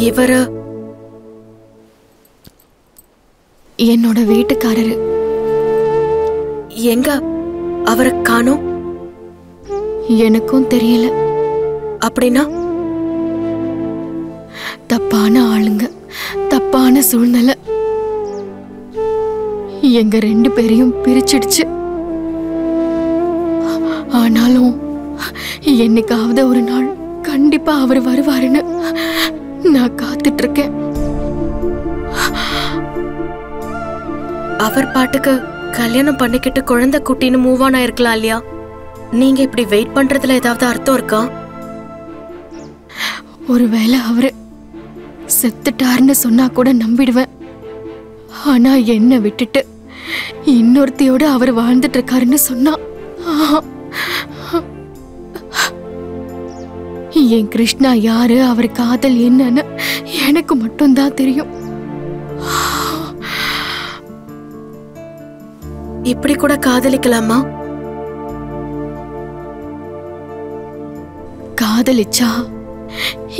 இவரு என்னோட வீட்டுக்காரரு. எங்க அவரை காணோம்? எனக்கும் தெரியல. அப்படின்னா தப்பான ஆளுங்க, தப்பான சூழ்நிலை எங்க 2 பேரையும் பிரிச்சிடுச்சு. ஆனாலும் என்னைக்காவது ஒரு நாள் கண்டிப்பா அவர் வருவாருன்னு நான் காத்துட்டு இருக்கேன். அவர் பாட்டுக்கு கல்யாணம் பண்ணிக்கிட்டு குழந்தை குட்டின்னு மூவ் ஆன் ஆயிருக்கலாம் இல்லையா? நீங்க இப்படி வெயிட் பண்றதுல ஏதாவது அர்த்தம் இருக்கா? ஒருவேளை அவரு செத்துட்டாருன்னு சொன்னா கூட நம்பிடுவேன். ஆனா என்ன விட்டுட்டு இன்னொருத்தியோட அவர் வாழ்ந்துட்டு இருக்காருன்னு சொன்னா என் கிருஷ்ணா யாரு, அவர் காதல் என்னன்னு எனக்கு மட்டும்தான் தெரியும். இப்படி கூட காதலிக்கலாமா? காதலிச்சா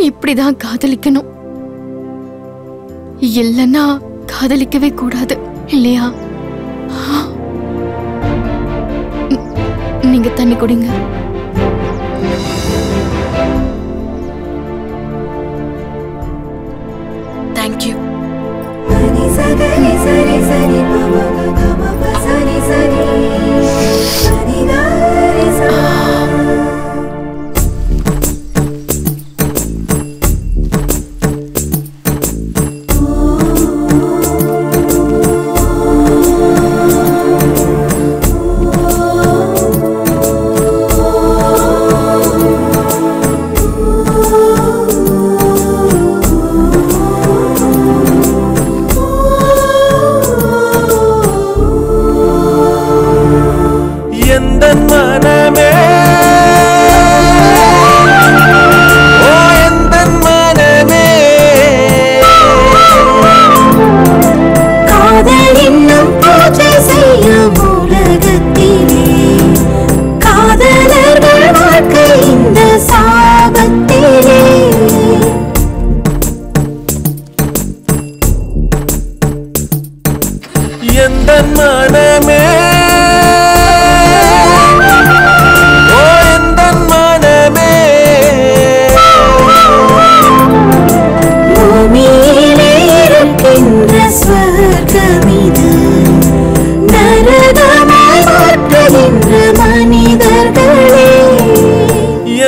இப்படிதான் காதலிக்கணும், இல்லைன்னா காதலிக்கவே கூடாது இல்லையா? நீங்க தண்ணி குடிங்க.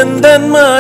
எந்தன் மன